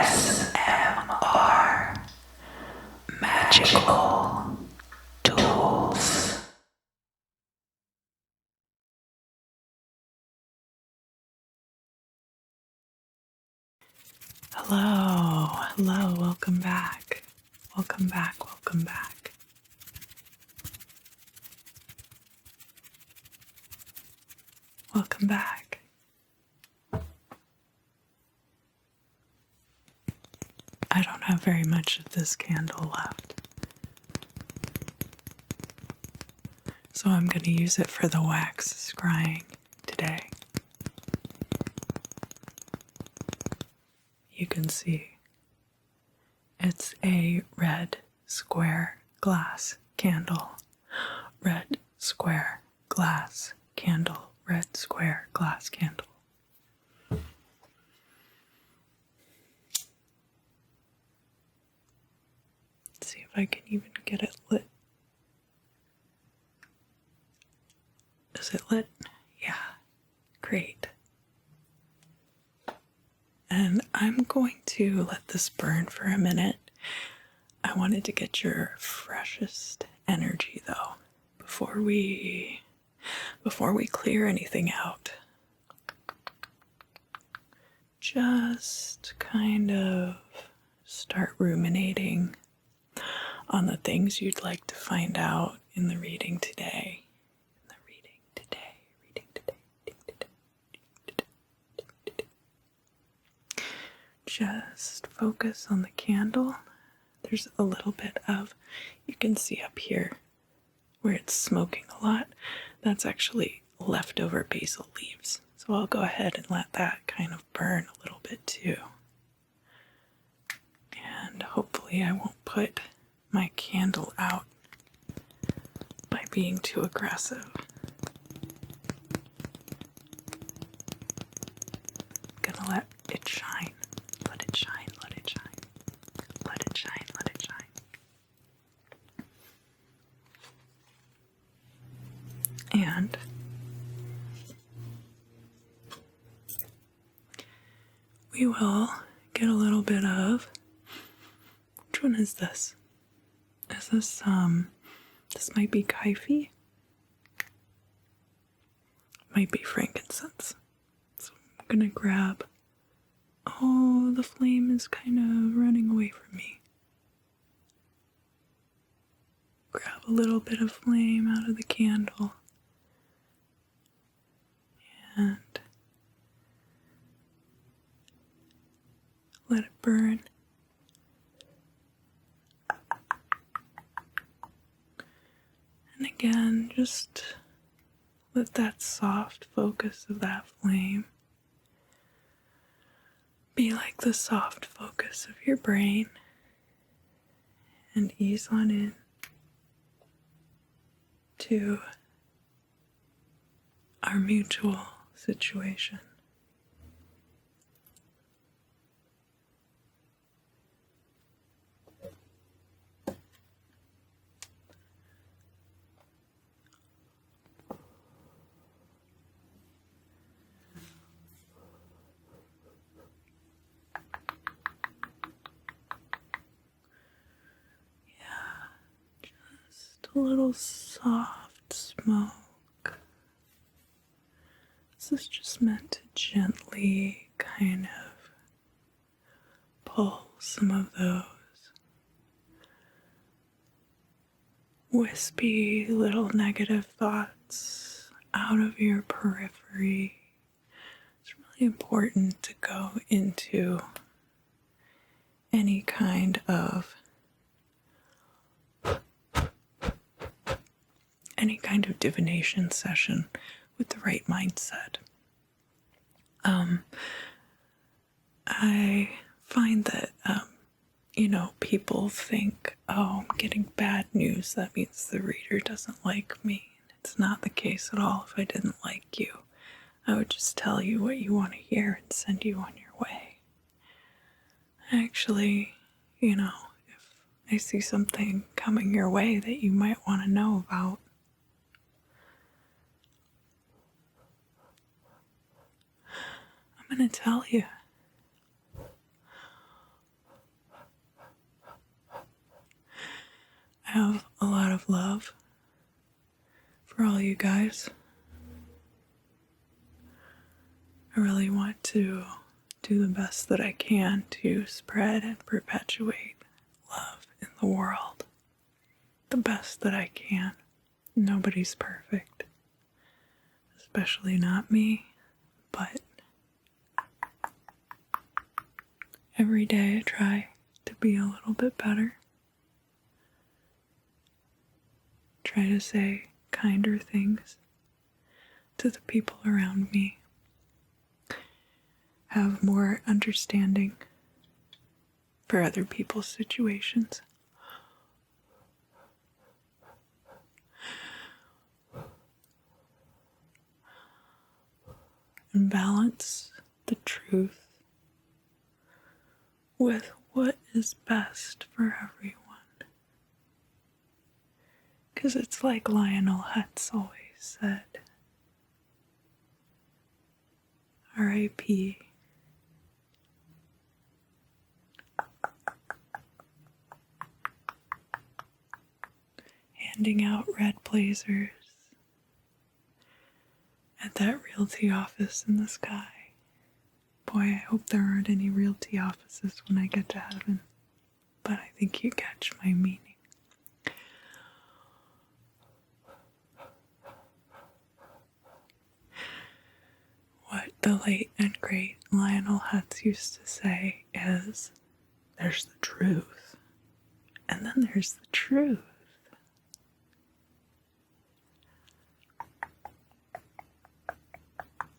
ASMR Magical Tools. Hello, welcome back. Welcome back. Welcome back. I don't have very much of this candle left, so I'm going to use it for the wax scrying today. You can see it's a red square glass candle. Red square glass candle. Red square glass candle. Let's see if I can even get it lit. Is it lit? Yeah, great. And I'm going to let this burn for a minute. I wanted to get your freshest energy though, before we clear anything out. Just kind of start ruminating on the things you'd like to find out in the reading today. Just focus on the candle. There's a little bit of, you can see up here where it's smoking a lot. That's actually leftover basil leaves. So I'll go ahead and let that kind of burn a little bit too. And hopefully I won't put my candle out by being too aggressive. I'm gonna let it shine. Let it shine, let it shine. Let it shine, let it shine. And we will get a little bit of, which one is this? Is this, this might be Kaifi. Might be frankincense. So I'm gonna grab, oh, the flame is kind of running away from me. Grab a little bit of flame out of the candle. And let it burn. And again, just let that soft focus of that flame be like the soft focus of your brain, and ease on in to our mutual situation. A little soft smoke. This is just meant to gently kind of pull some of those wispy little negative thoughts out of your periphery. It's really important to go into any kind of divination session with the right mindset. I find that, people think, oh, I'm getting bad news. That means the reader doesn't like me. It's not the case at all. If I didn't like you, I would just tell you what you want to hear and send you on your way. Actually, if I see something coming your way that you might want to know about, I'm going to tell you. I have a lot of love for all you guys. I really want to do the best that I can to spread and perpetuate love in the world. The best that I can. Nobody's perfect. Especially not me, but every day I try to be a little bit better. Try to say kinder things to the people around me. Have more understanding for other people's situations. And balance the truth with what is best for everyone. Because it's like Lionel Hutz always said, R.I.P. Handing out red blazers at that realty office in the sky. Boy, I hope there aren't any realty offices when I get to heaven, but I think you catch my meaning. What the late and great Lionel Hutz used to say is, there's the truth, and then there's the truth.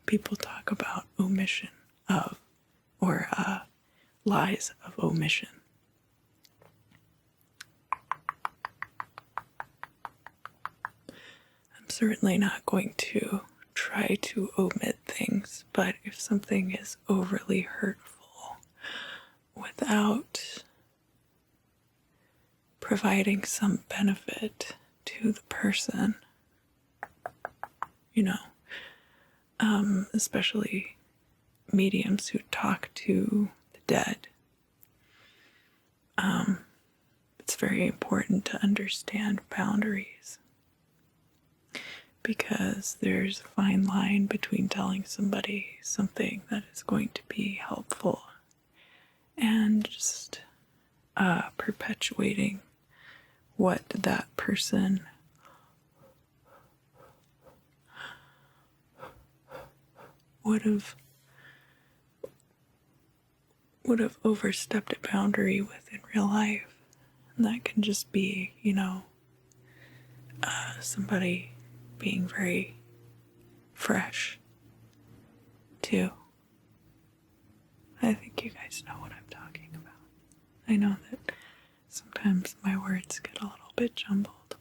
People talk about omission of, or lies of omission. I'm certainly not going to try to omit things, but if something is overly hurtful without providing some benefit to the person, especially mediums who talk to the dead, it's very important to understand boundaries, because there's a fine line between telling somebody something that is going to be helpful and just perpetuating what that person would have overstepped a boundary with in real life. And that can just be, somebody being very fresh, too. I think you guys know what I'm talking about. I know that sometimes my words get a little bit jumbled.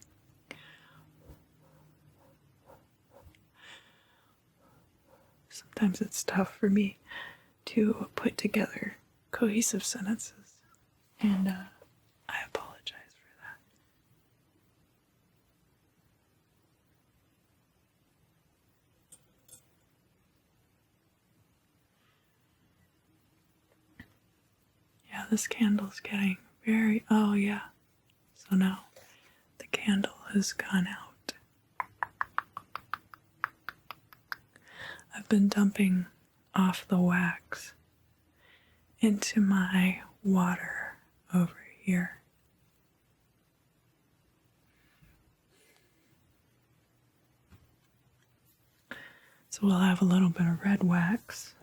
Sometimes it's tough for me to put together cohesive sentences, and I apologize for that. Yeah, this candle's getting very, oh yeah. So now the candle has gone out. I've been dumping off the wax into my water over here. So we'll have a little bit of red wax.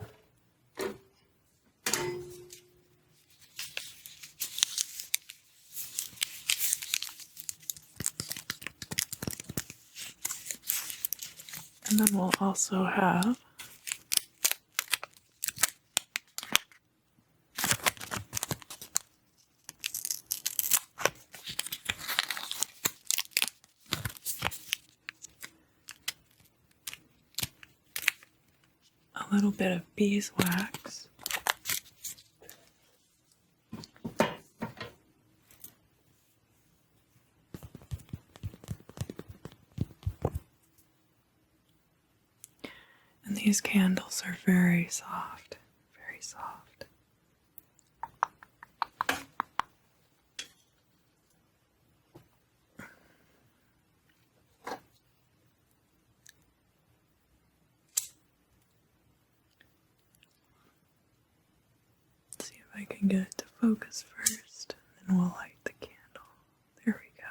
And then we'll also have a little bit of beeswax. And these candles are very soft, very soft. I can get it to focus first, and then we'll light the candle. There we go.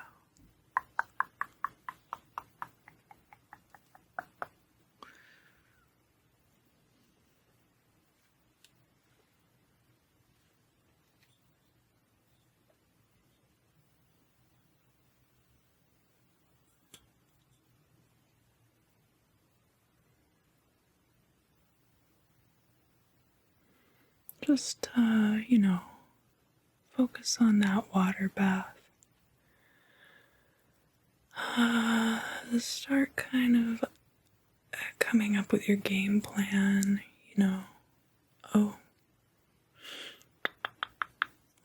Just, focus on that water bath. Start kind of coming up with your game plan, Oh,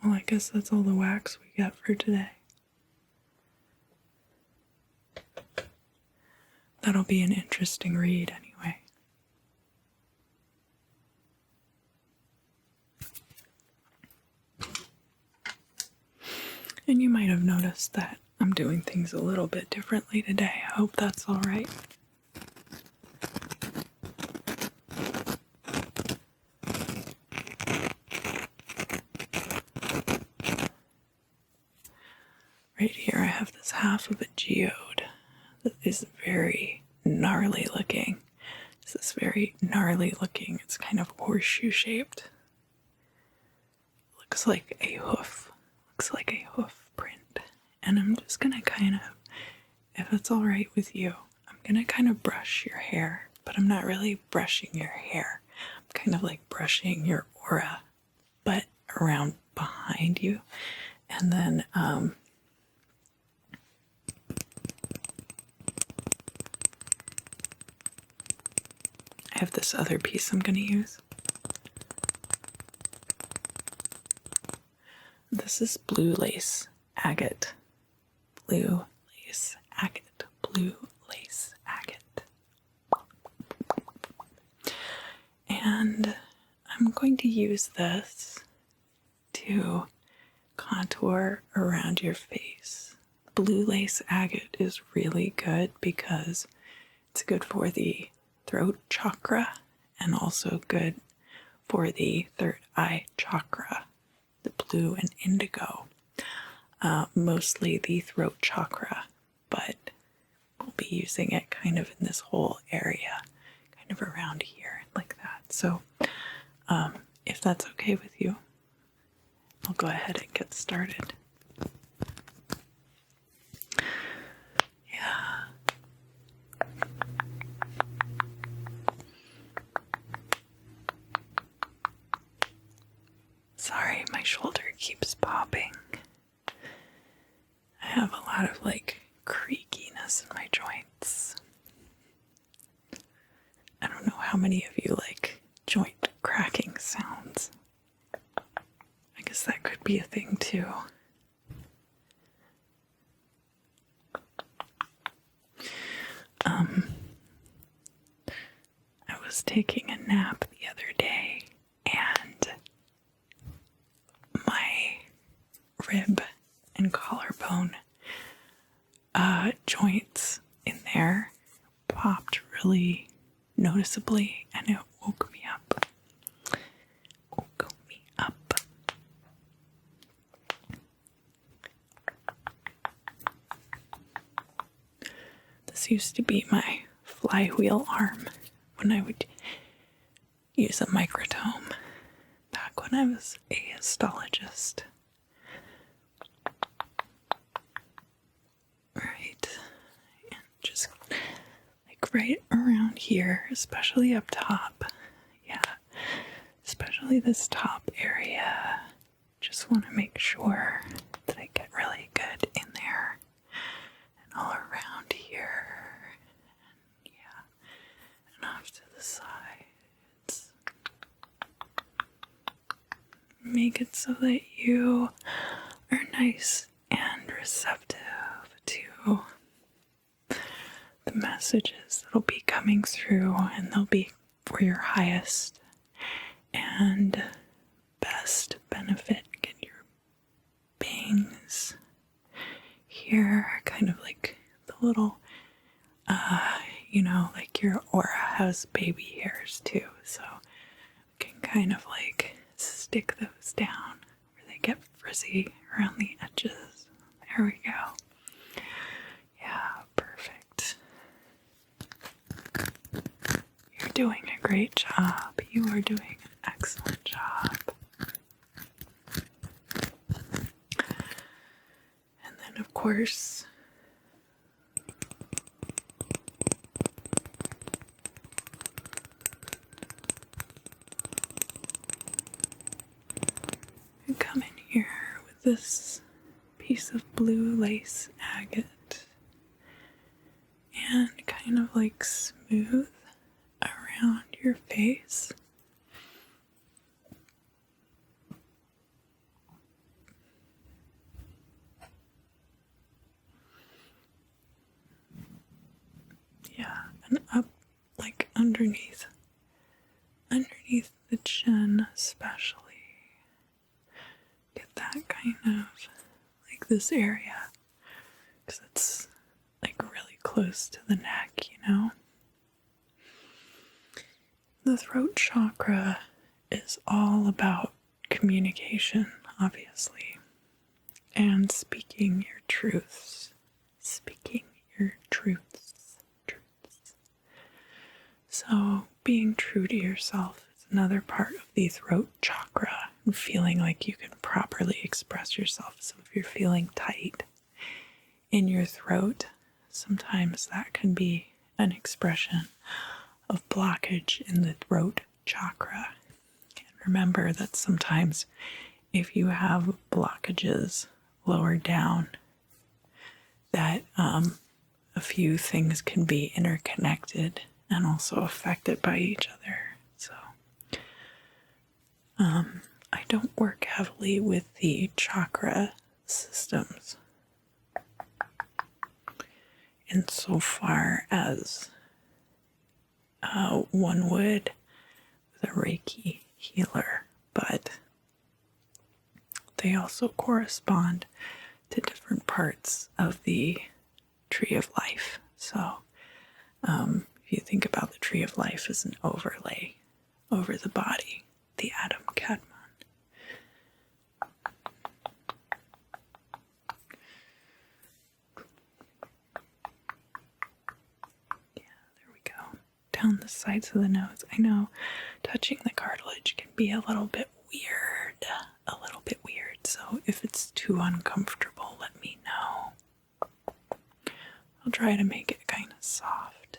well, I guess that's all the wax we got for today. That'll be an interesting read anyway. And you might have noticed that I'm doing things a little bit differently today. I hope that's all right. Right here I have this half of a geode that is very gnarly looking. It's kind of horseshoe shaped. Looks like a hoof print. And I'm just gonna kind of, if it's all right with you, I'm gonna kind of brush your hair, but I'm not really brushing your hair. I'm kind of like brushing your aura, but around behind you. And then, I have this other piece I'm gonna use. This is blue lace agate. Blue lace agate. And I'm going to use this to contour around your face. Blue lace agate is really good because it's good for the throat chakra and also good for the third eye chakra, the blue and indigo. Mostly the throat chakra, but we'll be using it kind of in this whole area, kind of around here, like that. So, if that's okay with you, I'll go ahead and get started. Yeah. Sorry, my shoulder keeps popping. I have a lot of creakiness in my joints. I don't know how many of you like joint cracking sounds. I guess that could be a thing too. I was taking a nap the other day and my rib and collarbone joints in there popped really noticeably, and it woke me up. This used to be my flywheel arm when I would use a microtome back when I was a histologist. Right, and just right around here, especially up top. Yeah, especially this top area. Just want to make sure that I get really good in there and all around here. And yeah, and off to the sides. Make it so that you are nice and receptive to the messages that'll be coming through, and they'll be for your highest and best benefit. Get your bangs here, kind of like the little, like your aura has baby hairs too, so we can kind of like stick those down where they get frizzy around the edges. There we go. Yeah, perfect. You're doing a great job. You are doing an excellent job. And then, of course, I come in here with this piece of blue lace agate and kind of like smooth around your face. Yeah, and up like underneath the chin especially. Get that kind of like this area, because it's like really close to the neck, you know? The throat chakra is all about communication, obviously, and speaking your truths. Speaking your truths. So, being true to yourself is another part of the throat chakra, and feeling like you can properly express yourself. So, if you're feeling tight in your throat, sometimes that can be an expression of blockage in the throat chakra. And remember that sometimes if you have blockages lower down, that a few things can be interconnected and also affected by each other. So I don't work heavily with the chakra systems insofar as one would with a Reiki healer, but they also correspond to different parts of the tree of life. So if you think about the tree of life as an overlay over the body, the atom Kadmon. Yeah, there we go. Down the sides of the nose. I know touching the cartilage can be a little bit weird. So if it's too uncomfortable, let me know. I'll try to make it kind of soft.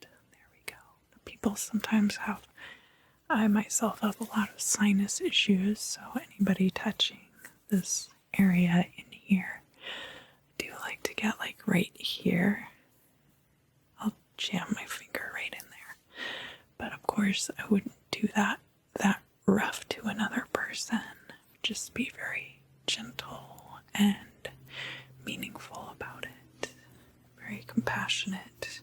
There we go. People sometimes have, I myself have a lot of sinus issues, so anybody touching this area in here, I do like to get like right here. I'll jam my finger right in there. But of course, I wouldn't do that rough to another person. Just be very gentle and meaningful about it. Very compassionate.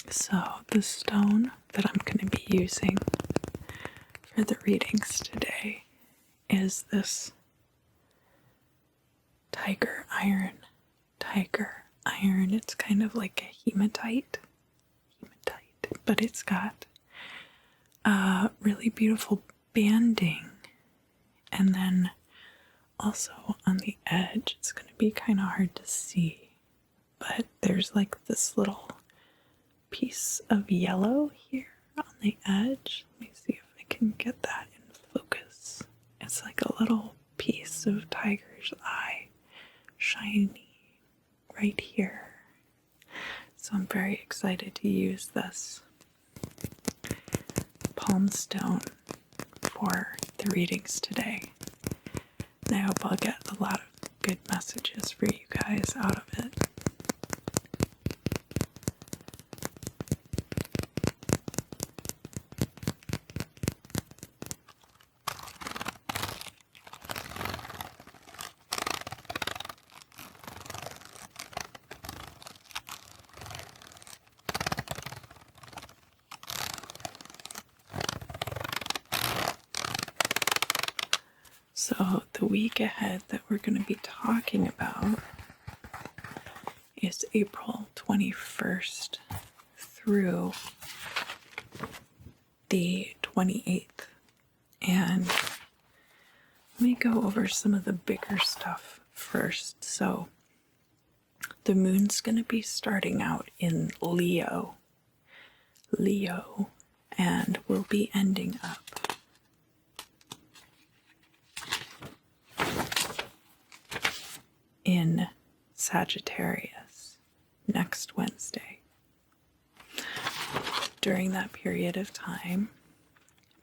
So the stone that I'm going to be using for the readings today is this tiger iron. It's kind of like a hematite, but it's got really beautiful banding, and then also on the edge it's going to be kind of hard to see, but there's like this little piece of yellow here on the edge. Let me see if I can get that in focus. It's like a little piece of tiger's eye, shiny right here. So I'm very excited to use this palm stone for the readings today. And I hope I'll get a lot of good messages for you guys out of it. So the week ahead that we're going to be talking about is April 21st through the 28th. And let me go over some of the bigger stuff first. So the moon's going to be starting out in Leo, and will be ending up in Sagittarius next Wednesday. During that period of time,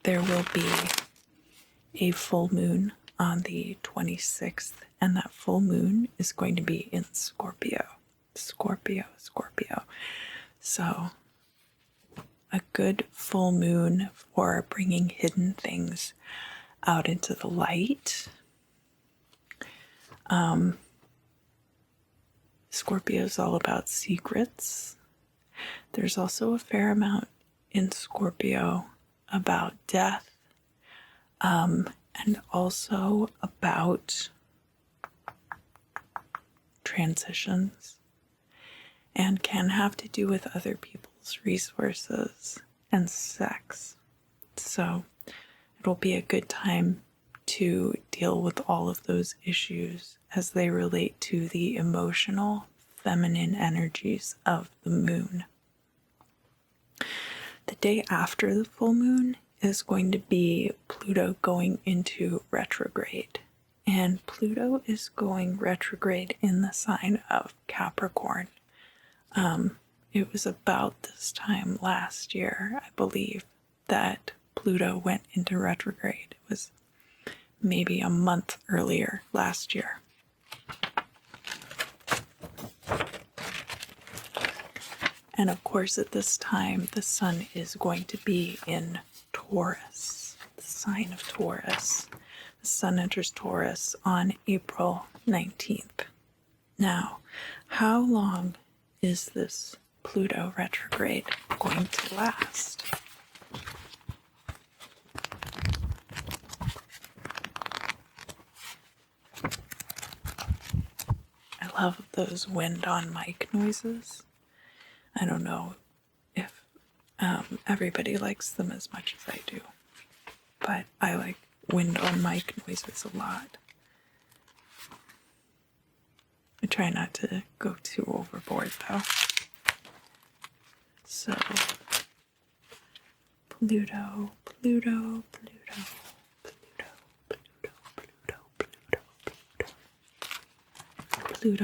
there will be a full moon on the 26th, and that full moon is going to be in Scorpio. So, a good full moon for bringing hidden things out into the light. Scorpio is all about secrets. There's also a fair amount in Scorpio about death, and also about transitions, and can have to do with other people's resources and sex. So it'll be a good time to deal with all of those issues as they relate to the emotional, feminine energies of the moon. The day after the full moon is going to be Pluto going into retrograde. And Pluto is going retrograde in the sign of Capricorn. It was about this time last year, I believe, that Pluto went into retrograde. It was maybe a month earlier last year. And of course, at this time, the sun is going to be in Taurus, the sign of Taurus. The sun enters Taurus on April 19th. Now, how long is this Pluto retrograde going to last? I love those wind on mic noises. I don't know if everybody likes them as much as I do, but I like wind on mic noises a lot. I try not to go too overboard though. So, Pluto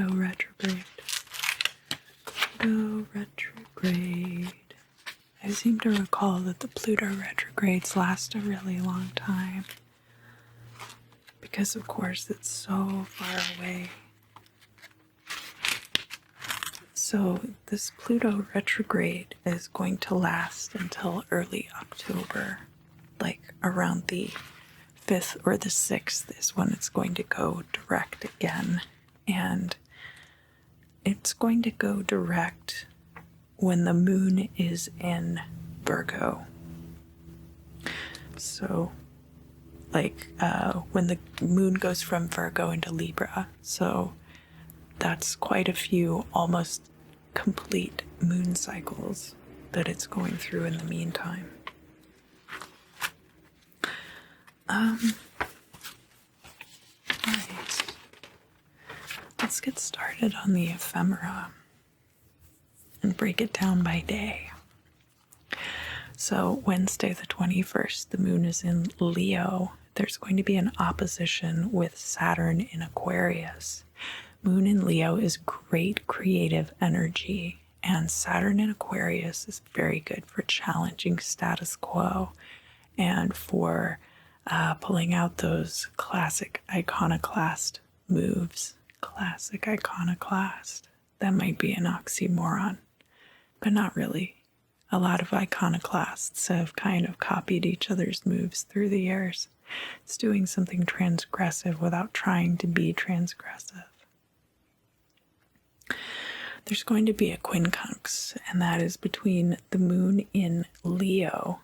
retrograde. Pluto retrograde. I seem to recall that the Pluto retrogrades last a really long time. Because, of course, it's so far away. So, this Pluto retrograde is going to last until early October. Like around the 5th or the 6th is when it's going to go direct again. And it's going to go direct when the moon is in Virgo. So, like when the moon goes from Virgo into Libra. So that's quite a few almost complete moon cycles that it's going through in the meantime. Right. Let's get started on the ephemera and break it down by day. So Wednesday the 21st, the moon is in Leo. There's going to be an opposition with Saturn in Aquarius. Moon in Leo is great creative energy, and Saturn in Aquarius is very good for challenging status quo and for pulling out those classic iconoclast moves. Classic iconoclast. That might be an oxymoron, but not really. A lot of iconoclasts have kind of copied each other's moves through the years. It's doing something transgressive without trying to be transgressive. There's going to be a quincunx, and that is between the moon in Leo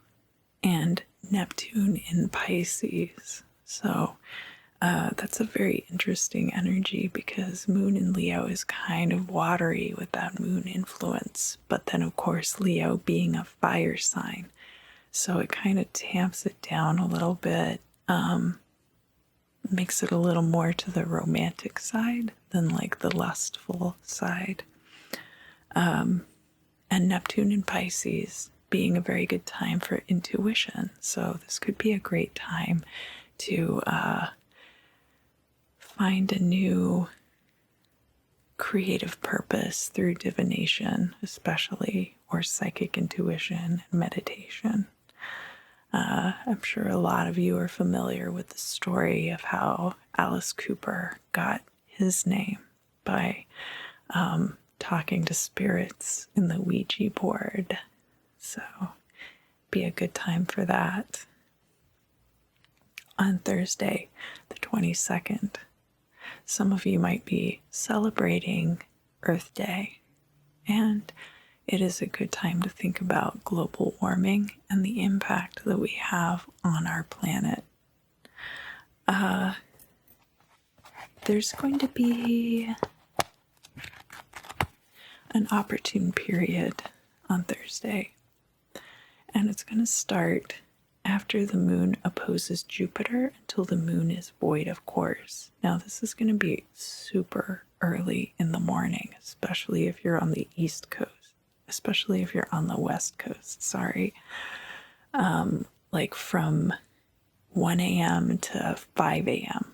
and Neptune in Pisces. So That's a very interesting energy because Moon in Leo is kind of watery with that Moon influence. But then, of course, Leo being a fire sign. So it kind of tamps it down a little bit, makes it a little more to the romantic side than like the lustful side. And Neptune in Pisces being a very good time for intuition. So this could be a great time to find a new creative purpose through divination, especially, or psychic intuition and meditation. I'm sure a lot of you are familiar with the story of how Alice Cooper got his name by talking to spirits in the Ouija board. So, be a good time for that. On Thursday, the 22nd, some of you might be celebrating Earth Day, and it is a good time to think about global warming and the impact that we have on our planet. There's going to be an opportune period on Thursday, and it's going to start after the moon opposes Jupiter until the moon is void of course. Now, this is going to be super early in the morning, especially if you're on the East Coast, especially if you're on the West Coast, sorry. Like from 1 a.m. to 5 a.m.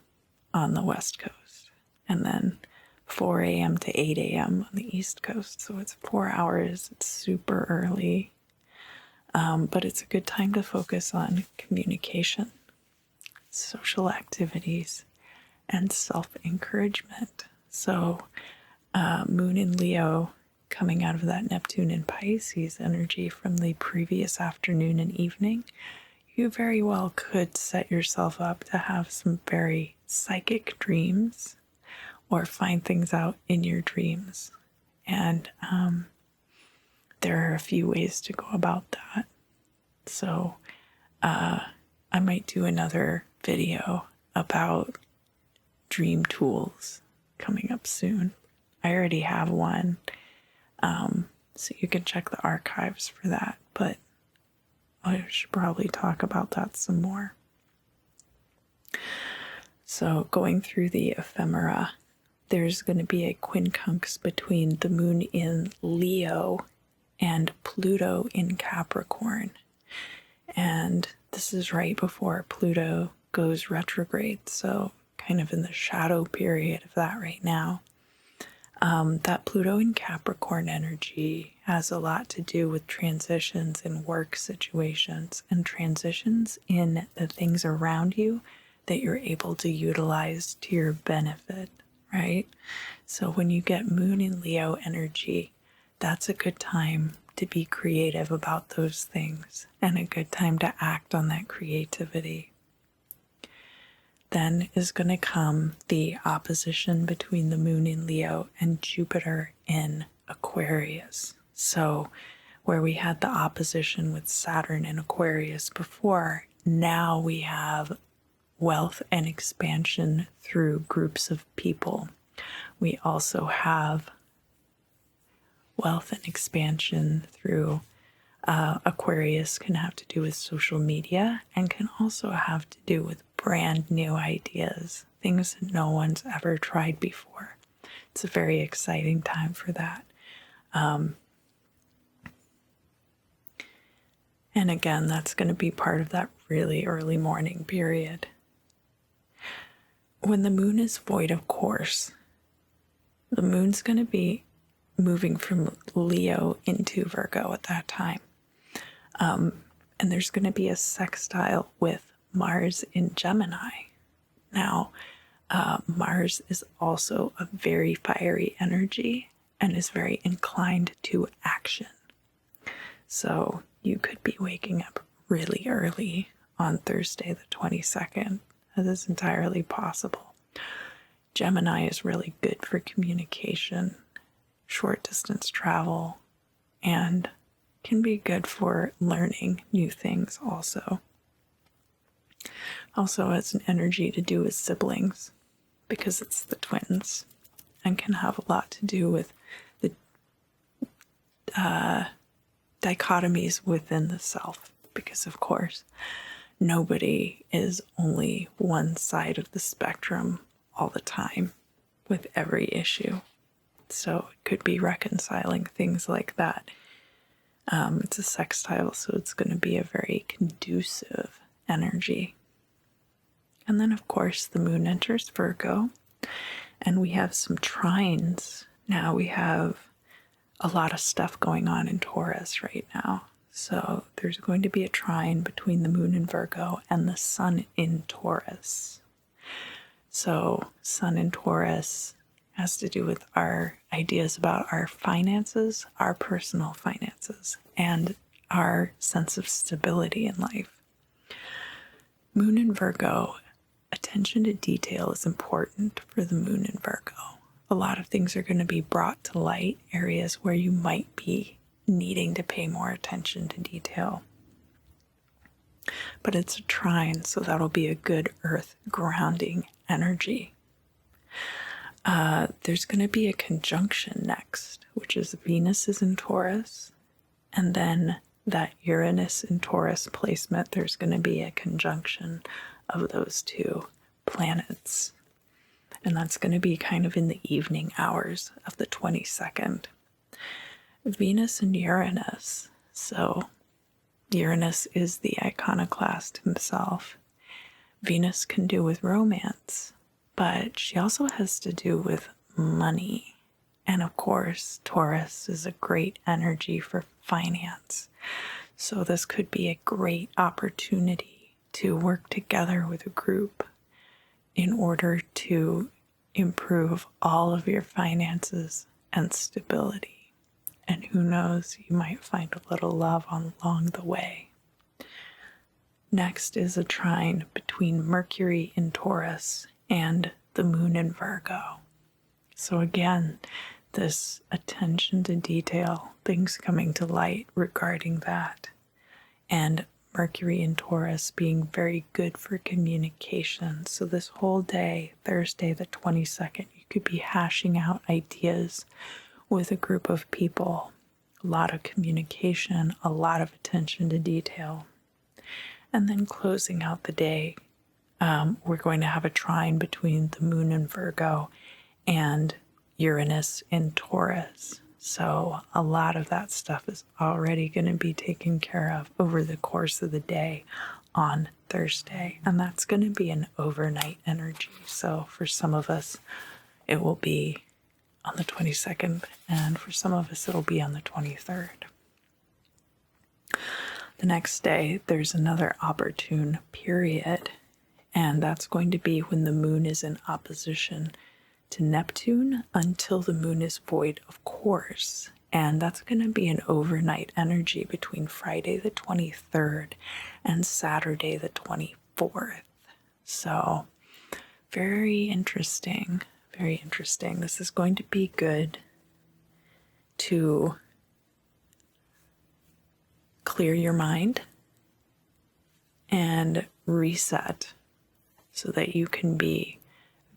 on the West Coast, and then 4 a.m. to 8 a.m. on the East Coast. So it's 4 hours, it's super early. But it's a good time to focus on communication, social activities, and self-encouragement. So, Moon in Leo coming out of that Neptune and Pisces energy from the previous afternoon and evening, you very well could set yourself up to have some very psychic dreams or find things out in your dreams. And there are a few ways to go about that. So I might do another video about dream tools coming up soon. I already have one, so you can check the archives for that, but I should probably talk about that some more. So going through the ephemera, there's going to be a quincunx between the moon in Leo and Pluto in Capricorn. And this is right before Pluto goes retrograde, so kind of in the shadow period of that right now. That Pluto in Capricorn energy has a lot to do with transitions in work situations and transitions in the things around you that you're able to utilize to your benefit, right? So when you get Moon in Leo energy, that's a good time to be creative about those things and a good time to act on that creativity. Then is going to come the opposition between the moon in Leo and Jupiter in Aquarius. So where we had the opposition with Saturn in Aquarius before, now we have wealth and expansion through groups of people. We also have wealth and expansion through Aquarius can have to do with social media and can also have to do with brand new ideas, things that no one's ever tried before. It's a very exciting time for that. And again, that's going to be part of that really early morning period. When the moon is void of course, the moon's going to be moving from Leo into Virgo at that time. And there's going to be a sextile with Mars in Gemini. Now, Mars is also a very fiery energy and is very inclined to action. So you could be waking up really early on Thursday the 22nd. That is entirely possible. Gemini is really good for communication, short distance travel, and can be good for learning new things also. Also has an energy to do with siblings because it's the twins and can have a lot to do with the dichotomies within the self, because of course nobody is only one side of the spectrum all the time with every issue. So it could be reconciling things like that. It's a sextile, so it's going to be a very conducive energy. And then, of course, the moon enters Virgo, and we have some trines. Now we have a lot of stuff going on in Taurus right now. So there's going to be a trine between the moon in Virgo and the sun in Taurus. So sun in Taurus has to do with our ideas about our finances, our personal finances, and our sense of stability in life. Moon in Virgo, attention to detail is important for the moon in Virgo. A lot of things are going to be brought to light, areas where you might be needing to pay more attention to detail. But it's a trine, so that'll be a good earth grounding energy. There's going to be a conjunction next, which is Venus is in Taurus, and then that Uranus in Taurus placement, there's going to be a conjunction of those two planets. And that's going to be kind of in the evening hours of the 22nd. Venus and Uranus. So Uranus is the iconoclast himself. Venus can do with romance, but she also has to do with money. And of course, Taurus is a great energy for finance. So this could be a great opportunity to work together with a group in order to improve all of your finances and stability. And who knows, you might find a little love along the way. Next is a trine between Mercury in Taurus and the moon in Virgo. So again, this attention to detail, things coming to light regarding that. And Mercury in Taurus being very good for communication. So this whole day, Thursday the 22nd, you could be hashing out ideas with a group of people. A lot of communication, a lot of attention to detail. And then closing out the day, we're going to have a trine between the moon in Virgo and Uranus in Taurus. So a lot of that stuff is already going to be taken care of over the course of the day on Thursday. And that's going to be an overnight energy. So for some of us, it will be on the 22nd, and for some of us, it'll be on the 23rd. The next day, there's another opportune period, and that's going to be when the moon is in opposition to Neptune until the moon is void of course. And that's going to be an overnight energy between Friday the 23rd and Saturday the 24th. So very interesting, very interesting. This is going to be good to clear your mind and reset so that you can be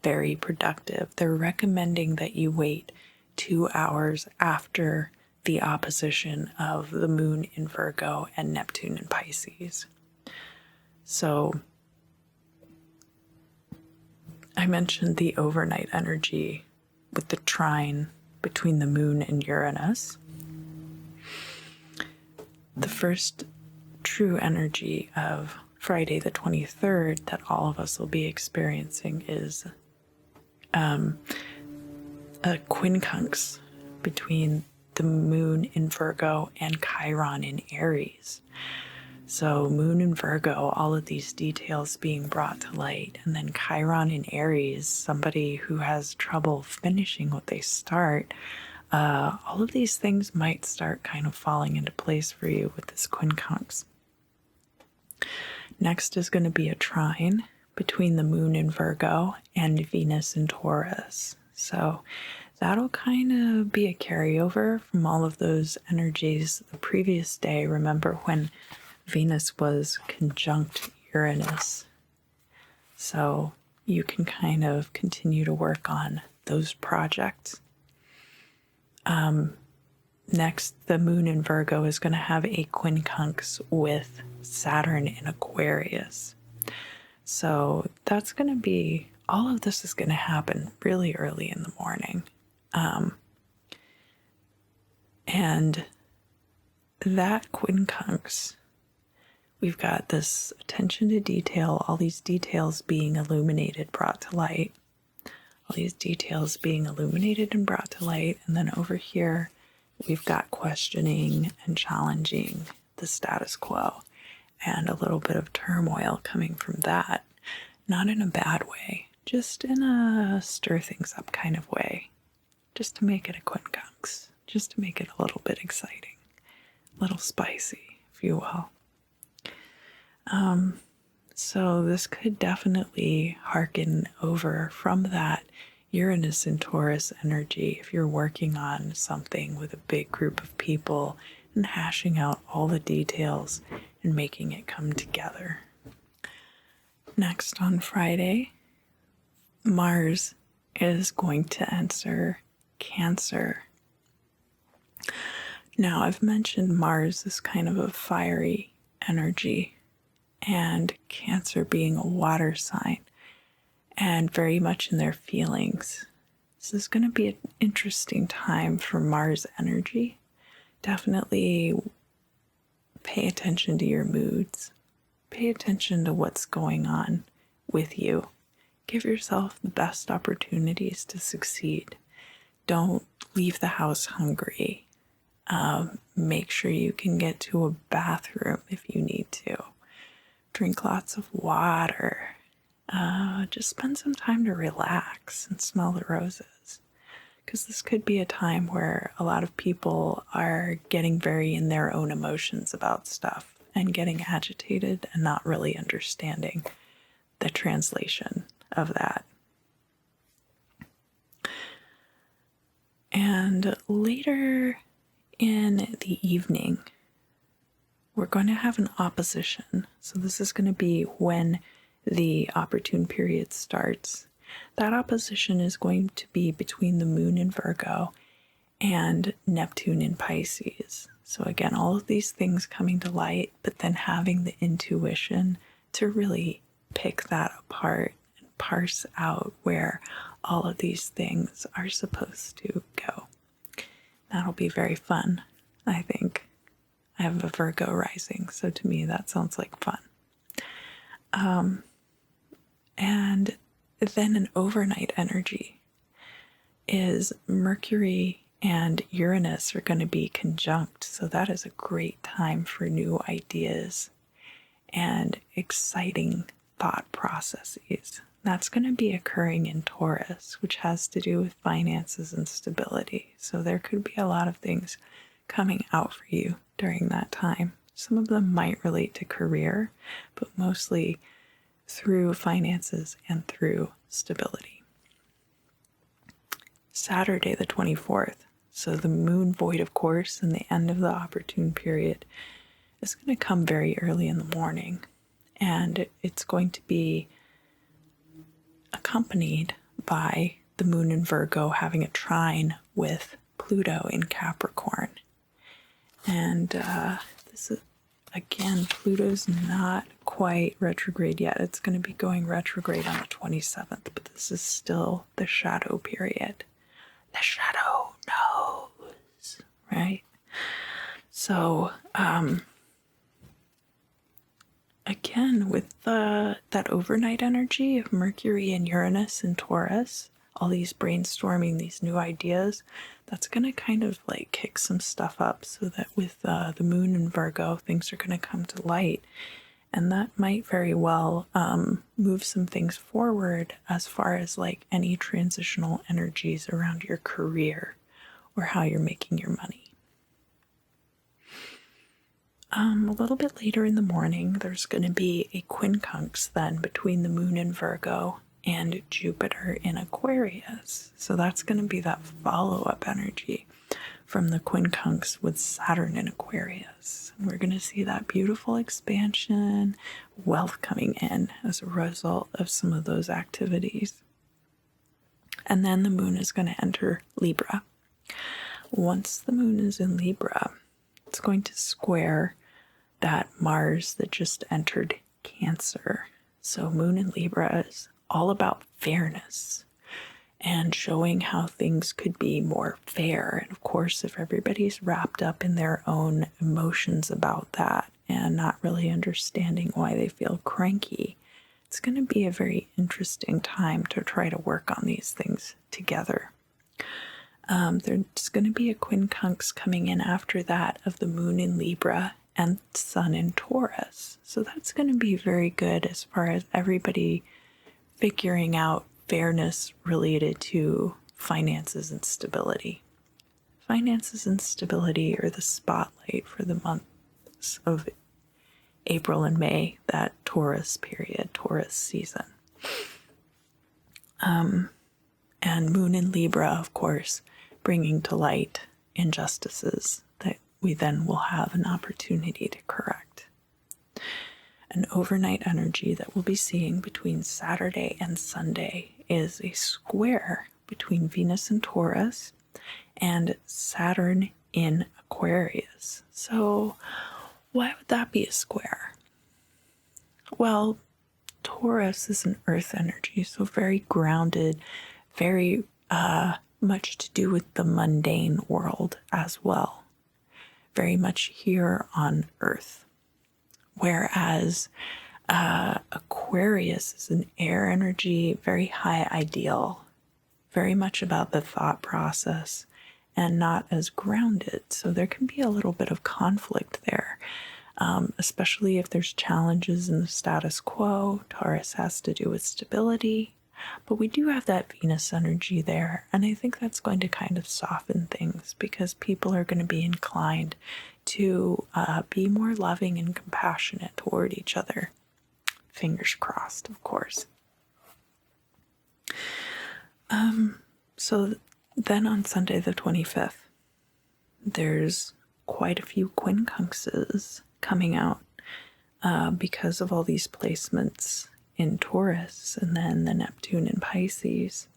very productive. They're recommending that you wait 2 hours after the opposition of the moon in Virgo and Neptune in Pisces. So I mentioned the overnight energy with the trine between the moon and Uranus. The first true energy of Friday the 23rd that all of us will be experiencing is a quincunx between the moon in Virgo and Chiron in Aries. So moon in Virgo, all of these details being brought to light, and then Chiron in Aries, somebody who has trouble finishing what they start. All of these things might start kind of falling into place for you with this quincunx. Next is going to be a trine between the moon in Virgo and Venus in Taurus. So that'll kind of be a carryover from all of those energies the previous day. Remember when Venus was conjunct Uranus So you can kind of continue to work on those projects. Next, the moon in Virgo is going to have a quincunx with Saturn in Aquarius. So that's going to be, all of this is going to happen really early in the morning. And that quincunx, we've got this attention to detail, all these details being illuminated, brought to light. All these details being illuminated and brought to light. And then over here, we've got questioning and challenging the status quo, and a little bit of turmoil coming from that. Not in a bad way, just in a stir things up kind of way. Just to make it a quincunx, just to make it a little bit exciting, a little spicy, if you will. So this could definitely hearken over from that Uranus and Taurus energy if you're working on something with a big group of people and hashing out all the details and making it come together. Next, on Friday, Mars is going to enter Cancer. Now, I've mentioned Mars is kind of a fiery energy, and Cancer being a water sign and very much in their feelings. This is going to be an interesting time for Mars energy. Definitely pay attention to your moods. Pay attention to what's going on with you. Give yourself the best opportunities to succeed. Don't leave the house hungry. Make sure you can get to a bathroom if you need to. Drink lots of water. Just spend some time to relax and smell the roses. Because this could be a time where a lot of people are getting very in their own emotions about stuff and getting agitated and not really understanding the translation of that. And later in the evening, we're going to have an opposition. So this is going to be when the opportune period starts. That opposition is going to be between the moon in Virgo and Neptune in Pisces. So again, all of these things coming to light, but then having the intuition to really pick that apart and parse out where all of these things are supposed to go. That'll be very fun, I think. I have a Virgo rising, so to me that sounds like fun. And then an overnight energy is Mercury and Uranus are going to be conjunct, so that is a great time for new ideas and exciting thought processes. That's going to be occurring in Taurus, which has to do with finances and stability. So there could be a lot of things coming out for you during that time. Some of them might relate to career, but mostly through finances and through stability. Saturday the 24th, so the moon void, of course, and the end of the opportune period is going to come very early in the morning, and it's going to be accompanied by the moon in Virgo having a trine with Pluto in Capricorn. And this is, again, Pluto's not quite retrograde yet. It's going to be going retrograde on the 27th, but this is still the shadow period. The shadow knows, right? So, again, with that overnight energy of Mercury and Uranus and Taurus, all these brainstorming, these new ideas, that's going to kind of like kick some stuff up so that with the moon in Virgo, things are going to come to light. And that might very well move some things forward as far as like any transitional energies around your career or how you're making your money. A little bit later in the morning, there's going to be a quincunx then between the moon in Virgo and Jupiter in Aquarius. So that's going to be that follow-up energy from the quincunx with Saturn in Aquarius. And we're going to see that beautiful expansion, wealth coming in as a result of some of those activities. And then the moon is going to enter Libra. Once the moon is in Libra, it's going to square that Mars that just entered Cancer. So moon in Libra is all about fairness and showing how things could be more fair. And of course, if everybody's wrapped up in their own emotions about that and not really understanding why they feel cranky, it's going to be a very interesting time to try to work on these things together. There's going to be a quincunx coming in after that of the moon in Libra and sun in Taurus. So that's going to be very good as far as everybody figuring out fairness related to finances and stability. Finances and stability are the spotlight for the months of April and May, that Taurus period, Taurus season. And moon in Libra, of course, bringing to light injustices that we then will have an opportunity to correct. An overnight energy that we'll be seeing between Saturday and Sunday is a square between Venus in Taurus and Saturn in Aquarius. So why would that be a square? Well, Taurus is an earth energy, so very grounded, very much to do with the mundane world as well. Very much here on earth. Whereas Aquarius is an air energy, very high ideal, very much about the thought process and not as grounded. So there can be a little bit of conflict there, especially if there's challenges in the status quo. Taurus has to do with stability, but we do have that Venus energy there. And I think that's going to kind of soften things because people are going to be inclined to be more loving and compassionate toward each other. Fingers crossed, of course. So then on Sunday the 25th, there's quite a few quincunxes coming out because of all these placements in Taurus and then the Neptune in Pisces.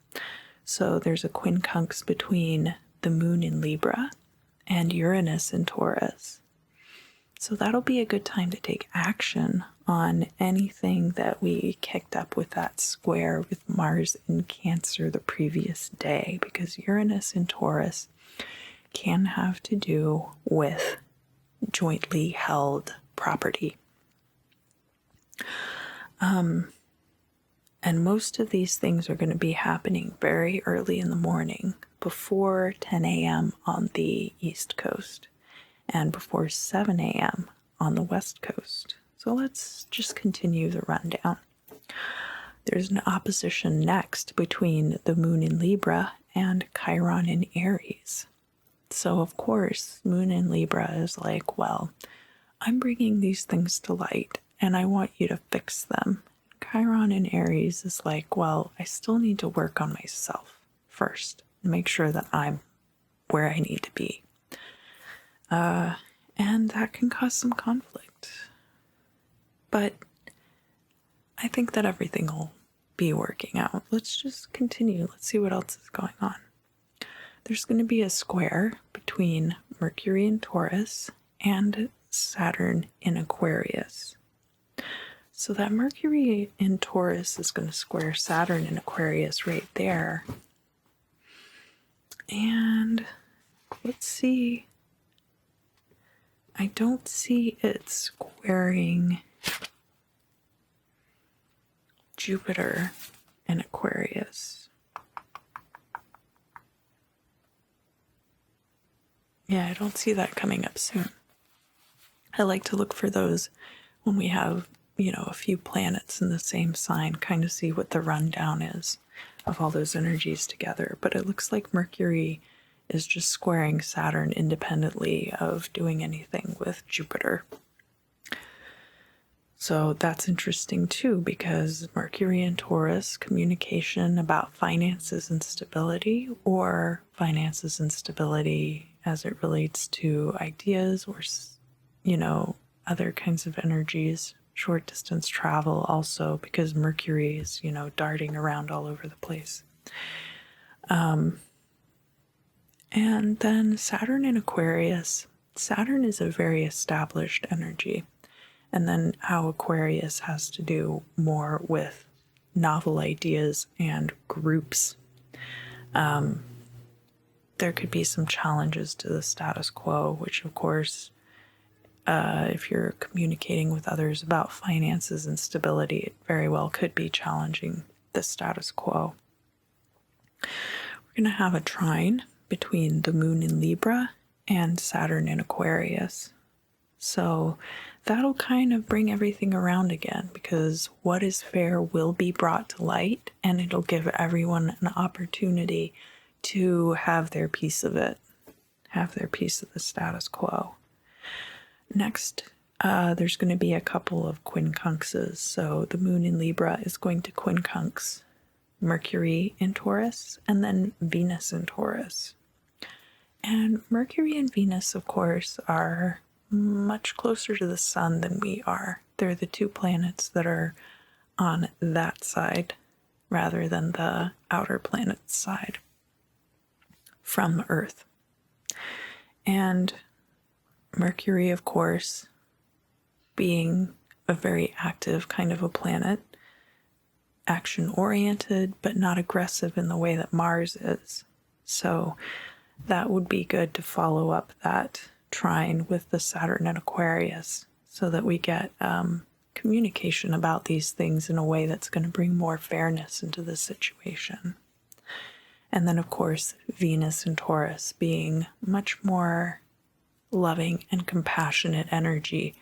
So there's a quincunx between the moon in Libra and Uranus in Taurus. So that'll be a good time to take action on anything that we kicked up with that square with Mars in Cancer the previous day, because Uranus in Taurus can have to do with jointly held property. And most of these things are going to be happening very early in the morning, before 10 a.m. on the East Coast and before 7 a.m. on the West Coast. So let's just continue the rundown. There's an opposition next between the moon in Libra and Chiron in Aries. So of course, moon in Libra is like, well, I'm bringing these things to light and I want you to fix them. Chiron in Aries is like, well, I still need to work on myself first and make sure that I'm where I need to be. And that can cause some conflict. But I think that everything will be working out. Let's just continue. Let's see what else is going on. There's going to be a square between Mercury in Taurus and Saturn in Aquarius. So that Mercury in Taurus is going to square Saturn in Aquarius right there. And let's see. I don't see it squaring Jupiter in Aquarius. Yeah, I don't see that coming up soon. I like to look for those when we have, a few planets in the same sign, kind of see what the rundown is of all those energies together. But it looks like Mercury is just squaring Saturn independently of doing anything with Jupiter. So that's interesting too, because Mercury in Taurus, communication about finances and stability, or finances and stability as it relates to ideas or, you know, other kinds of energies. Short distance travel also, because Mercury is, you know, darting around all over the place. And then Saturn in Aquarius. Saturn is a very established energy. And then how Aquarius has to do more with novel ideas and groups. There could be some challenges to the status quo, which of course, if you're communicating with others about finances and stability, it very well could be challenging the status quo. We're going to have a trine between the moon in Libra and Saturn in Aquarius. So that'll kind of bring everything around again, because what is fair will be brought to light, and it'll give everyone an opportunity to have their piece of it, have their piece of the status quo. Next, there's going to be a couple of quincunxes. So the moon in Libra is going to quincunx Mercury in Taurus, and then Venus in Taurus. And Mercury and Venus, of course, are much closer to the sun than we are. They're the two planets that are on that side rather than the outer planet's side from Earth. And Mercury, of course, being a very active kind of a planet, action-oriented, but not aggressive in the way that Mars is. So that would be good to follow up that trine with the Saturn and Aquarius so that we get communication about these things in a way that's going to bring more fairness into the situation. And then, of course, Venus and Taurus being much more loving and compassionate energy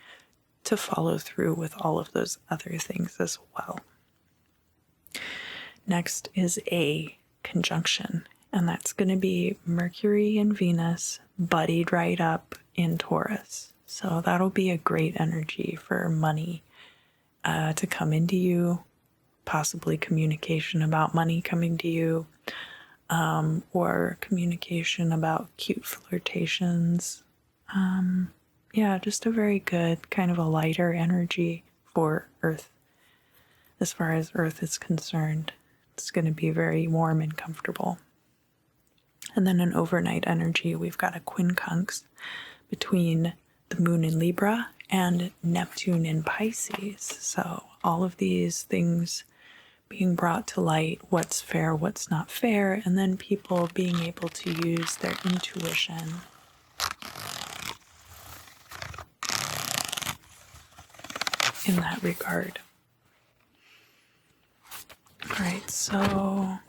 to follow through with all of those other things as well. Next is a conjunction, and that's going to be Mercury and Venus buddied right up in Taurus. So that'll be a great energy for money to come into you, possibly communication about money coming to you, or communication about cute flirtations. Yeah, just a very good kind of a lighter energy for Earth. As far as Earth is concerned, it's going to be very warm and comfortable. And then an overnight energy, we've got a quincunx between the moon in Libra and Neptune in Pisces. So all of these things being brought to light, what's fair, what's not fair, and then people being able to use their intuition in that regard. All right, so I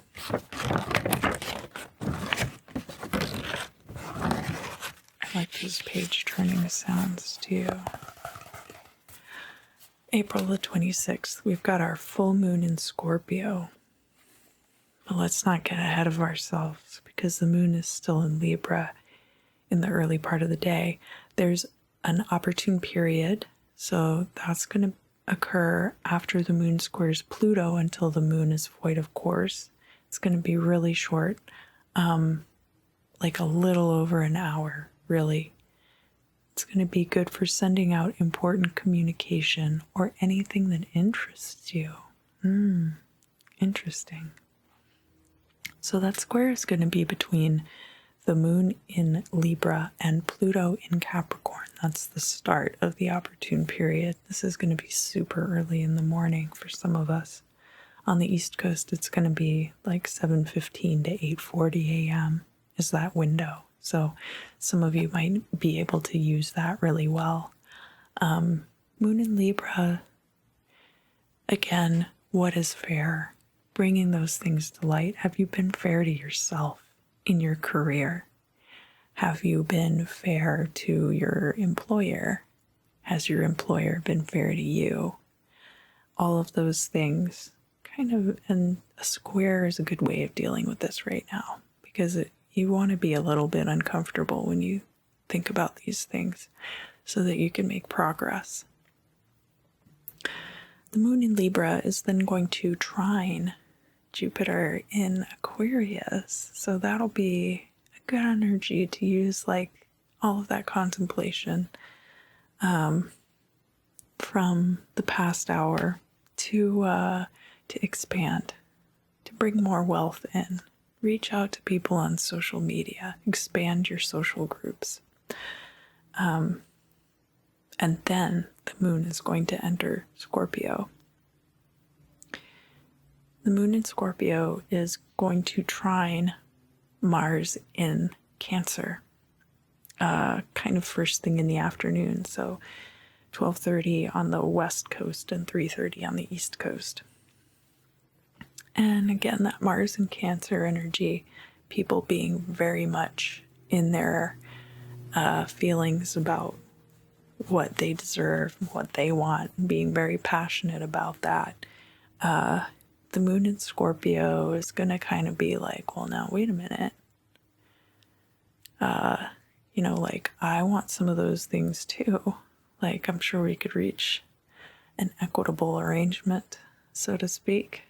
like these page turning sounds too. April the 26th, we've got our full moon in Scorpio. But let's not get ahead of ourselves because the moon is still in Libra in the early part of the day. There's an opportune period, so that's going to occur after the moon squares Pluto until the moon is void of course. It's going to be really short, like a little over an hour, really. It's going to be good for sending out important communication or anything that interests you. Interesting. So that square is going to be between the moon in Libra and Pluto in Capricorn. That's the start of the opportune period. This is going to be super early in the morning for some of us. On the East Coast, it's going to be like 7:15 to 8:40 a.m. is that window. So some of you might be able to use that really well. Moon in Libra, again, what is fair? Bringing those things to light. Have you been fair to yourself in your career? Have you been fair to your employer? Has your employer been fair to you? All of those things kind of, and a square is a good way of dealing with this right now because you want to be a little bit uncomfortable when you think about these things so that you can make progress. The moon in Libra is then going to trine Jupiter in Aquarius. So that'll be a good energy to use like all of that contemplation from the past hour to expand, to bring more wealth in. Reach out to people on social media, expand your social groups. And then the moon is going to enter Scorpio. The moon in Scorpio is going to trine Mars in Cancer, kind of first thing in the afternoon. So 12:30 on the west coast and 3:30 on the east coast. And again, that Mars and Cancer energy, people being very much in their feelings about what they deserve, what they want, being very passionate about that. The moon in Scorpio is going to kind of be like, well, now, wait a minute. Like, I want some of those things too. Like, I'm sure we could reach an equitable arrangement, so to speak.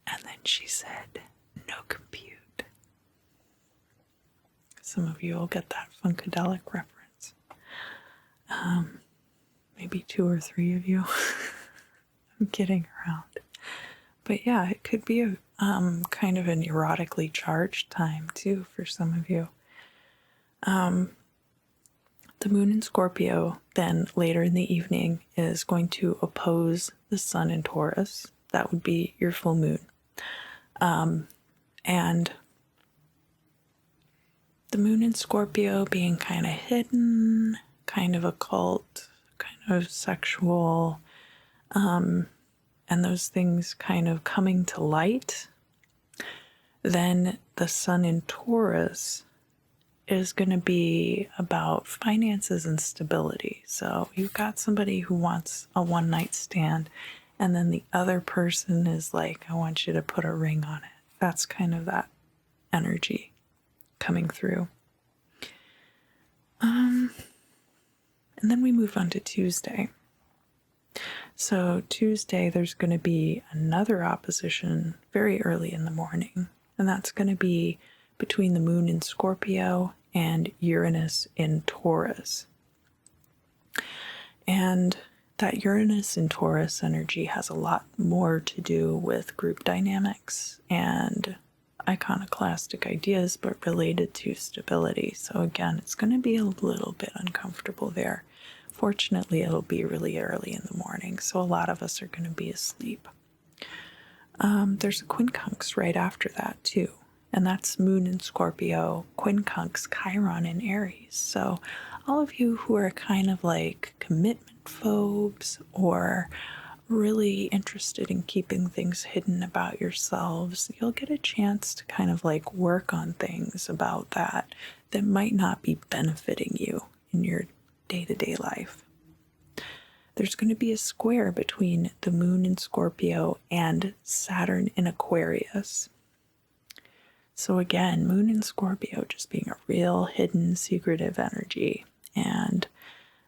And then she said, no compute. Some of you will get that Funkadelic reference. Maybe 2 or 3 of you. I'm kidding around. But yeah, it could be a kind of an erotically charged time too for some of you. The moon in Scorpio then later in the evening is going to oppose the sun in Taurus. That would be your full moon. And the moon in Scorpio being kind of hidden, kind of occult, kind of sexual, and those things kind of coming to light. Then the sun in Taurus is going to be about finances and stability. So you've got somebody who wants a one-night stand, and then the other person is like, I want you to put a ring on it. That's kind of that energy coming through. And then we move on to Tuesday. So Tuesday, there's going to be another opposition very early in the morning, and that's going to be between the moon in Scorpio and Uranus in Taurus. And that Uranus in Taurus energy has a lot more to do with group dynamics and iconoclastic ideas, but related to stability. So again, it's going to be a little bit uncomfortable there. Fortunately, it'll be really early in the morning, so a lot of us are going to be asleep. There's a quincunx right after that too, and that's moon in Scorpio, quincunx Chiron in Aries. So all of you who are kind of like commitment phobes or really interested in keeping things hidden about yourselves, you'll get a chance to kind of like work on things about that might not be benefiting you in your day-to-day life. There's going to be a square between the moon in Scorpio and Saturn in Aquarius. So again, moon in Scorpio just being a real hidden, secretive energy, and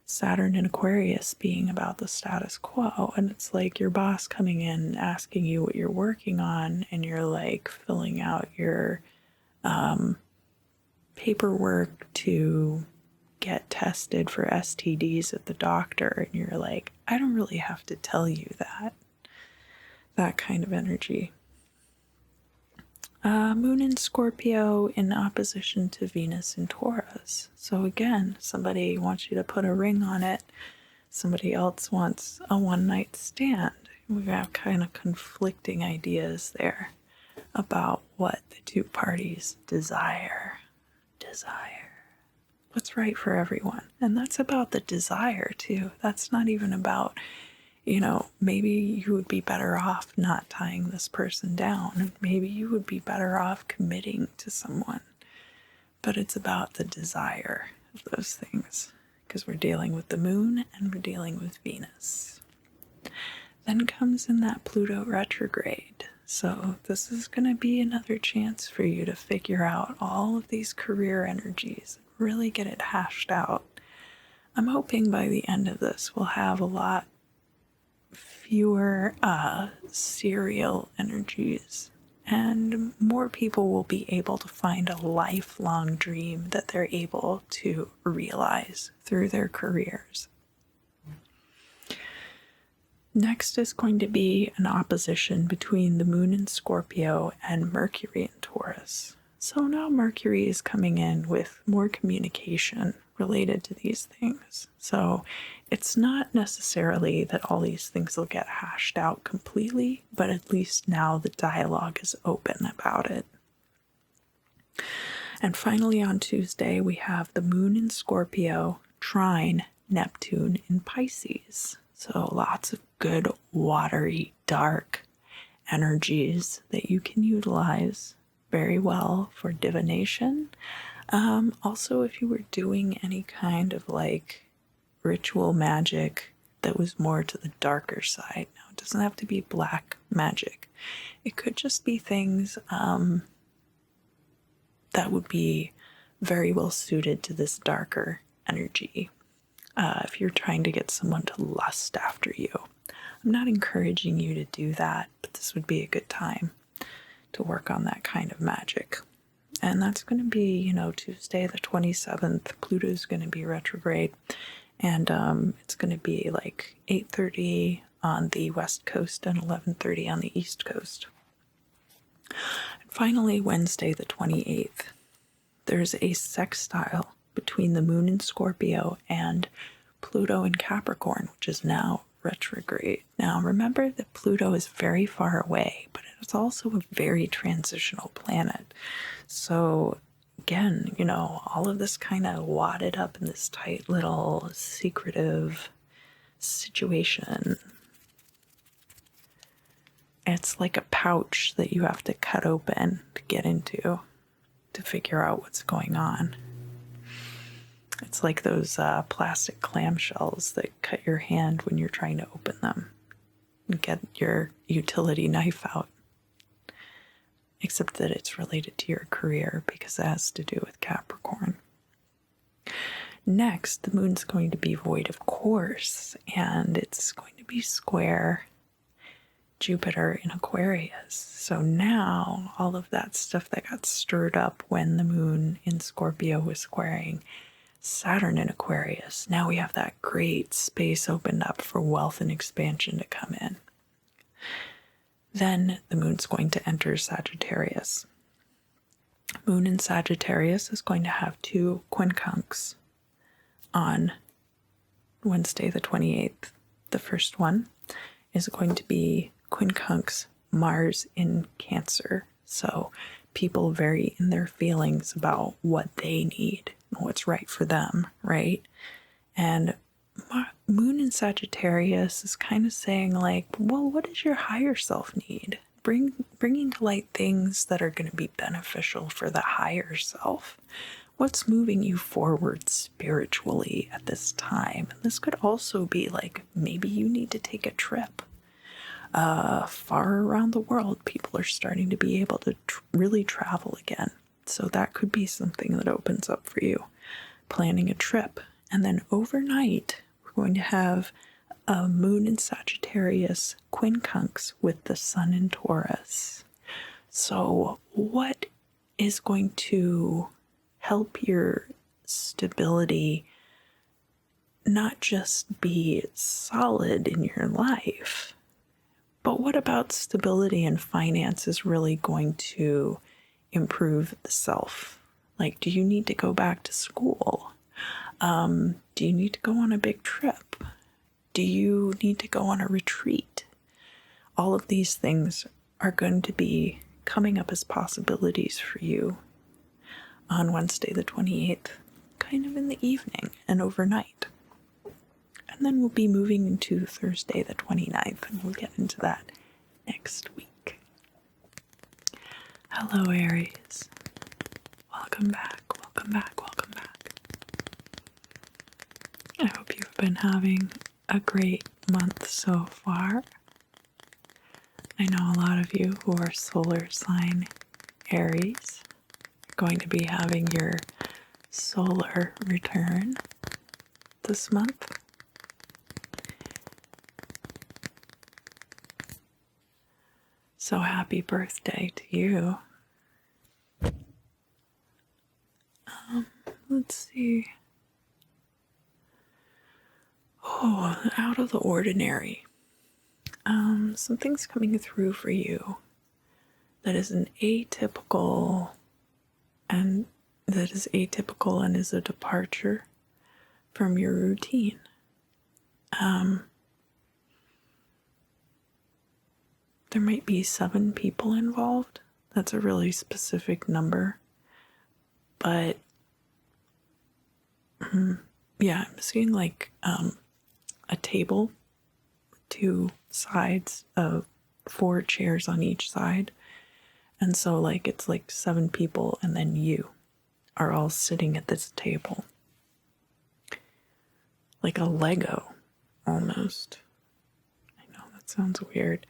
Saturn in Aquarius being about the status quo. And it's like your boss coming in asking you what you're working on, and you're like filling out your paperwork to get tested for STDs at the doctor, and you're like, I don't really have to tell you that kind of energy. Moon in Scorpio in opposition to Venus in Taurus. So again, somebody wants you to put a ring on it. Somebody else wants a one-night stand. We have kind of conflicting ideas there about what the two parties desire. What's right for everyone. And that's about the desire too. That's not even about, maybe you would be better off not tying this person down. Maybe you would be better off committing to someone. But it's about the desire of those things, because we're dealing with the moon and we're dealing with Venus. Then comes in that Pluto retrograde. So this is going to be another chance for you to figure out all of these career energies, really get it hashed out. I'm hoping by the end of this we'll have a lot fewer serial energies and more people will be able to find a lifelong dream that they're able to realize through their careers. Next is going to be an opposition between the moon in Scorpio and Mercury in Taurus. So now Mercury is coming in with more communication related to these things. So it's not necessarily that all these things will get hashed out completely, but at least now the dialogue is open about it. And finally on Tuesday, we have the moon in Scorpio trine Neptune in Pisces. So lots of good, watery, dark energies that you can utilize very well for divination. Also, if you were doing any kind of like ritual magic that was more to the darker side. Now, it doesn't have to be black magic. It could just be things that would be very well suited to this darker energy. If you're trying to get someone to lust after you. I'm not encouraging you to do that, but this would be a good time to work on that kind of magic. And that's going to be, Tuesday the 27th. Pluto's going to be retrograde. And it's going to be like 8:30 on the west coast and 11:30 on the east coast. And finally, Wednesday the 28th. There's a sextile between the moon in Scorpio and Pluto in Capricorn, which is now retrograde. Now, remember that Pluto is very far away, but it's also a very transitional planet. So, again, all of this kind of wadded up in this tight little secretive situation. It's like a pouch that you have to cut open to get into to figure out what's going on. It's like those plastic clamshells that cut your hand when you're trying to open them and get your utility knife out. Except that it's related to your career because it has to do with Capricorn. Next, the moon's going to be void of course, and it's going to be square Jupiter in Aquarius. So now all of that stuff that got stirred up when the moon in Scorpio was squaring Saturn in Aquarius, now we have that great space opened up for wealth and expansion to come in. Then the moon's going to enter Sagittarius. Moon in Sagittarius is going to have two quincunx on Wednesday the 28th. The first one is going to be quincunx Mars in Cancer. So people vary in their feelings about what they need and what's right for them, right? And moon in Sagittarius is kind of saying like, well, what does your higher self need? Bringing to light things that are going to be beneficial for the higher self. What's moving you forward spiritually at this time? And this could also be like, maybe you need to take a trip. Far around the world, people are starting to be able to really travel again. So that could be something that opens up for you. Planning a trip. And then overnight, we're going to have a moon in Sagittarius quincunx with the sun in Taurus. So what is going to help your stability not just be solid in your life, but what about stability and finance is really going to improve the self? Like, do you need to go back to school? Do you need to go on a big trip? Do you need to go on a retreat? All of these things are going to be coming up as possibilities for you on Wednesday the 28th, kind of in the evening and overnight. And then we'll be moving into Thursday the 29th, and we'll get into that next week. Hello, Aries. Welcome back, welcome back, welcome back. I hope you've been having a great month so far. I know a lot of you who are solar sign Aries are going to be having your solar return this month. So happy birthday to you. Let's see. Oh, out of the ordinary. Something's coming through for you that is an atypical and is a departure from your routine. There might be 7 people involved. That's a really specific number. But yeah, I'm seeing like a table, 2 sides of 4 chairs on each side. And so like it's like 7 people and then you are all sitting at this table. Like a Lego almost. I know that sounds weird.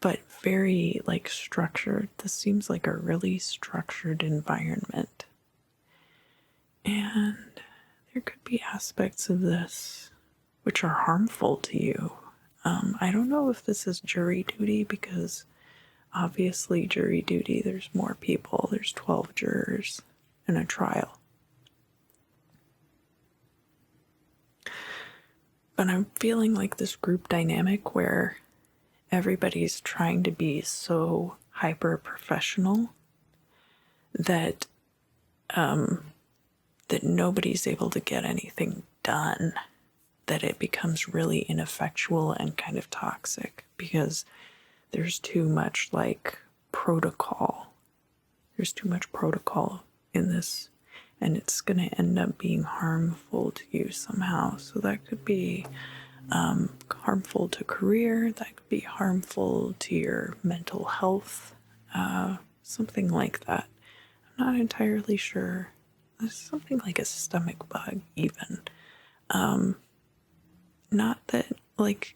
But very like structured. This seems like a really structured environment. And there could be aspects of this which are harmful to you. I don't know if this is jury duty because obviously jury duty, there's more people. There's 12 jurors in a trial. But I'm feeling like this group dynamic where everybody's trying to be so hyper professional that that nobody's able to get anything done, that it becomes really ineffectual and kind of toxic because there's too much like protocol. There's too much protocol in this, and it's going to end up being harmful to you somehow. So that could be harmful to career, that could be harmful to your mental health, something like that. I'm not entirely sure. There's something like a stomach bug even. Not that like,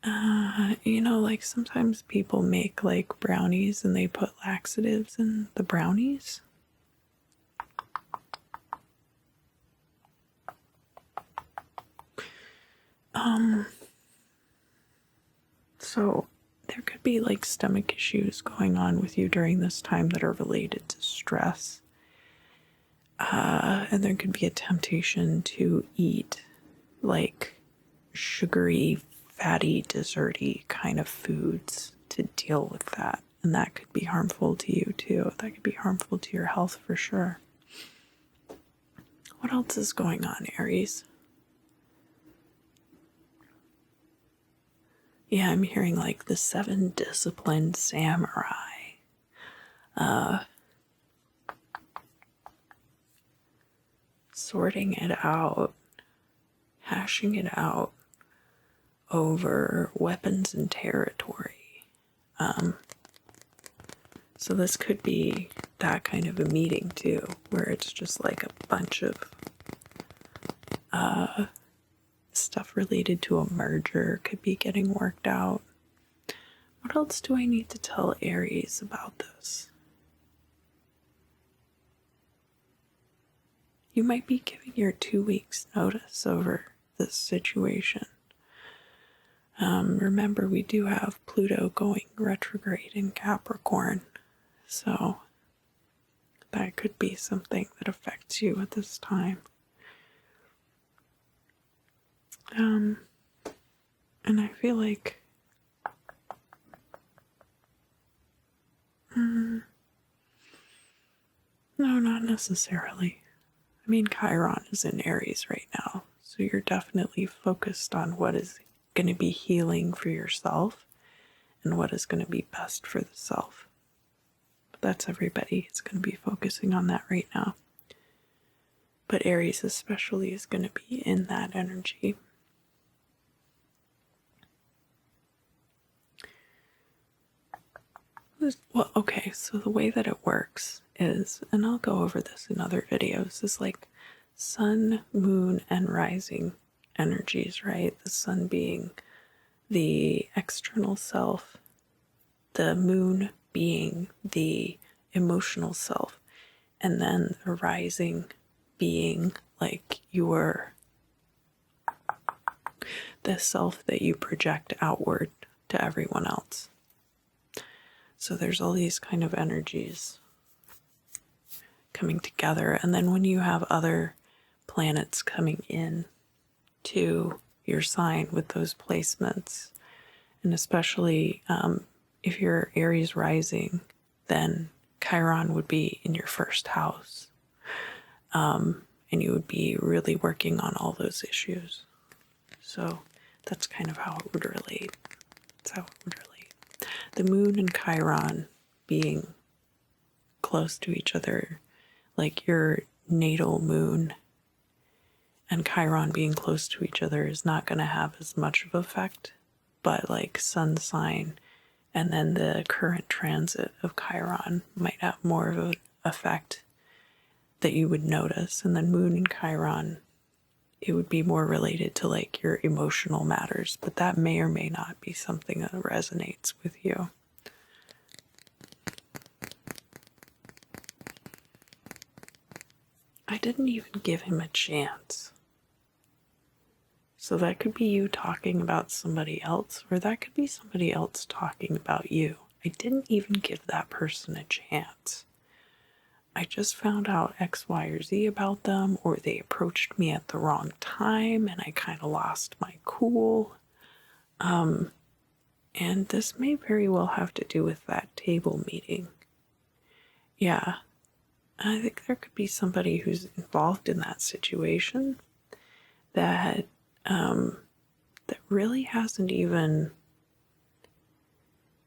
like sometimes people make like brownies and they put laxatives in the brownies. So there could be like stomach issues going on with you during this time that are related to stress. And there could be a temptation to eat like sugary, fatty, desserty kind of foods to deal with that. And that could be harmful to you too. That could be harmful to your health for sure. What else is going on, Aries? Yeah, I'm hearing like the 7 disciplined samurai. Sorting it out, hashing it out over weapons and territory. So this could be that kind of a meeting too, where it's just like a bunch of stuff related to a merger could be getting worked out. What else do I need to tell Aries about this? You might be giving your 2 weeks notice over this situation. Remember, we do have Pluto going retrograde in Capricorn, so that could be something that affects you at this time. And I feel like no, not necessarily. I mean, Chiron is in Aries right now, so you're definitely focused on what is going to be healing for yourself and what is going to be best for the self. But that's everybody. It's going to be focusing on that right now. But Aries especially is going to be in that energy. Well, okay, so the way that it works is, and I'll go over this in other videos, is like sun, moon, and rising energies, right? The sun being the external self, the moon being the emotional self, and then the rising being like the self that you project outward to everyone else. So there's all these kind of energies coming together. And then when you have other planets coming in to your sign with those placements, and especially if you're Aries rising, then Chiron would be in your first house. And you would be really working on all those issues. So that's kind of how it would relate. That's how it would relate. The moon and Chiron being close to each other, like your natal moon and Chiron being close to each other, is not going to have as much of an effect. But like sun sign and then the current transit of Chiron might have more of an effect that you would notice. And then moon and Chiron, it would be more related to like your emotional matters, but that may or may not be something that resonates with you. I didn't even give him a chance. So that could be you talking about somebody else, or that could be somebody else talking about you. I didn't even give that person a chance. I just found out X, Y, or Z about them, or they approached me at the wrong time and I kind of lost my cool. And this may very well have to do with that table meeting. Yeah, I think there could be somebody who's involved in that situation that really hasn't even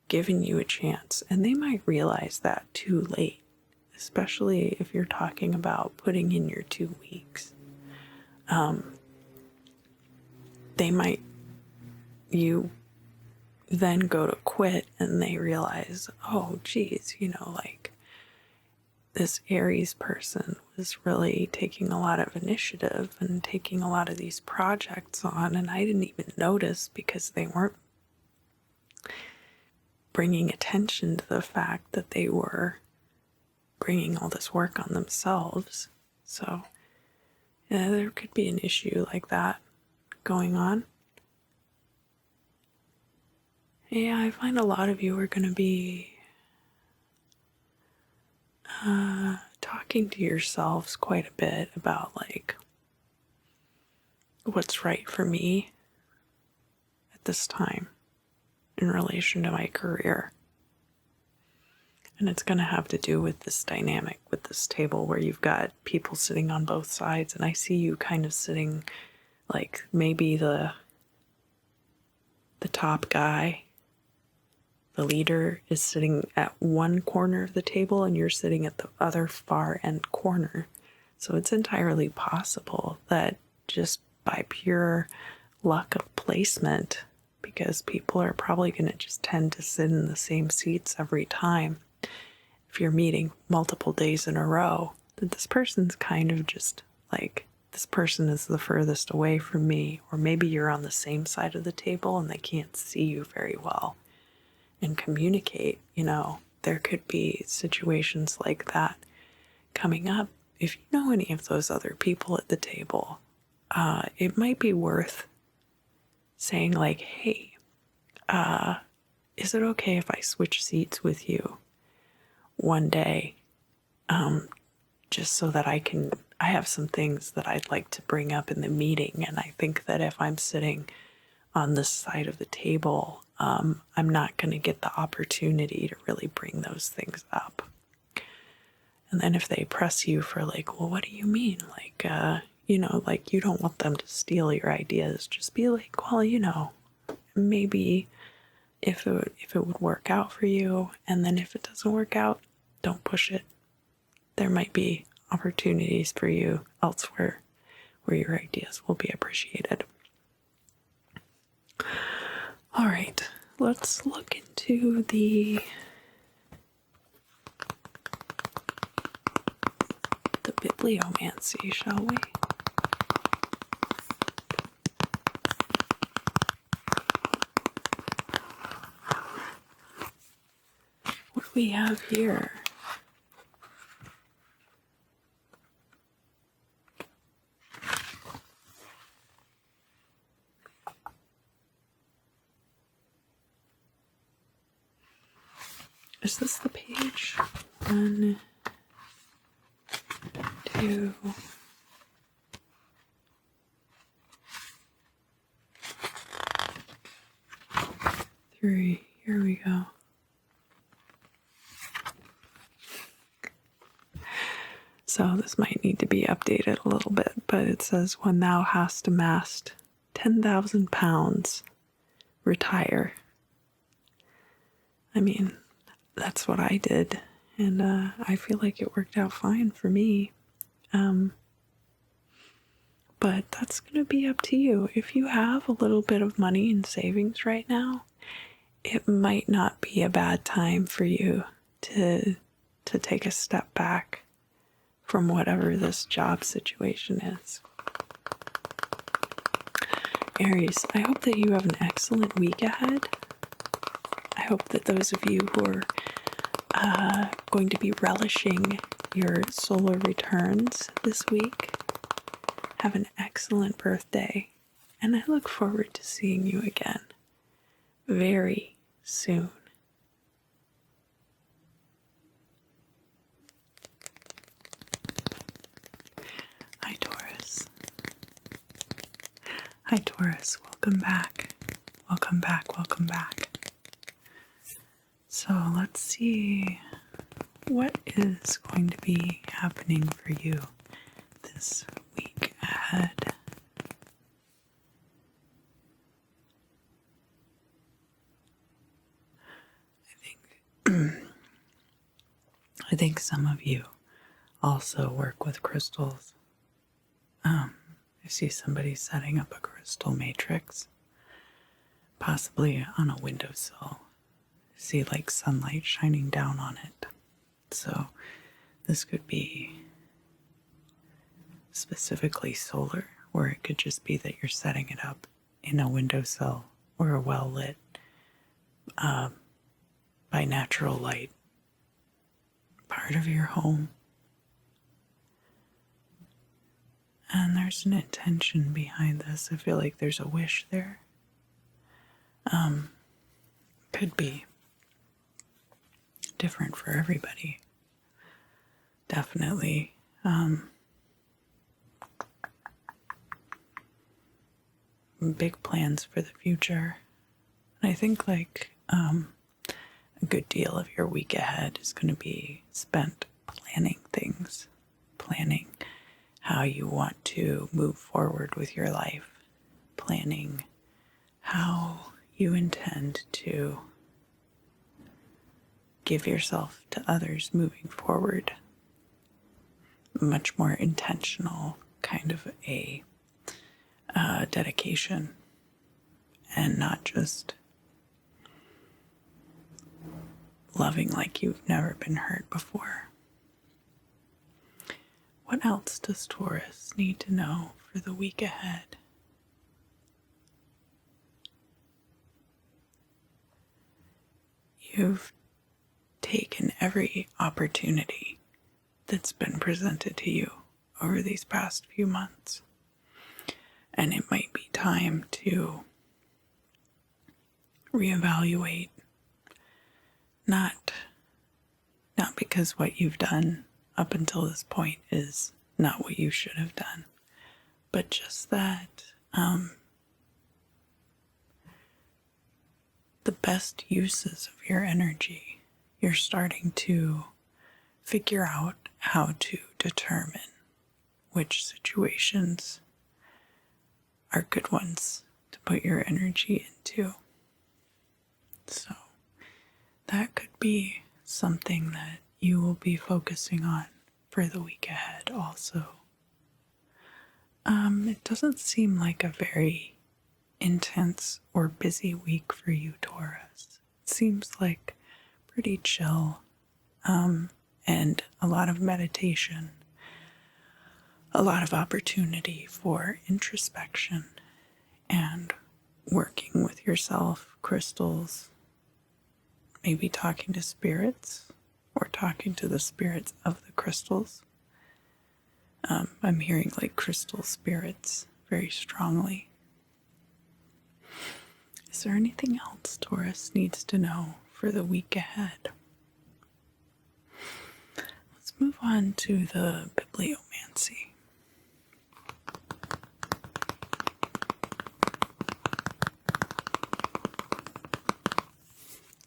given you a chance, and they might realize that too late. Especially if you're talking about putting in your 2 weeks. You then go to quit and they realize, oh, geez, like this Aries person was really taking a lot of initiative and taking a lot of these projects on, and I didn't even notice because they weren't bringing attention to the fact that they were bringing all this work on themselves. So yeah, there could be an issue like that going on. Yeah, I find a lot of you are going to be talking to yourselves quite a bit about like what's right for me at this time in relation to my career. And it's going to have to do with this dynamic with this table where you've got people sitting on both sides, and I see you kind of sitting like maybe the top guy, the leader, is sitting at one corner of the table and you're sitting at the other far end corner. So it's entirely possible that just by pure luck of placement, because people are probably going to just tend to sit in the same seats every time, if you're meeting multiple days in a row, that this person's kind of just like, this person is the furthest away from me, or maybe you're on the same side of the table and they can't see you very well and communicate. There could be situations like that coming up. If you know any of those other people at the table, it might be worth saying like, hey, is it okay if I switch seats with you one day, just so that I have some things that I'd like to bring up in the meeting, and I think that if I'm sitting on this side of the table, I'm not going to get the opportunity to really bring those things up. And then if they press you for like, well, what do you mean? Like, like you don't want them to steal your ideas, just be like, well, maybe if it would work out for you, and then if it doesn't work out, don't push it. There might be opportunities for you elsewhere where your ideas will be appreciated. All right, let's look into the bibliomancy, shall we? What do we have here? Is this the page? 1, 2, 3. Here we go. So this might need to be updated a little bit, but it says, when thou hast amassed 10,000 pounds, retire. I mean, that's what I did, and I feel like it worked out fine for me. But that's going to be up to you. If you have a little bit of money in savings right now, it might not be a bad time for you to take a step back from whatever this job situation is. Aries, I hope that you have an excellent week ahead. I hope that those of you who are going to be relishing your solar returns this week have an excellent birthday, and I look forward to seeing you again very soon. Hi, Taurus. Hi, Taurus. Welcome back. Welcome back. Welcome back. So let's see what is going to be happening for you this week ahead. I think some of you also work with crystals. I see somebody setting up a crystal matrix, possibly on a windowsill. I see like sunlight shining down on it. So this could be specifically solar, or it could just be that you're setting it up in a windowsill or a well-lit by natural light part of your home. And there's an intention behind this. I feel like there's a wish there. Could be different for everybody. Definitely. Big plans for the future. And I think like a good deal of your week ahead is going to be spent planning things, planning how you want to move forward with your life, planning how you intend to give yourself to others moving forward. Much more intentional kind of a dedication, and not just loving like you've never been hurt before. What else does Taurus need to know for the week ahead? You've taken every opportunity that's been presented to you over these past few months. And it might be time to reevaluate, not because what you've done up until this point is not what you should have done, but just that the best uses of your energy, you're starting to figure out how to determine which situations are good ones to put your energy into. So that could be something that you will be focusing on for the week ahead also. It doesn't seem like a very intense or busy week for you, Taurus. It seems like pretty chill, and a lot of meditation, a lot of opportunity for introspection and working with yourself, crystals, maybe talking to spirits or talking to the spirits of the crystals. I'm hearing like crystal spirits very strongly. Is there anything else Taurus needs to know for the week ahead? move on to the bibliomancy.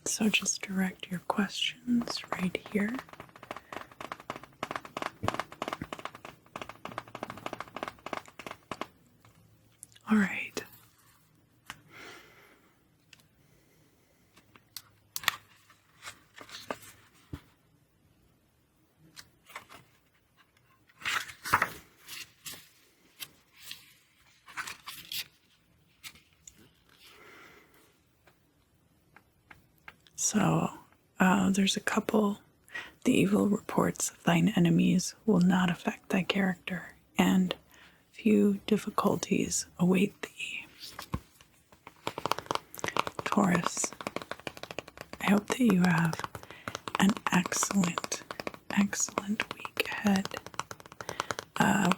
So just direct your questions right here. All right. So, there's a couple. The evil reports of thine enemies will not affect thy character, and few difficulties await thee. Taurus, I hope that you have an excellent week ahead.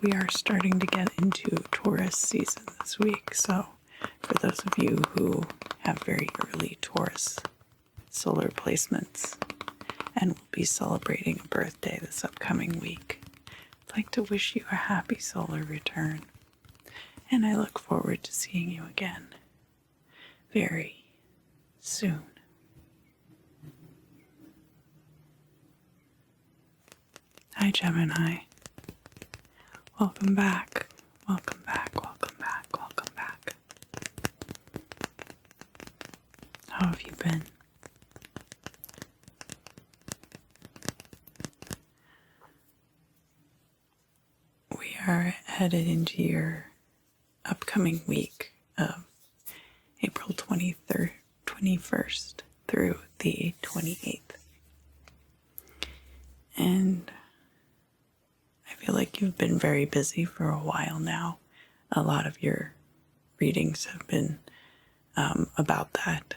We are starting to get into Taurus season this week, so for those of you who have very early Taurus solar placements and will be celebrating a birthday this upcoming week, I'd like to wish you a happy solar return, and I look forward to seeing you again very soon. Hi, Gemini. Welcome back. Welcome back. Welcome back. Welcome back. How have you been? We are headed into your upcoming week of April 23rd, 21st through the 28th. And I feel like you've been very busy for a while now. A lot of your readings have been about that.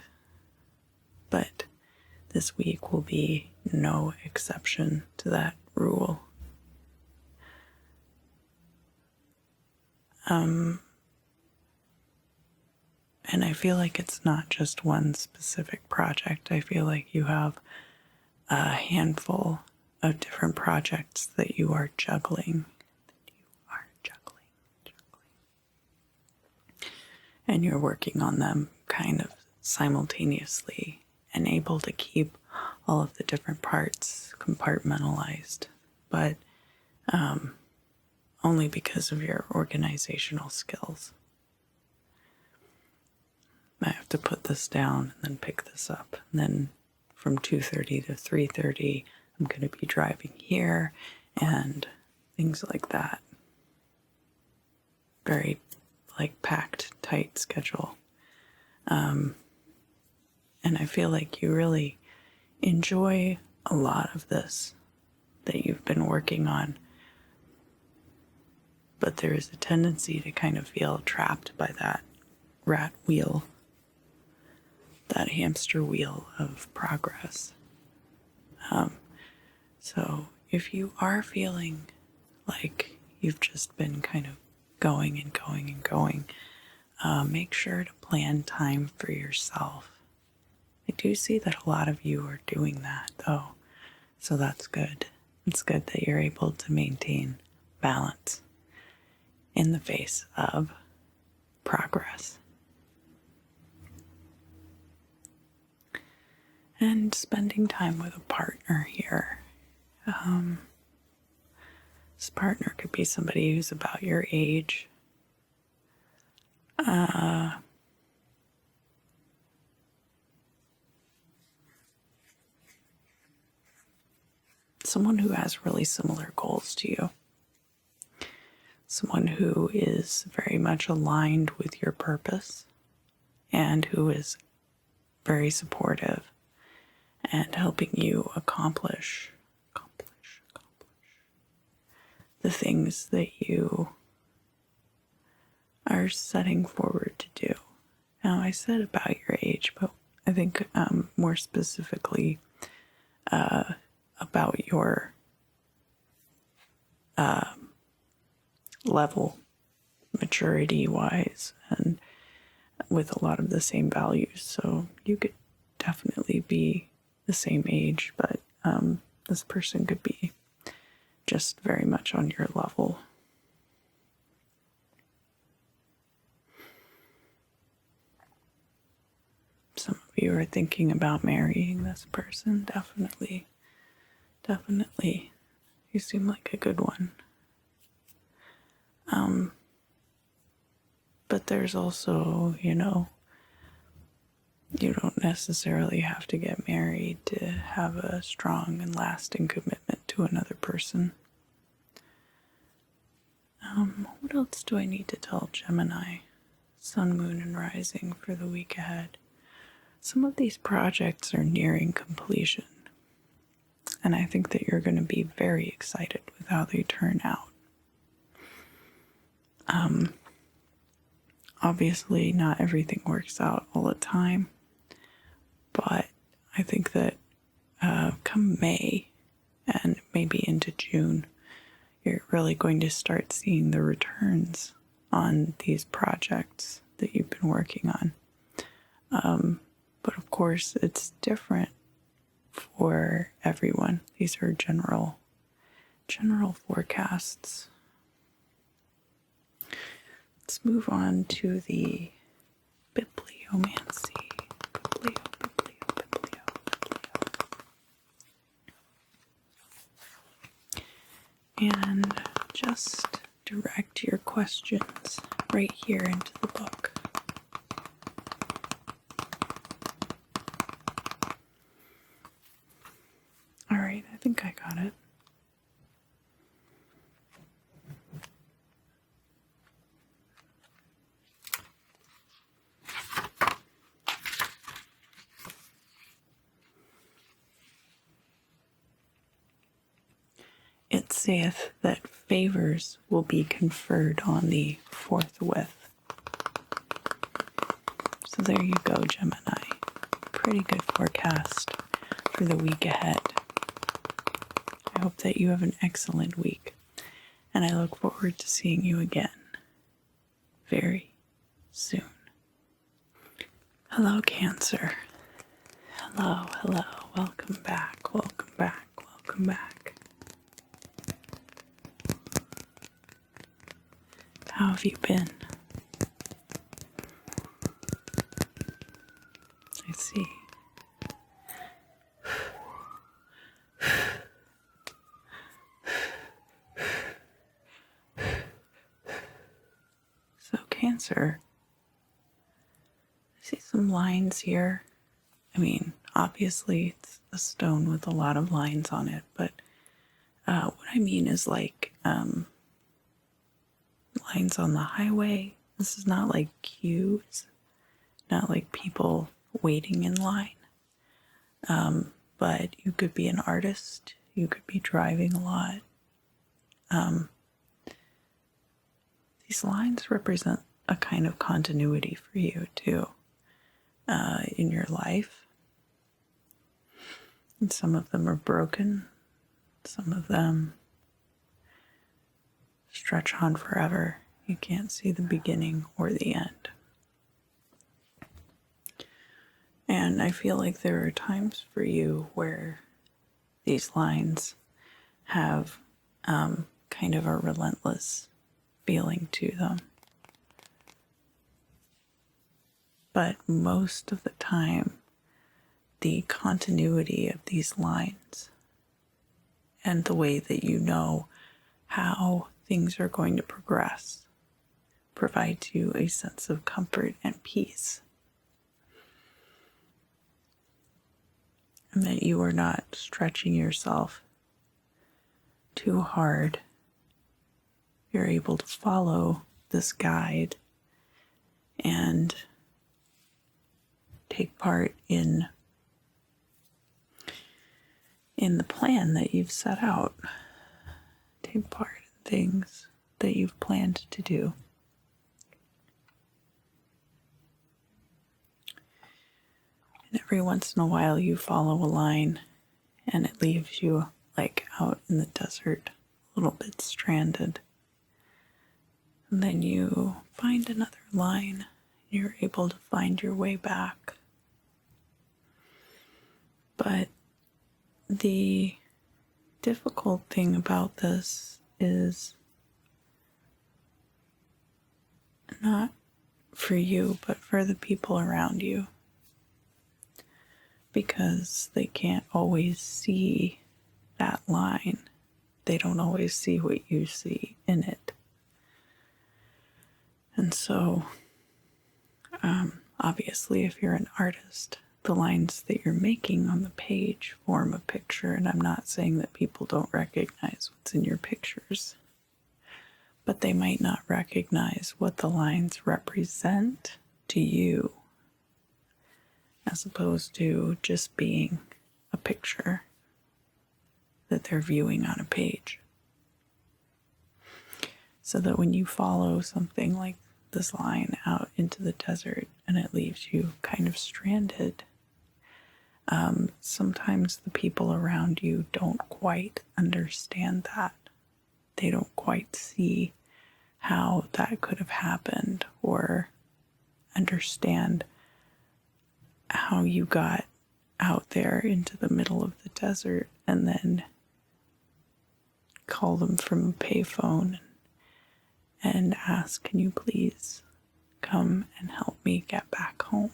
But this week will be no exception to that rule. And I feel like it's not just one specific project. I feel like you have a handful of different projects that you are juggling. And you're working on them kind of simultaneously and able to keep all of the different parts compartmentalized. But only because of your organizational skills. I have to put this down and then pick this up. And then from 2:30 to 3:30, I'm going to be driving here and things like that. Very, packed, tight schedule. And I feel like you really enjoy a lot of this that you've been working on. But there is a tendency to kind of feel trapped by that rat wheel, that hamster wheel of progress. So if you are feeling like you've just been kind of going and going and going, make sure to plan time for yourself. I do see that a lot of you are doing that, though, so that's good. It's good that you're able to maintain balance in the face of progress. And spending time with a partner here. This partner could be somebody who's about your age. Someone who has really similar goals to you. Someone who is very much aligned with your purpose and who is very supportive and helping you accomplish the things that you are setting forward to do. Now, I said about your age, but I think more specifically about your level, maturity-wise, and with a lot of the same values. So you could definitely be the same age, but this person could be just very much on your level. Some of you are thinking about marrying this person. Definitely. Definitely. You seem like a good one. But there's also, you don't necessarily have to get married to have a strong and lasting commitment to another person. What else do I need to tell Gemini? Sun, moon, and rising for the week ahead. Some of these projects are nearing completion, and I think that you're going to be very excited with how they turn out. Obviously, not everything works out all the time, but I think that come May and maybe into June, you're really going to start seeing the returns on these projects that you've been working on. But of course, it's different for everyone. These are general forecasts. Let's move on to the bibliomancy. Biblio. And just direct your questions right here into the book. All right, I think I got it. It saith that favors will be conferred on thee forthwith. So there you go, Gemini. Pretty good forecast for the week ahead. I hope that you have an excellent week, and I look forward to seeing you again very soon. Hello, Cancer. Hello. Welcome back. How have you been? I see. So, Cancer, I see some lines here. I mean, obviously it's a stone with a lot of lines on it, but what I mean is like lines on the highway. This is not like queues, not like people waiting in line. But you could be an artist. You could be driving a lot. These lines represent a kind of continuity for you too, in your life. And some of them are broken. Some of them stretch on forever. You can't see the beginning or the end. And I feel like there are times for you where these lines have kind of a relentless feeling to them. But most of the time, the continuity of these lines and the way that you know how things are going to progress provides you a sense of comfort and peace. And that you are not stretching yourself too hard. You're able to follow this guide and take part in the plan that you've set out. Take part in things that you've planned to do. And every once in a while you follow a line and it leaves you like out in the desert, a little bit stranded. And then you find another line, you're able to find your way back. But the difficult thing about this is not for you, but for the people around you. Because they can't always see that line. They don't always see what you see in it. And so, obviously, if you're an artist, the lines that you're making on the page form a picture, and I'm not saying that people don't recognize what's in your pictures, but they might not recognize what the lines represent to you, as opposed to just being a picture that they're viewing on a page. So that when you follow something like this line out into the desert and it leaves you kind of stranded, sometimes the people around you don't quite understand that. They don't quite see how that could have happened or understand how you got out there into the middle of the desert and then call them from a payphone and ask, can you please come and help me get back home?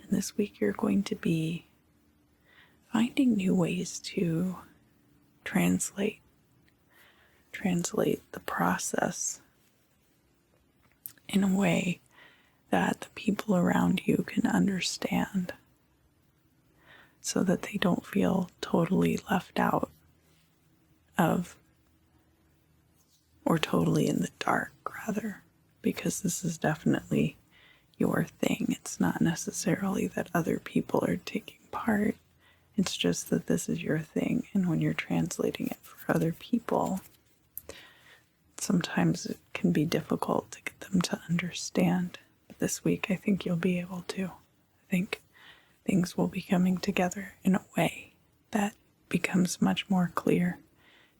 And this week you're going to be finding new ways to translate the process in a way that the people around you can understand, so that they don't feel totally left out of, or totally in the dark, rather, because this is definitely your thing. It's not necessarily that other people are taking part. It's just that this is your thing, and when you're translating it for other people, sometimes it can be difficult to get them to understand. But this week, I think you'll be able to. I think things will be coming together in a way that becomes much more clear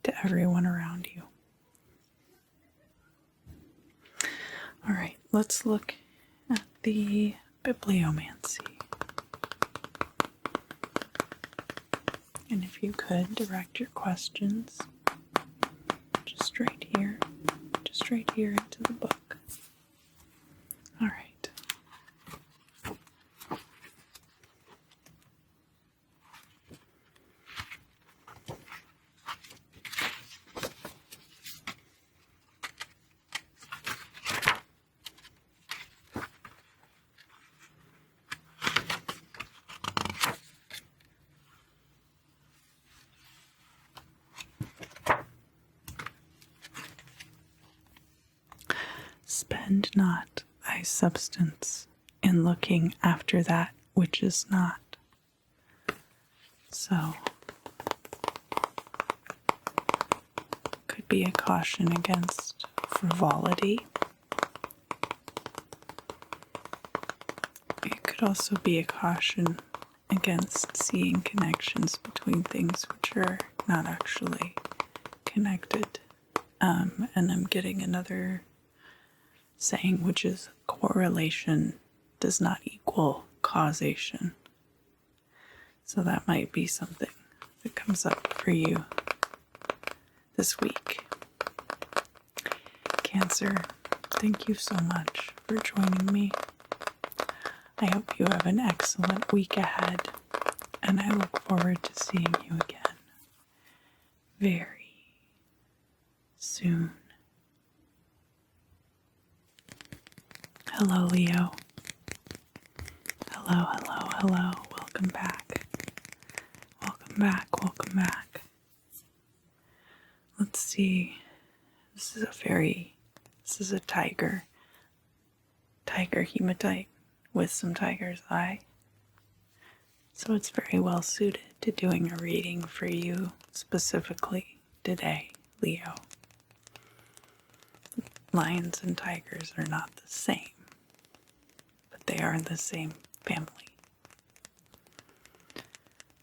to everyone around you. All right, let's look at the bibliomancy. And if you could direct your questions just right here into the book. All right. Spend not thy substance in looking after that which is not. So, could be a caution against frivolity. It could also be a caution against seeing connections between things which are not actually connected. And I'm getting another saying, which is correlation does not equal causation. So that might be something that comes up for you this week. Cancer, thank you so much for joining me. I hope you have an excellent week ahead, and I look forward to seeing you again very soon. Hello, Leo. Hello, hello, hello. Welcome back. Welcome back, welcome back. Let's see. This is a tiger hematite with some tiger's eye. So it's very well suited to doing a reading for you specifically today, Leo. Lions and tigers are not the same, but they are the same family.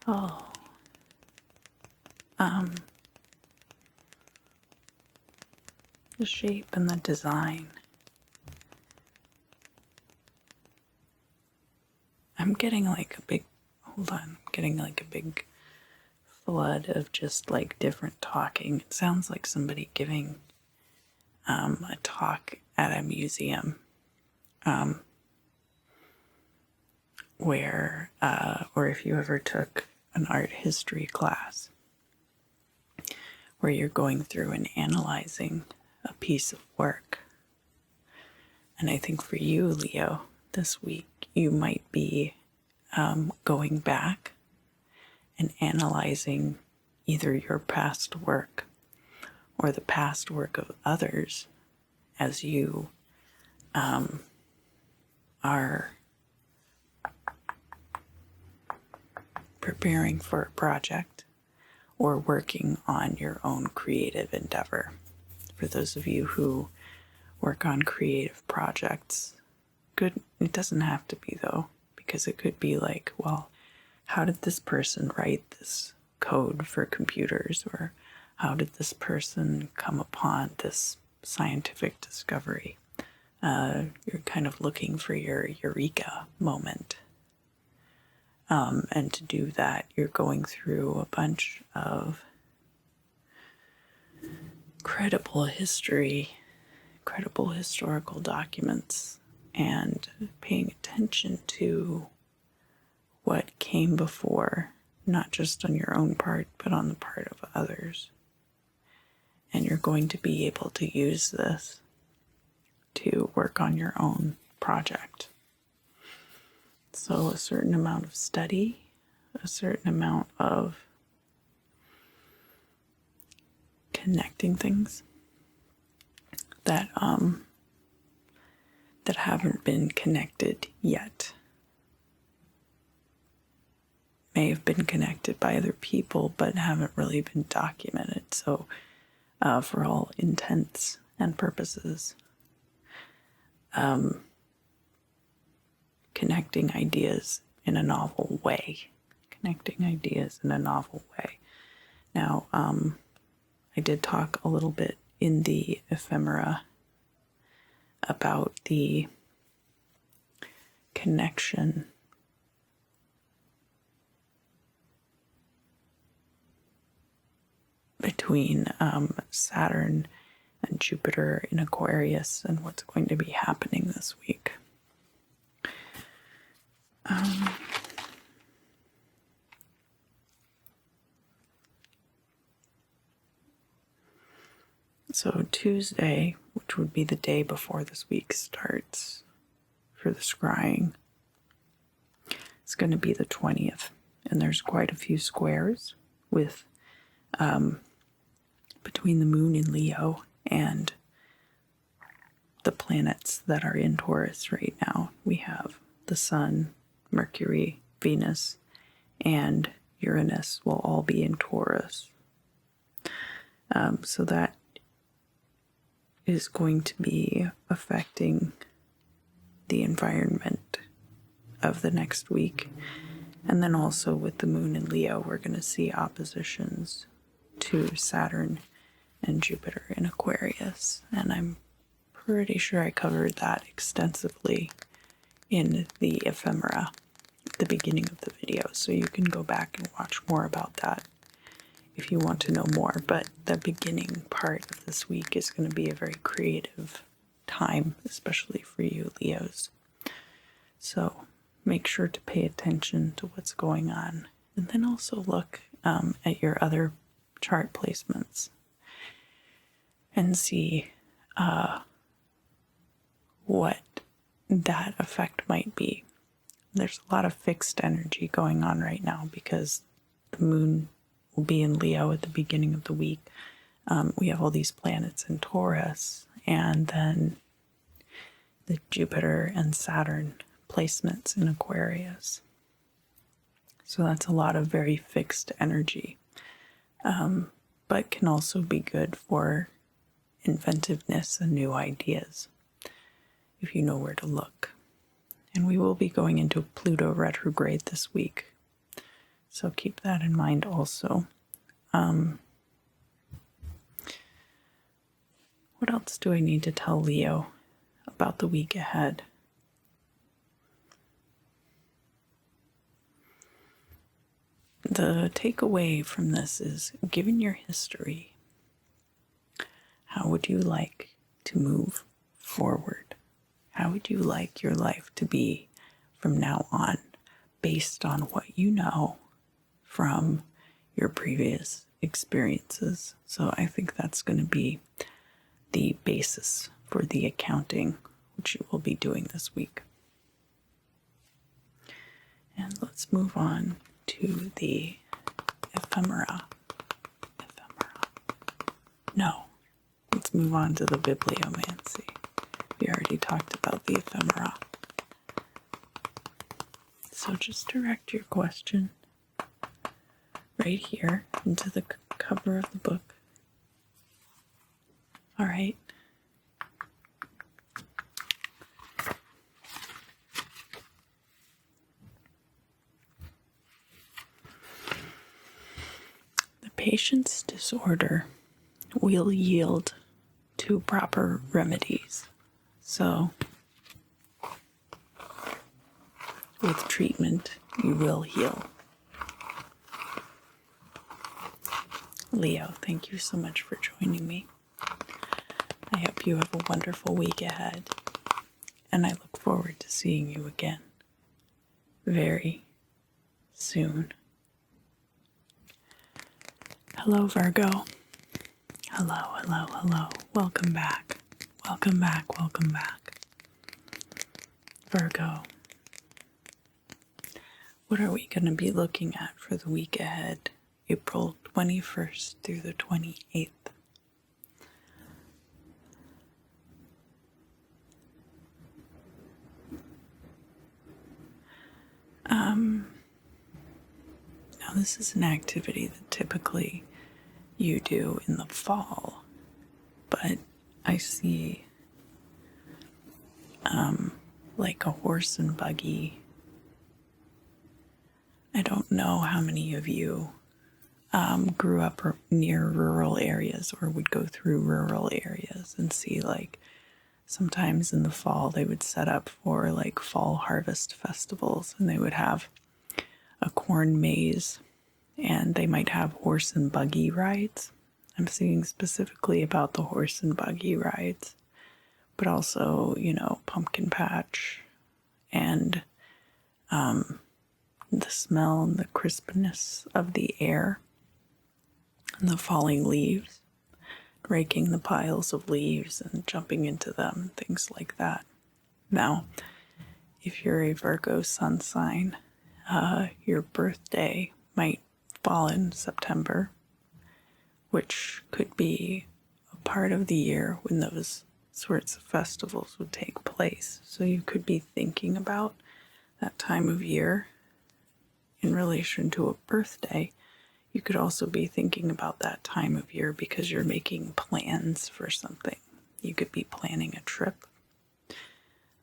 Oh. The shape and the design. I'm getting like a big Hold on, I'm getting like a big flood of just like different talking. It sounds like somebody giving a talk at a museum, where, or if you ever took an art history class, where you're going through and analyzing a piece of work. And I think for you, Leo, this week, you might be going back and analyzing either your past work or the past work of others as you are preparing for a project or working on your own creative endeavor. For those of you who work on creative projects, good, it doesn't have to be though, because it could be like, well, how did this person write this code for computers? Or how did this person come upon this scientific discovery? You're kind of looking for your eureka moment. And to do that, you're going through a bunch of credible history, credible historical documents, and paying attention to what came before, not just on your own part, but on the part of others. And you're going to be able to use this to work on your own project. So a certain amount of study, a certain amount of connecting things that that haven't been connected yet. May have been connected by other people, but haven't really been documented. So for all intents and purposes, connecting ideas in a novel way. Now, I did talk a little bit in the ephemera about the connection between Saturn and Jupiter in Aquarius and what's going to be happening this week. So Tuesday, which would be the day before this week starts for the scrying, it's going to be the 20th, and there's quite a few squares with between the moon in Leo and the planets that are in Taurus right now. We have the Sun, Mercury, Venus, and Uranus will all be in Taurus. So that is going to be affecting the environment of the next week. And then also with the moon in Leo, we're going to see oppositions to Saturn and Jupiter in Aquarius. And I'm pretty sure I covered that extensively in the ephemera at the beginning of the video. So you can go back and watch more about that if you want to know more. But the beginning part of this week is going to be a very creative time, especially for you Leos. So make sure to pay attention to what's going on. And then also look at your other chart placements and see what that effect might be. There's a lot of fixed energy going on right now because the moon will be in Leo at the beginning of the week. We have all these planets in Taurus, and then the Jupiter and Saturn placements in Aquarius. So that's a lot of very fixed energy, but can also be good for inventiveness and new ideas if you know where to look. And we will be going into Pluto retrograde this week, so keep that in mind also. What else do I need to tell Leo about the week ahead? the takeaway from this is, given your history, how would you like to move forward? How would you like your life to be from now on, based on what you know from your previous experiences? So I think that's going to be the basis for the accounting, which you will be doing this week. And let's move on to the ephemera. No, let's move on to the bibliomancy. We already talked about the ephemera. So just direct your question right here into the cover of the book. All right. The patient's disorder will yield to proper remedies. So, with treatment, you will heal. Leo, thank you so much for joining me. I hope you have a wonderful week ahead, and I look forward to seeing you again very soon. Hello, Virgo. Hello, hello, hello. Welcome back. Welcome back, welcome back. Virgo, what are we going to be looking at for the week ahead, April 21st through the 28th? Now this is an activity that typically you do in the fall, but I see like a horse and buggy. I don't know how many of you grew up near rural areas or would go through rural areas and see, like, sometimes in the fall they would set up for like fall harvest festivals, and they would have a corn maze, and they might have horse and buggy rides. I'm speaking specifically about the horse and buggy rides, but also, pumpkin patch and the smell and the crispness of the air and the falling leaves, raking the piles of leaves and jumping into them, things like that. Now, if you're a Virgo sun sign, your birthday might fall in September, which could be a part of the year when those sorts of festivals would take place. So you could be thinking about that time of year in relation to a birthday. You could also be thinking about that time of year because you're making plans for something. You could be planning a trip,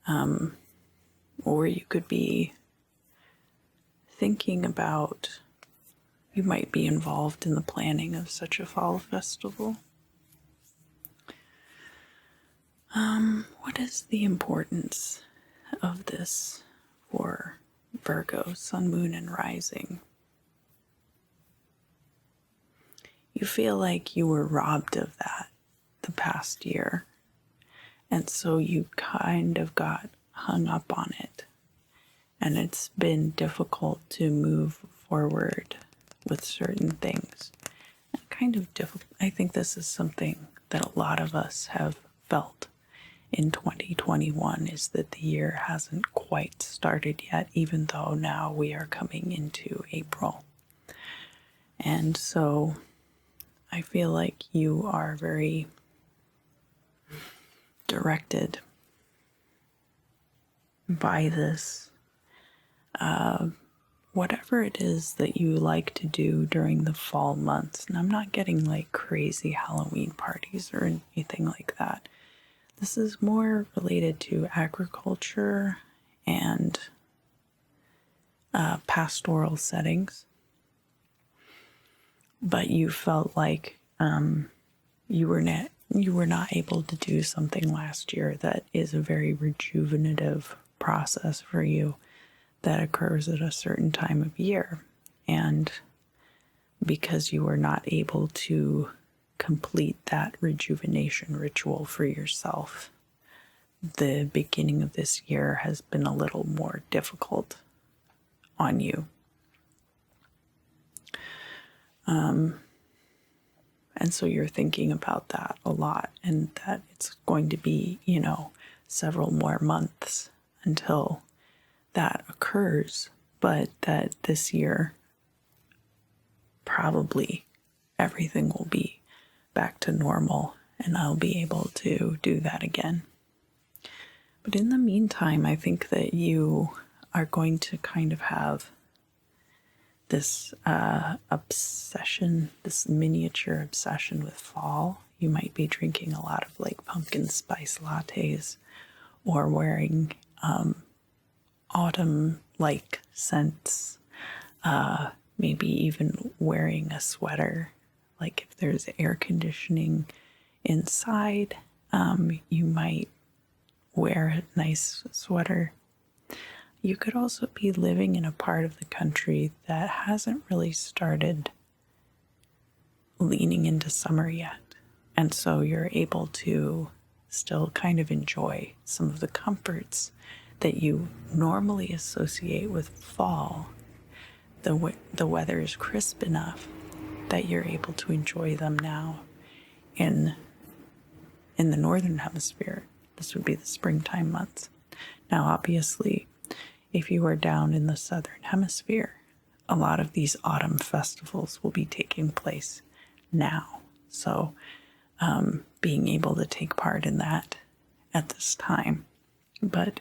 or you could be thinking about, you might be involved in the planning of such a fall festival. What is the importance of this for Virgo, sun, moon, and rising? You feel like you were robbed of that the past year, and so you kind of got hung up on it, and it's been difficult to move forward with certain things. And kind of difficult. I think this is something that a lot of us have felt in 2021, is that the year hasn't quite started yet, even though now we are coming into April. And so I feel like you are very directed by this, whatever it is that you like to do during the fall months. And I'm not getting like crazy Halloween parties or anything like that. This is more related to agriculture and pastoral settings. But you felt like you were not able to do something last year that is a very rejuvenative process for you that occurs at a certain time of year. And because you were not able to complete that rejuvenation ritual for yourself. The beginning of this year has been a little more difficult on you. And so you're thinking about that a lot, and that it's going to be, several more months until that occurs, but that this year probably everything will be back to normal and I'll be able to do that again. But in the meantime, I think that you are going to kind of have this obsession, this miniature obsession with fall. You might be drinking a lot of like pumpkin spice lattes or wearing autumn-like scents, maybe even wearing a sweater. Like if there's air conditioning inside, you might wear a nice sweater. You could also be living in a part of the country that hasn't really started leaning into summer yet. And so you're able to still kind of enjoy some of the comforts that you normally associate with fall. The weather is crisp enough that you're able to enjoy them now in the northern hemisphere. This would be the springtime months. Now, obviously, if you are down in the southern hemisphere, a lot of these autumn festivals will be taking place now. So being able to take part in that at this time. But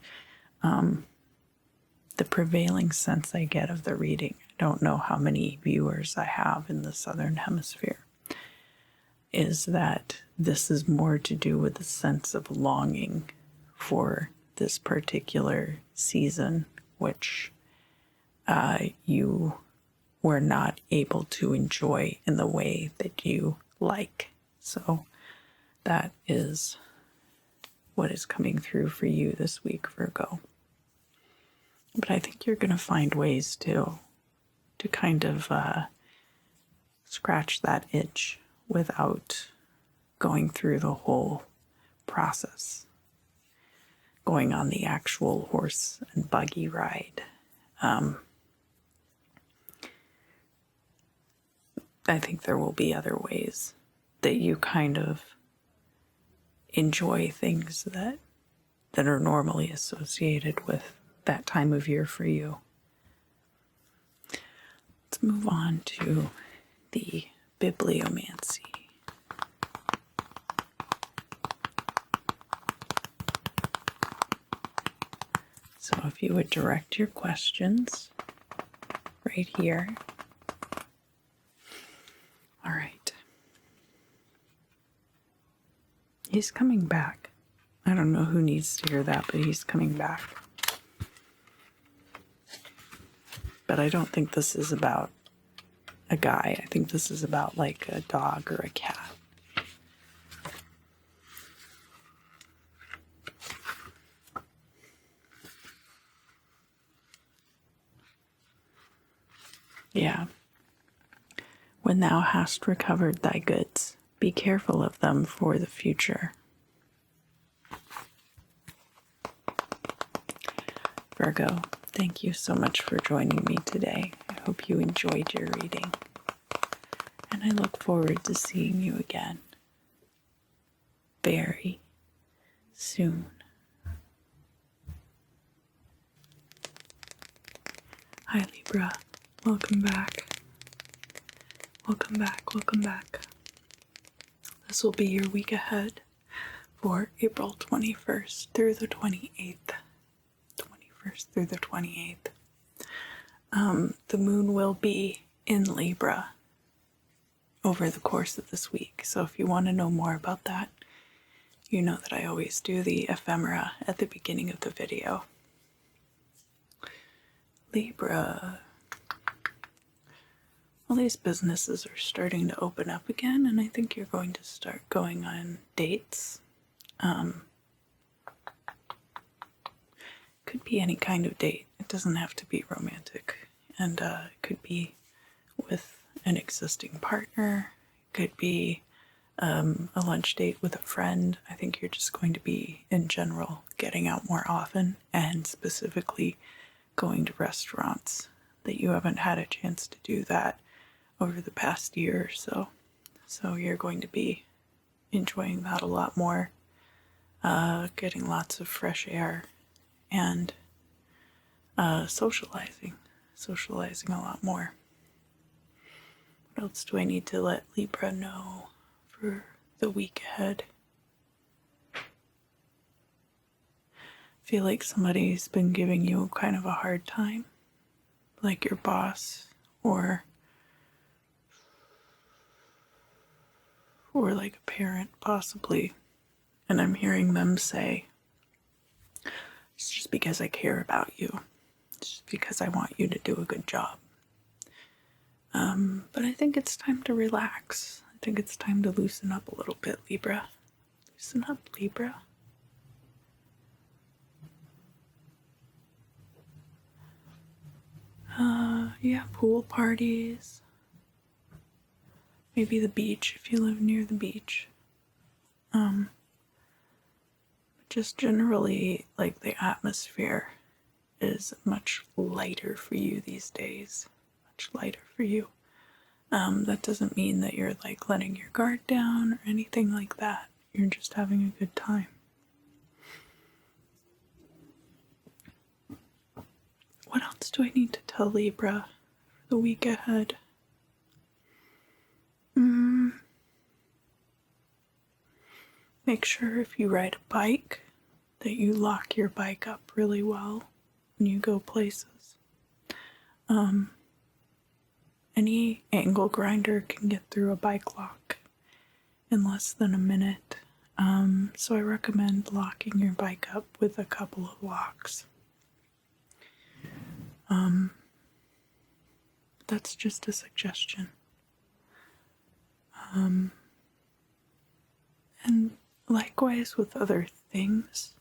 the prevailing sense I get of the reading, I don't know how many viewers I have in the southern hemisphere, is that this is more to do with the sense of longing for this particular season, which you were not able to enjoy in the way that you like. So that is what is coming through for you this week, Virgo. But I think you're going to find ways to kind of scratch that itch without going through the whole process, going on the actual horse and buggy ride. I think there will be other ways that you kind of enjoy things that are normally associated with that time of year for you. Let's move on to the bibliomancy. So if you would direct your questions right here. All right. He's coming back. I don't know who needs to hear that, but he's coming back. But I don't think this is about a guy. I think this is about like a dog or a cat. Yeah. When thou hast recovered thy goods, be careful of them for the future. Virgo, thank you so much for joining me today. I hope you enjoyed your reading. And I look forward to seeing you again very soon. Hi, Libra. Welcome back. Welcome back. Welcome back. This will be your week ahead for April 21st through the 28th. 21st through the 28th. The moon will be in Libra over the course of this week. So if you want to know more about that, you know that I always do the ephemera at the beginning of the video. Libra. All these businesses are starting to open up again, and I think you're going to start going on dates. Could be any kind of date. It doesn't have to be romantic. And it could be with an existing partner, it could be a lunch date with a friend. I think you're just going to be, in general, getting out more often, and specifically going to restaurants that you haven't had a chance to do that over the past year or so. So you're going to be enjoying that a lot more, getting lots of fresh air, and socializing a lot more. What else do I need to let Libra know for the week ahead? I feel like somebody's been giving you kind of a hard time, like your boss or like a parent possibly, and I'm hearing them say, it's just because I care about you, it's just because I want you to do a good job. But I think it's time to relax. I think it's time to loosen up a little bit, Libra. Loosen up, Libra. Yeah, pool parties. Maybe the beach if you live near the beach. Just generally, like, the atmosphere is much lighter for you these days. Much lighter for you. That doesn't mean that you're like letting your guard down or anything like that. You're just having a good time. What else do I need to tell Libra for the week ahead? Make sure if you ride a bike that you lock your bike up really well when you go places. Any angle grinder can get through a bike lock in less than a minute. So I recommend locking your bike up with a couple of locks. That's just a suggestion. And likewise with other things,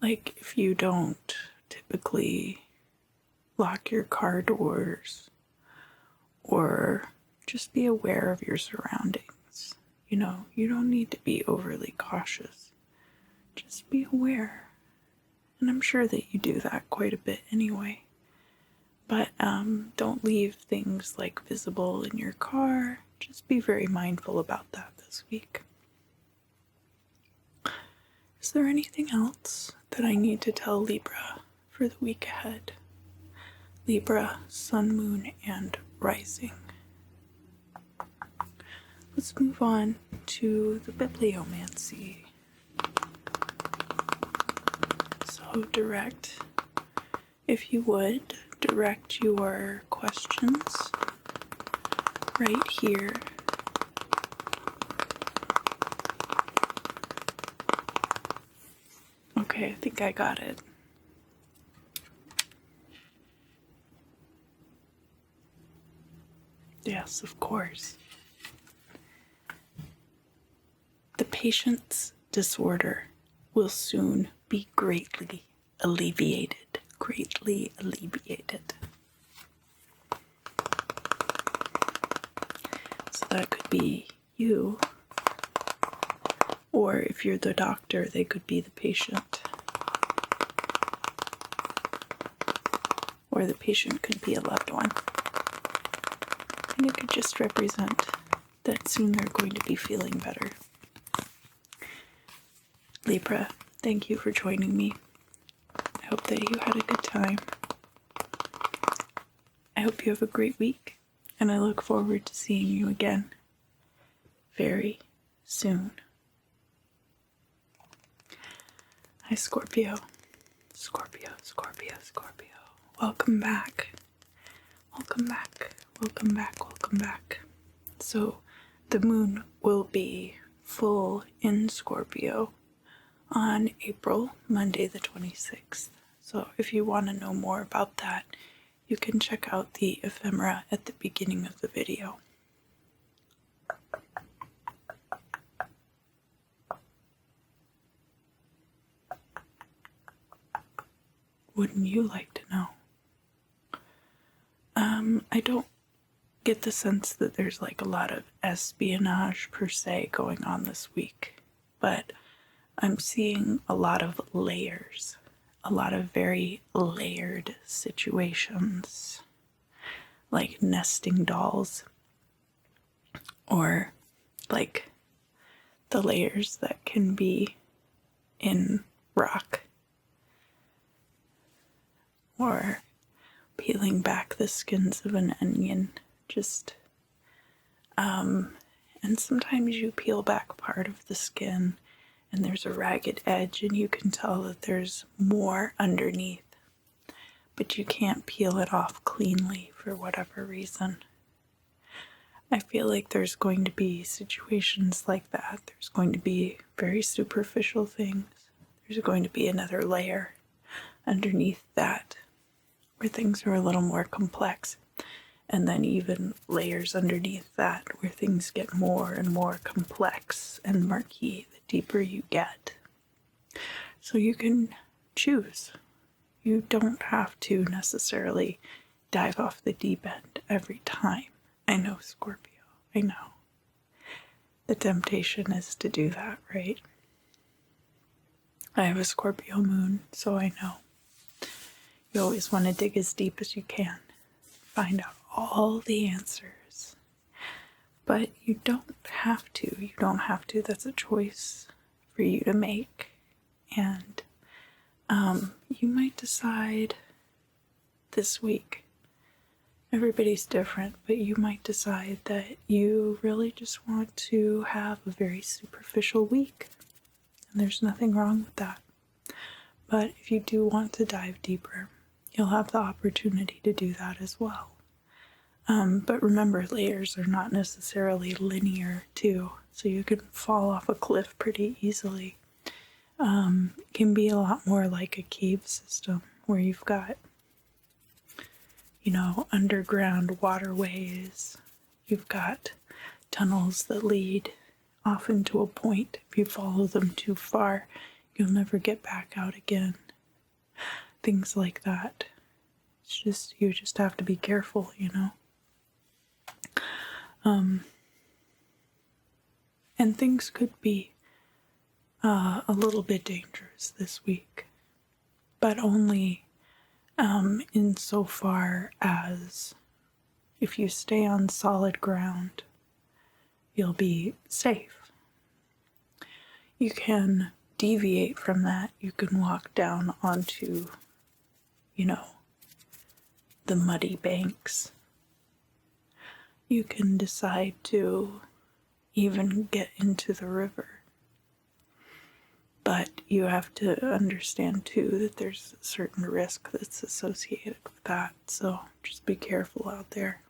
like if you don't typically lock your car doors, or just be aware of your surroundings. You know, you don't need to be overly cautious. Just be aware. And I'm sure that you do that quite a bit anyway. But don't leave things like visible in your car. Just be very mindful about that this week. Is there anything else that I need to tell Libra for the week ahead? Libra, Sun, Moon, and Rising. Let's move on to the bibliomancy. So direct, if you would, direct your questions right here. Okay, I think I got it. Yes, of course. The patient's disorder will soon be greatly alleviated. Greatly alleviated. So that could be you, or if you're the doctor, they could be the patient. Or the patient could be a loved one. And it could just represent that soon they're going to be feeling better. Libra, thank you for joining me. I hope that you had a good time. I hope you have a great week, and I look forward to seeing you again very soon. Hi, Scorpio. Scorpio, Scorpio, Scorpio. Welcome back. Welcome back. Welcome back. Welcome back. So, the moon will be full in Scorpio on Monday the 26th. So if you want to know more about that, you can check out the ephemera at the beginning of the video. Wouldn't you like to know? I don't get the sense that there's like a lot of espionage per se going on this week, but I'm seeing a lot of layers, a lot of very layered situations, like nesting dolls, or like the layers that can be in rock, or peeling back the skins of an onion. And sometimes you peel back part of the skin and there's a ragged edge and you can tell that there's more underneath, but you can't peel it off cleanly for whatever reason. I feel like there's going to be situations like that. There's going to be very superficial things. There's going to be another layer underneath that where things are a little more complex. And then even layers underneath that where things get more and more complex and murky the deeper you get. So you can choose. You don't have to necessarily dive off the deep end every time. I know, Scorpio, I know. The temptation is to do that, right? I have a Scorpio moon, so I know. You always want to dig as deep as you can. Find out all the answers. But you don't have to. You don't have to. That's a choice for you to make. And you might decide this week. Everybody's different, but you might decide that you really just want to have a very superficial week. And there's nothing wrong with that. But if you do want to dive deeper, you'll have the opportunity to do that as well. But remember, layers are not necessarily linear too, so you can fall off a cliff pretty easily. It can be a lot more like a cave system where you've got, underground waterways. You've got tunnels that lead off into a point. If you follow them too far, you'll never get back out again. Things like that. You just have to be careful, And things could be a little bit dangerous this week, but only insofar as if you stay on solid ground, you'll be safe. You can deviate from that. You can walk down onto, the muddy banks. You can decide to even get into the river. But you have to understand too that there's a certain risk that's associated with that. So just be careful out there.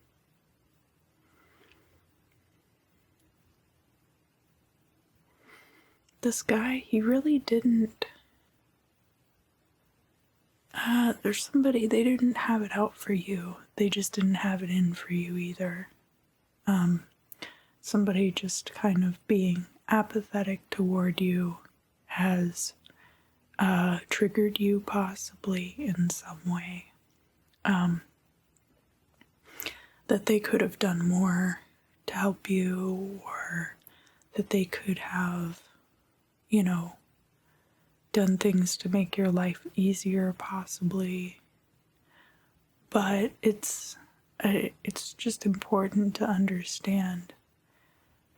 This guy, he really didn't. There's somebody, they didn't have it out for you. They just didn't have it in for you either. Somebody just kind of being apathetic toward you has triggered you possibly in some way. That they could have done more to help you, or that they could have, done things to make your life easier possibly. But it's just important to understand.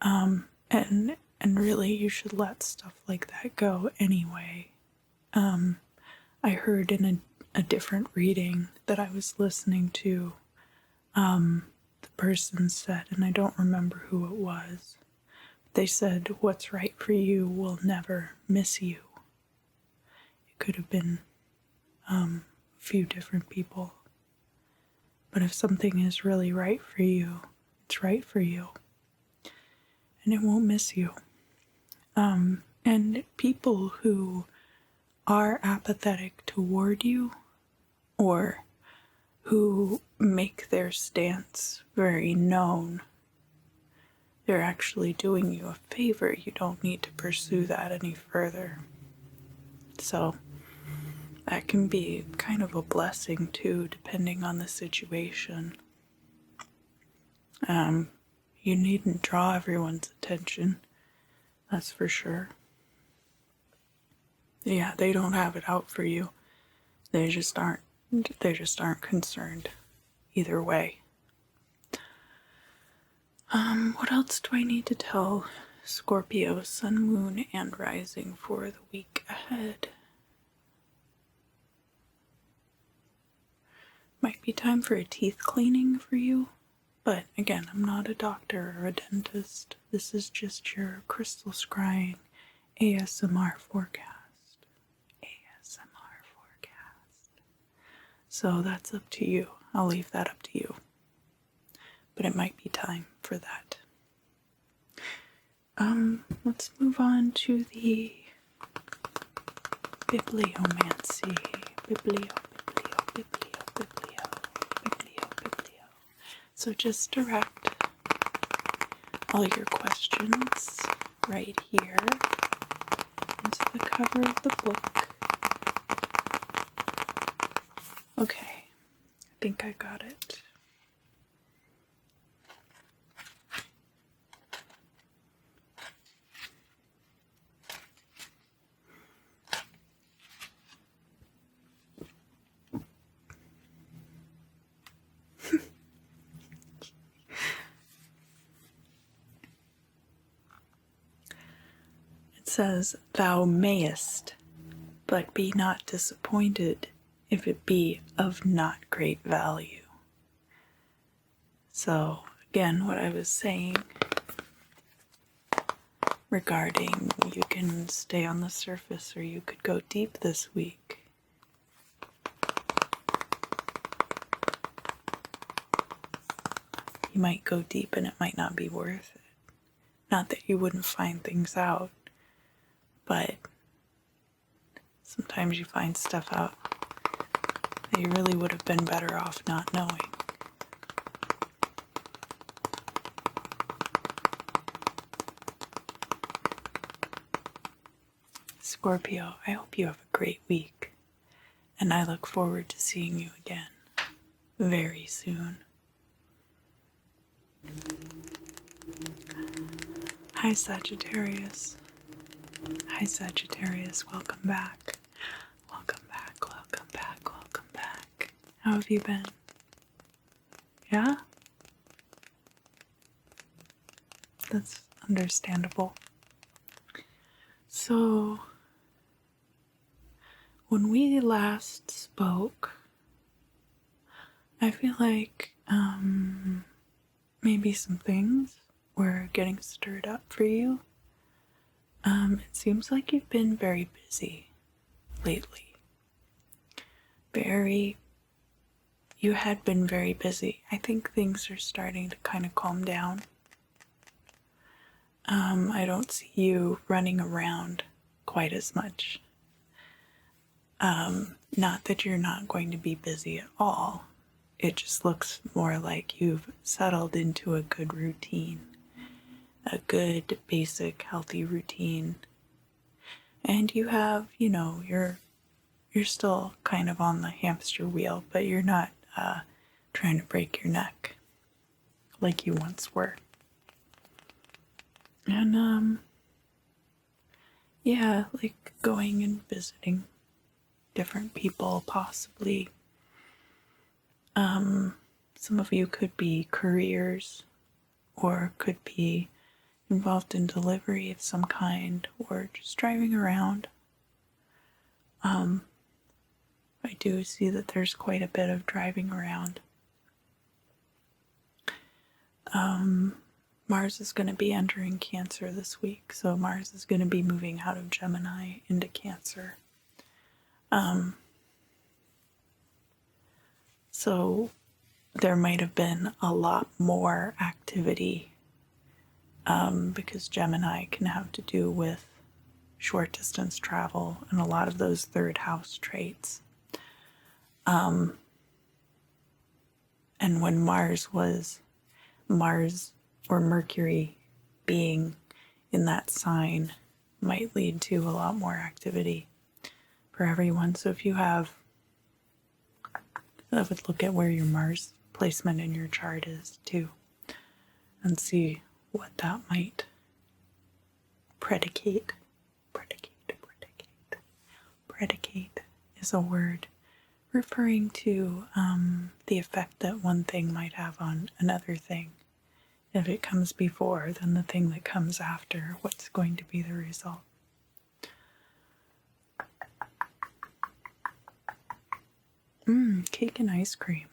And really you should let stuff like that go anyway. I heard in a different reading that I was listening to, the person said, and I don't remember who it was, they said, what's right for you will never miss you. It could have been a few different people. But if something is really right for you, it's right for you. And it won't miss you. And people who are apathetic toward you, or who make their stance very known, they're actually doing you a favor. You don't need to pursue that any further. So that can be kind of a blessing too, depending on the situation. You needn't draw everyone's attention, that's for sure. Yeah, they don't have it out for you. They just aren't concerned either way. What else do I need to tell Scorpio, sun, moon, and rising for the week ahead? Might be time for a teeth cleaning for you, but again, I'm not a doctor or a dentist. This is just your crystal scrying ASMR forecast. ASMR forecast. So that's up to you. I'll leave that up to you. But it might be time for that. Let's move on to the bibliomancy. Biblio. So just direct all your questions right here into the cover of the book. Okay, I think I got it. It says, "Thou mayest, but be not disappointed if it be of not great value." So, again, what I was saying regarding you can stay on the surface or you could go deep this week. You might go deep and it might not be worth it. Not that you wouldn't find things out, but sometimes you find stuff out that you really would have been better off not knowing. Scorpio, I hope you have a great week, and I look forward to seeing you again very soon. Hi Sagittarius. Hi Sagittarius, welcome back. Welcome back, welcome back, welcome back. How have you been? Yeah? That's understandable. So, when we last spoke, I feel like maybe some things were getting stirred up for you. It seems like you've been very busy lately. You had been very busy. I think things are starting to kind of calm down. I don't see you running around quite as much. Not that you're not going to be busy at all. It just looks more like you've settled into a good routine. A good, basic, healthy routine. And you have, you're still kind of on the hamster wheel, but you're not trying to break your neck like you once were. And, yeah, like going and visiting different people, possibly. Some of you could be couriers, or could be involved in delivery of some kind, or just driving around. I do see that there's quite a bit of driving around. Mars is going to be entering Cancer this week, so Mars is going to be moving out of Gemini into Cancer. So there might have been a lot more activity because Gemini can have to do with short distance travel and a lot of those third house traits. And when Mars or Mercury being in that sign might lead to a lot more activity for everyone. So if you have, I would look at where your Mars placement in your chart is too. and see what that might predicate. Predicate is a word referring to the effect that one thing might have on another thing. If it comes before, then the thing that comes after, what's going to be the result? Cake and ice cream.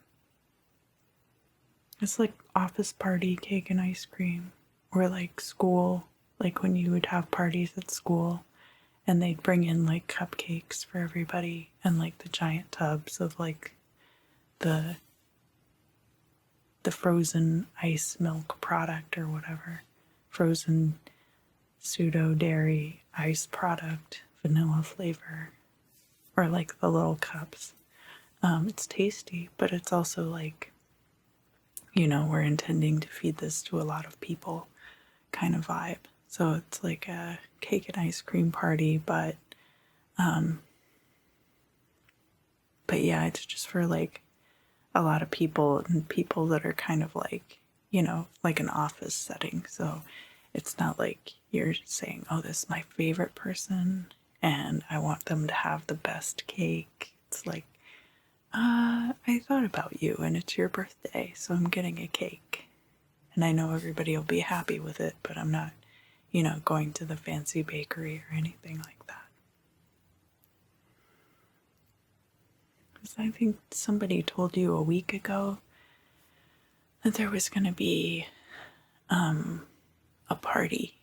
It's like office party cake and ice cream. Or like school, like when you would have parties at school and they'd bring in like cupcakes for everybody and like the giant tubs of like the frozen ice milk product or whatever. Frozen pseudo dairy ice product, vanilla flavor, or like the little cups. It's tasty, but it's also like, you know, we're intending to feed this to a lot of people kind of vibe. So it's like a cake and ice cream party, but yeah, it's just for like a lot of people and people that are kind of like, you know, like an office setting. So it's not like you're saying, oh, this is my favorite person and I want them to have the best cake. It's like, I thought about you and it's your birthday, so I'm getting a cake. And I know everybody will be happy with it, but I'm not, you know, going to the fancy bakery or anything like that. Because I think somebody told you a week ago that there was going to be a party.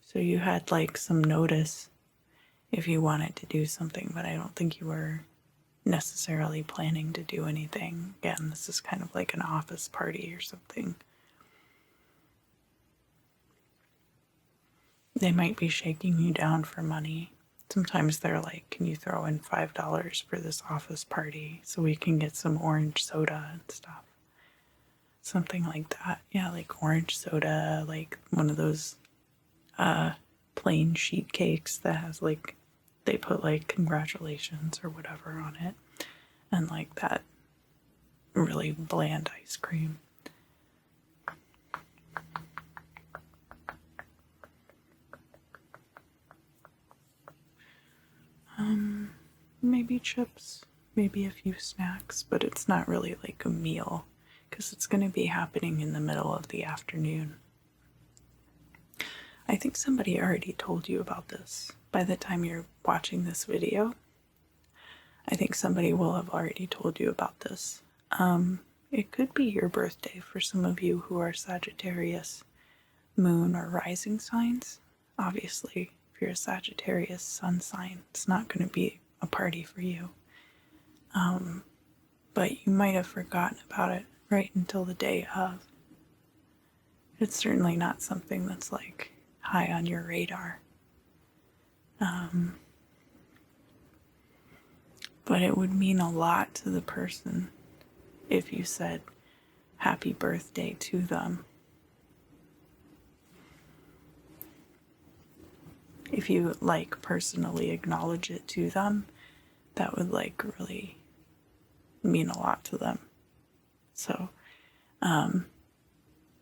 So you had like some notice if you wanted to do something, but I don't think you were necessarily planning to do anything. Again, this is kind of like an office party or something. They might be shaking you down for money. Sometimes they're like, can you throw in $5 for this office party so we can get some orange soda and stuff? Something like that. Yeah, like orange soda, like one of those plain sheet cakes that has like, they put like congratulations or whatever on it. And like that really bland ice cream. Maybe chips, maybe a few snacks, but it's not really like a meal because it's going to be happening in the middle of the afternoon. I think somebody already told you about this by the time you're watching this video. I think somebody will have already told you about this. It could be your birthday for some of you who are Sagittarius, moon, or rising signs. Obviously, if you're a Sagittarius sun sign, it's not going to be a party for you. But you might have forgotten about it right until the day of. It's certainly not something that's like high on your radar. But it would mean a lot to the person if you said happy birthday to them. If you like personally acknowledge it to them, that would like really mean a lot to them. So,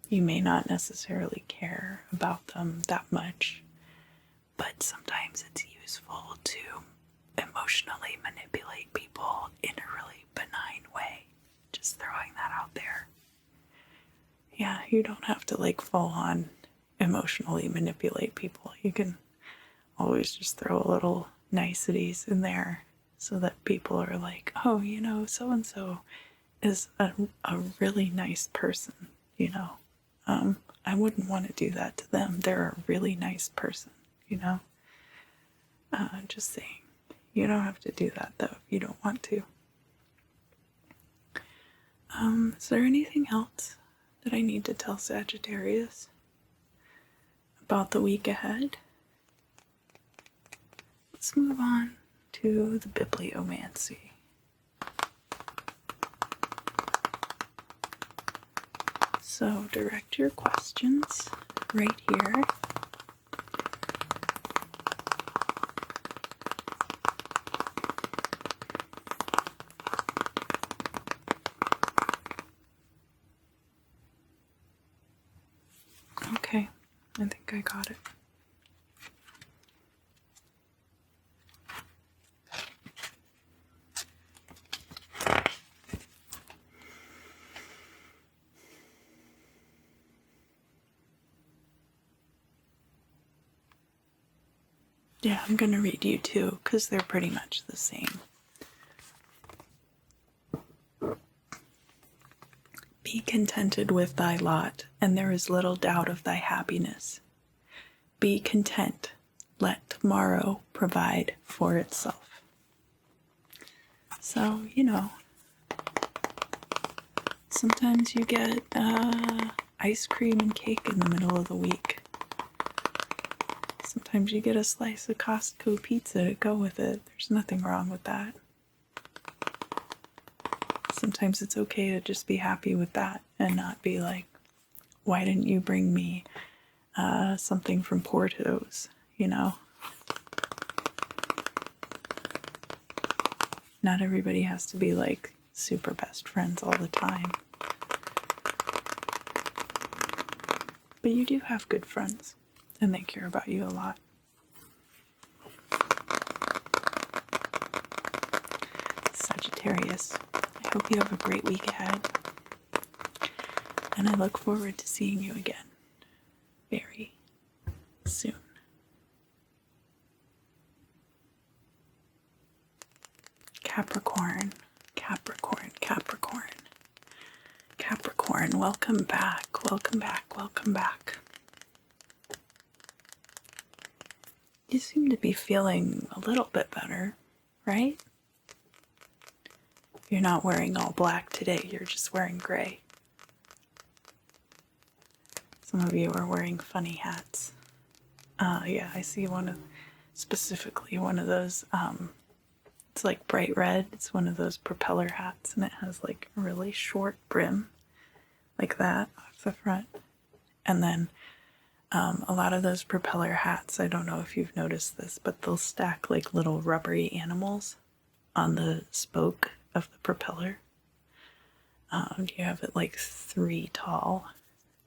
you may not necessarily care about them that much, but sometimes it's useful to emotionally manipulate people in a really benign way. Just throwing that out there. Yeah, you don't have to like full on emotionally manipulate people. You can always just throw a little niceties in there so that people are like, oh, you know, so-and-so is a really nice person, you know. I wouldn't want to do that to them. They're a really nice person, you know. Just saying. You don't have to do that, though, if you don't want to. Is there anything else that I need to tell Sagittarius about the week ahead? Let's move on to the bibliomancy. So direct your questions right here. I think I got it. Yeah, I'm going to read you too, because they're pretty much the same. Be contented with thy lot, and there is little doubt of thy happiness. Be content, let tomorrow provide for itself. So, you know, sometimes you get ice cream and cake in the middle of the week. Sometimes you get a slice of Costco pizza to go with it. There's nothing wrong with that. Sometimes it's okay to just be happy with that and not be like, why didn't you bring me something from Porto's, you know? Not everybody has to be like super best friends all the time. But you do have good friends, and they care about you a lot. Sagittarius, I hope you have a great week ahead. And I look forward to seeing you again very soon. Capricorn, Capricorn, Capricorn. Capricorn, welcome back, welcome back, welcome back. You seem to be feeling a little bit better, right? You're not wearing all black today, you're just wearing gray. Some of you are wearing funny hats. Yeah, I see specifically one of those, it's like bright red. It's one of those propeller hats, and it has like a really short brim, like that, off the front. And then a lot of those propeller hats, I don't know if you've noticed this, but they'll stack like little rubbery animals on the spoke of the propeller. You have it like 3 tall.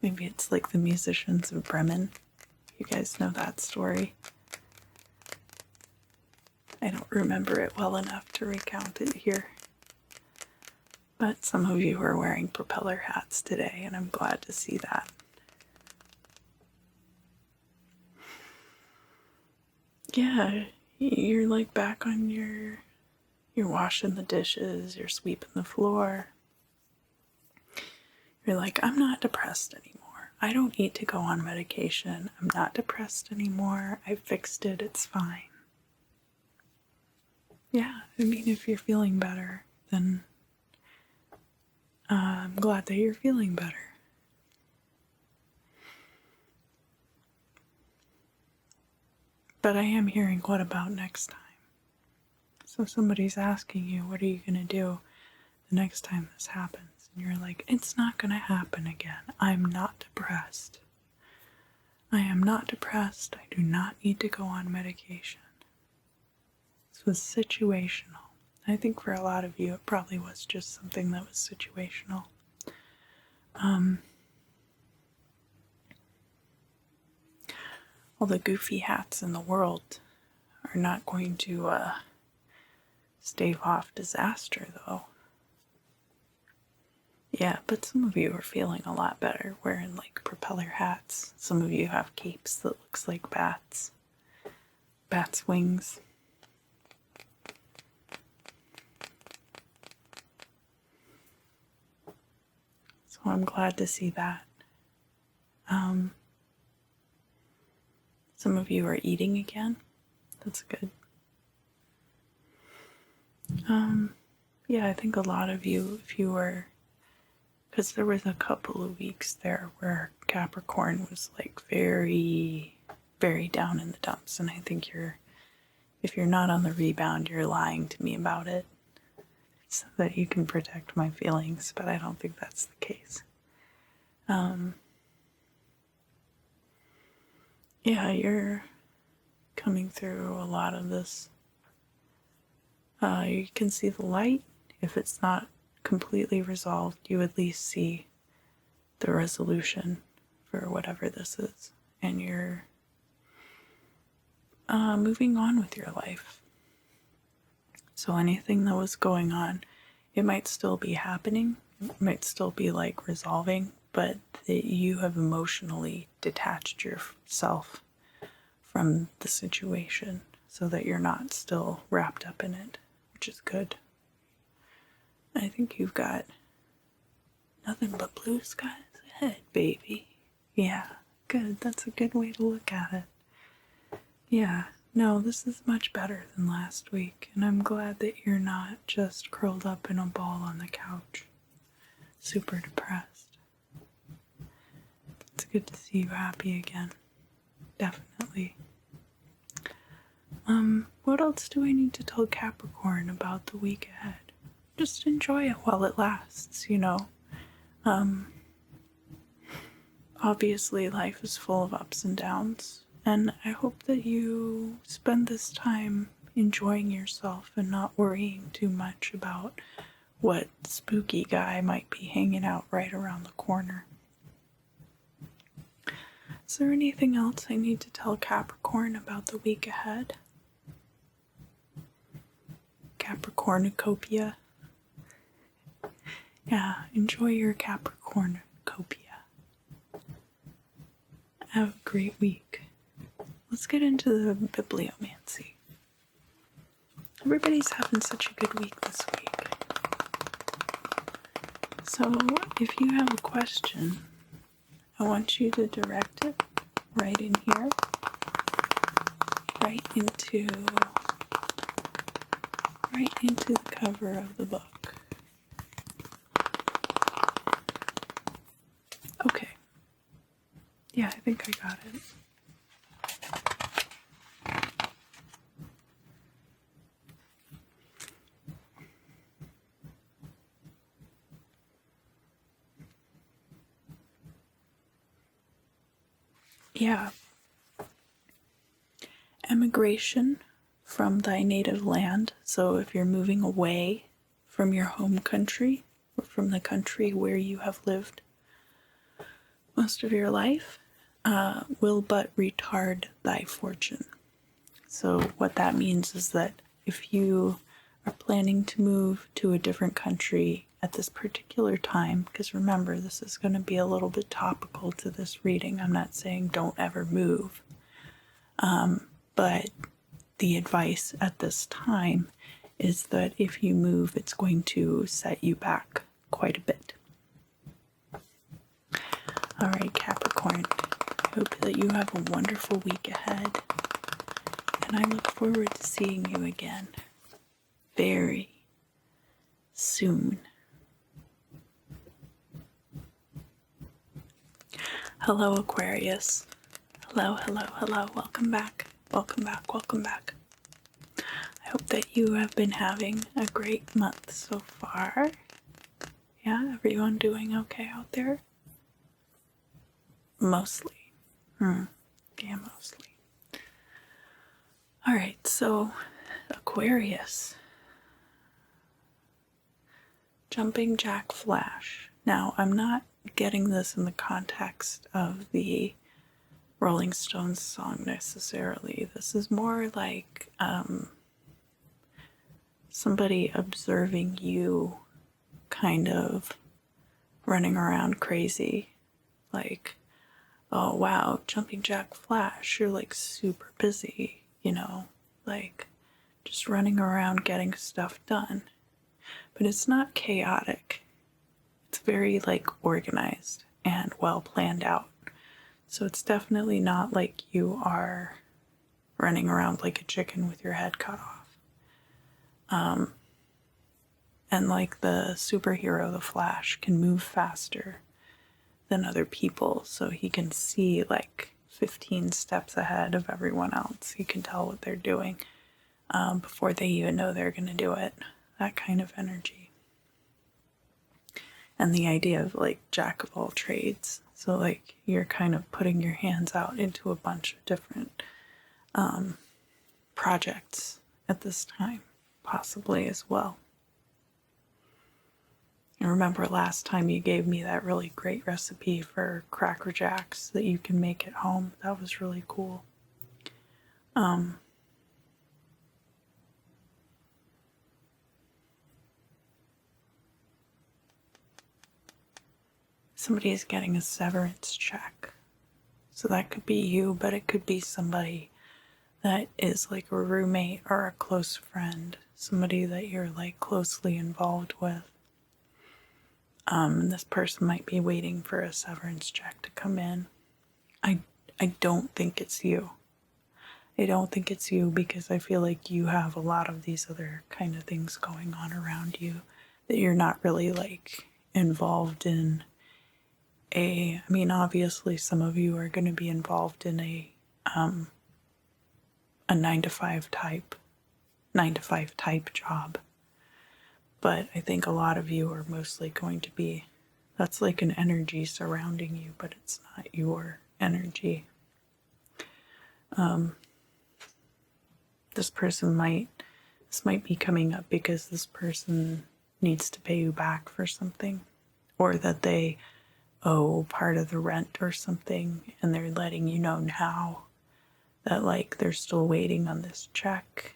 Maybe it's like the musicians of Bremen. You guys know that story. I don't remember it well enough to recount it here. But some of you are wearing propeller hats today, and I'm glad to see that. Yeah, you're like back on you're washing the dishes, you're sweeping the floor. You're like, I'm not depressed anymore. I don't need to go on medication. I'm not depressed anymore. I fixed it. It's fine. Yeah, I mean, if you're feeling better, then I'm glad that you're feeling better. But I am hearing, what about next time? So somebody's asking you, what are you going to do the next time this happens? And you're like, it's not going to happen again. I'm not depressed. I am not depressed. I do not need to go on medication. This was situational. I think for a lot of you, it probably was just something that was situational. All the goofy hats in the world are not going to stave off disaster, though. Yeah, but some of you are feeling a lot better wearing like propeller hats. Some of you have capes that looks like bats. Bats' wings. So I'm glad to see that. Some of you are eating again. That's good. Yeah, I think a lot of you, if you were, because there was a couple of weeks there where Capricorn was like very, very down in the dumps, and I think if you're not on the rebound, you're lying to me about it so that you can protect my feelings, but I don't think that's the case. Yeah, you're coming through a lot of this. You can see the light. If it's not completely resolved, you at least see the resolution for whatever this is. and you're moving on with your life. So anything that was going on, it might still be happening, it might still be like resolving, but that you have emotionally detached yourself from the situation so that you're not still wrapped up in it, which is good. I think you've got nothing but blue skies ahead, baby. Yeah, good. That's a good way to look at it. Yeah, no, this is much better than last week, and I'm glad that you're not just curled up in a ball on the couch, super depressed. It's good to see you happy again. Definitely. What else do I need to tell Capricorn about the week ahead? Just enjoy it while it lasts, you know. Obviously life is full of ups and downs, and I hope that you spend this time enjoying yourself and not worrying too much about what spooky guy might be hanging out right around the corner. Is there anything else I need to tell Capricorn about the week ahead? Capricornucopia. Yeah, enjoy your Capricornucopia. Have a great week. Let's get into the bibliomancy. Everybody's having such a good week this week. So, if you have a question, I want you to direct it right in here, right into the cover of the book. Okay. Yeah, I think I got it. Yeah. Emigration from thy native land. So if you're moving away from your home country, or from the country where you have lived most of your life, will but retard thy fortune. So what that means is that if you are planning to move to a different country at this particular time, because remember, this is going to be a little bit topical to this reading. I'm not saying don't ever move. But the advice at this time is that if you move, it's going to set you back quite a bit. All right, Capricorn, I hope that you have a wonderful week ahead, and I look forward to seeing you again very soon. Hello, Aquarius. Hello, hello, hello. Welcome back. Welcome back. Welcome back. I hope that you have been having a great month so far. Yeah, everyone doing okay out there? Mostly. Yeah, mostly. Alright, so Aquarius. Jumping Jack Flash. Now, I'm not getting this in the context of the Rolling Stones song necessarily. This is more like somebody observing you kind of running around crazy. Like, oh wow, Jumping Jack Flash, you're like super busy, you know, like just running around getting stuff done. But it's not chaotic. It's very like organized and well planned out. So it's definitely not like you are running around like a chicken with your head cut off. And like the superhero, the Flash, can move faster than other people, so he can see like 15 steps ahead of everyone else. He can tell what they're doing before they even know they're going to do it. That kind of energy. And the idea of like jack of all trades. So like you're kind of putting your hands out into a bunch of different projects at this time, possibly as well. I remember last time you gave me that really great recipe for Cracker Jacks that you can make at home. That was really cool. Somebody is getting a severance check. So that could be you, but it could be somebody that is like a roommate or a close friend, somebody that you're like closely involved with. And this person might be waiting for a severance check to come in. I don't think it's you. I don't think it's you because I feel like you have a lot of these other kind of things going on around you that you're not really like involved in. I mean, obviously some of you are going to be involved in a 9 to 5 type job. But I think a lot of you are mostly going to be, that's like an energy surrounding you, but it's not your energy. This might be coming up because this person needs to pay you back for something, or that they owe part of the rent or something, and they're letting you know now that like they're still waiting on this check.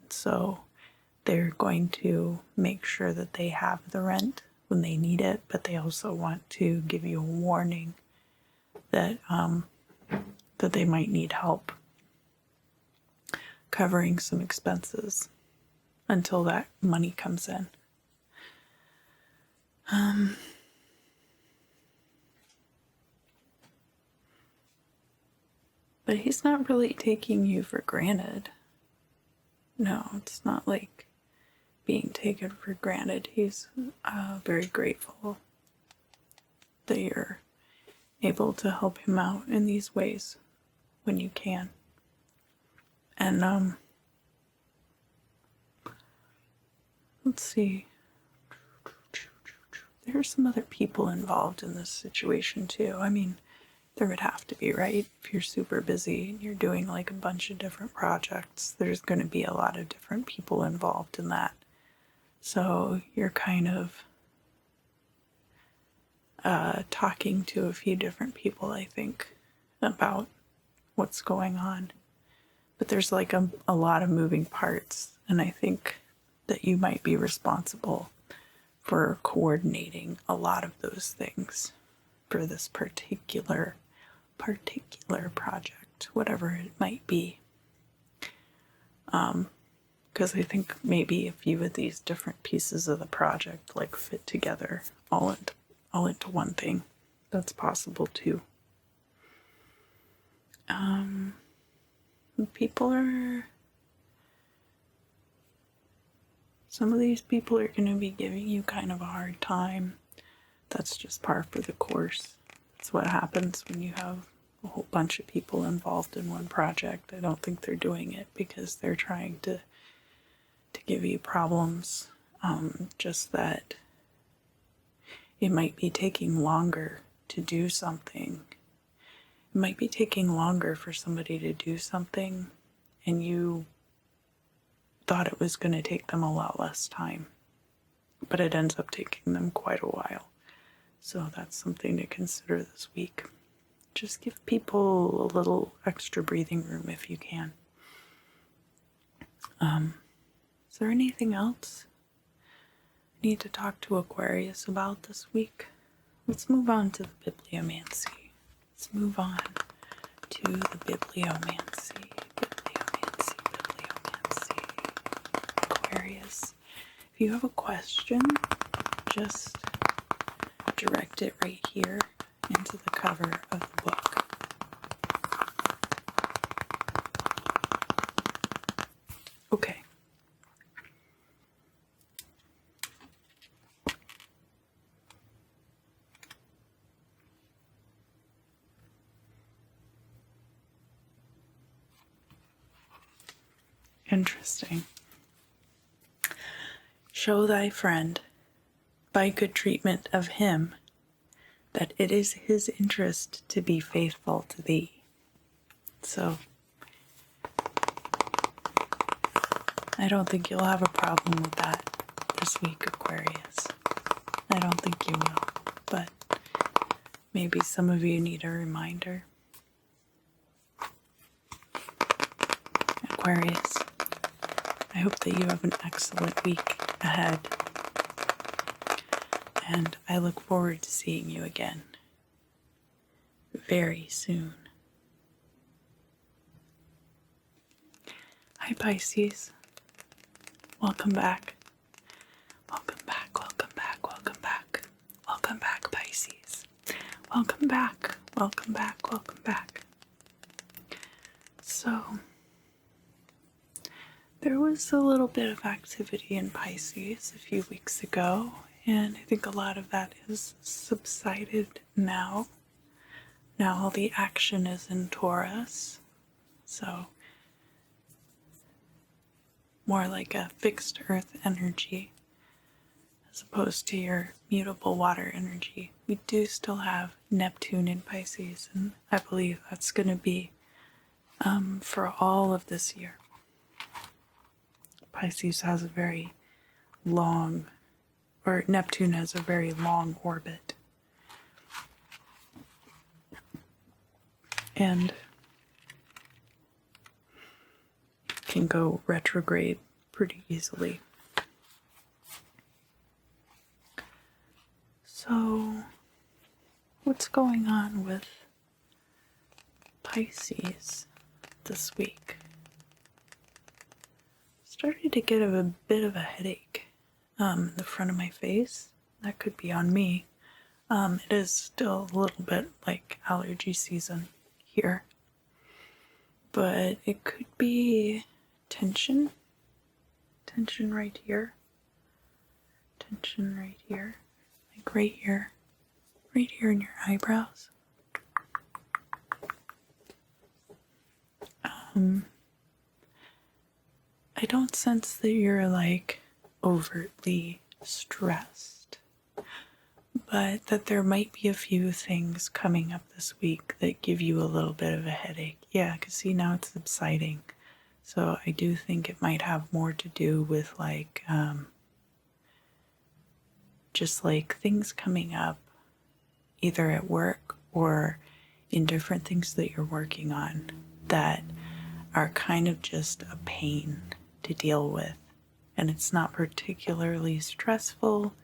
And so they're going to make sure that they have the rent when they need it, but they also want to give you a warning that that they might need help covering some expenses until that money comes in. But he's not really taking you for granted. No, it's not like being taken for granted. He's very grateful that you're able to help him out in these ways when you can. And let's see. There are some other people involved in this situation too. I mean, there would have to be, right? If you're super busy and you're doing like a bunch of different projects, there's going to be a lot of different people involved in that. So you're kind of talking to a few different people, I think, about what's going on. But there's like a lot of moving parts, and I think that you might be responsible for coordinating a lot of those things for this particular project, whatever it might be. Because I think maybe a few of these different pieces of the project like fit together all into one thing. That's possible too. Some of these people are going to be giving you kind of a hard time. That's just par for the course. That's what happens when you have a whole bunch of people involved in one project. I don't think they're doing it because they're trying to give you problems. Just that it might be taking longer to do something. It might be taking longer for somebody to do something, and you thought it was going to take them a lot less time, but it ends up taking them quite a while. So that's something to consider this week. Just give people a little extra breathing room if you can. Is there anything else I need to talk to Aquarius about this week? Let's move on to the bibliomancy. Let's move on to the bibliomancy. Aquarius. If you have a question, just direct it right here into the cover of the book. Okay. Interesting. Show thy friend, by good treatment of him, that it is his interest to be faithful to thee. So, I don't think you'll have a problem with that this week, Aquarius. I don't think you will, but maybe some of you need a reminder. Aquarius, I hope that you have an excellent week ahead, and I look forward to seeing you again very soon. Hi Pisces, welcome back. Welcome back, welcome back, welcome back. Welcome back, Pisces. Welcome back, welcome back, welcome back. So, there was a little bit of activity in Pisces a few weeks ago, and I think a lot of that has subsided now. Now all the action is in Taurus, so more like a fixed earth energy as opposed to your mutable water energy. We do still have Neptune in Pisces, and I believe that's going to be for all of this year. Pisces has a very long, or Neptune has a very long orbit. And can go retrograde pretty easily. So, what's going on with Pisces this week? Started to get a bit of a headache in the front of my face. That could be on me. It is still a little bit like allergy season here, but it could be tension right here, tension right here, like right here in your eyebrows. I don't sense that you're like overtly stressed, but that there might be a few things coming up this week that give you a little bit of a headache. Yeah, because see, now it's subsiding. So I do think it might have more to do with like, just like things coming up either at work or in different things that you're working on that are kind of just a pain to deal with. And it's not particularly stressful.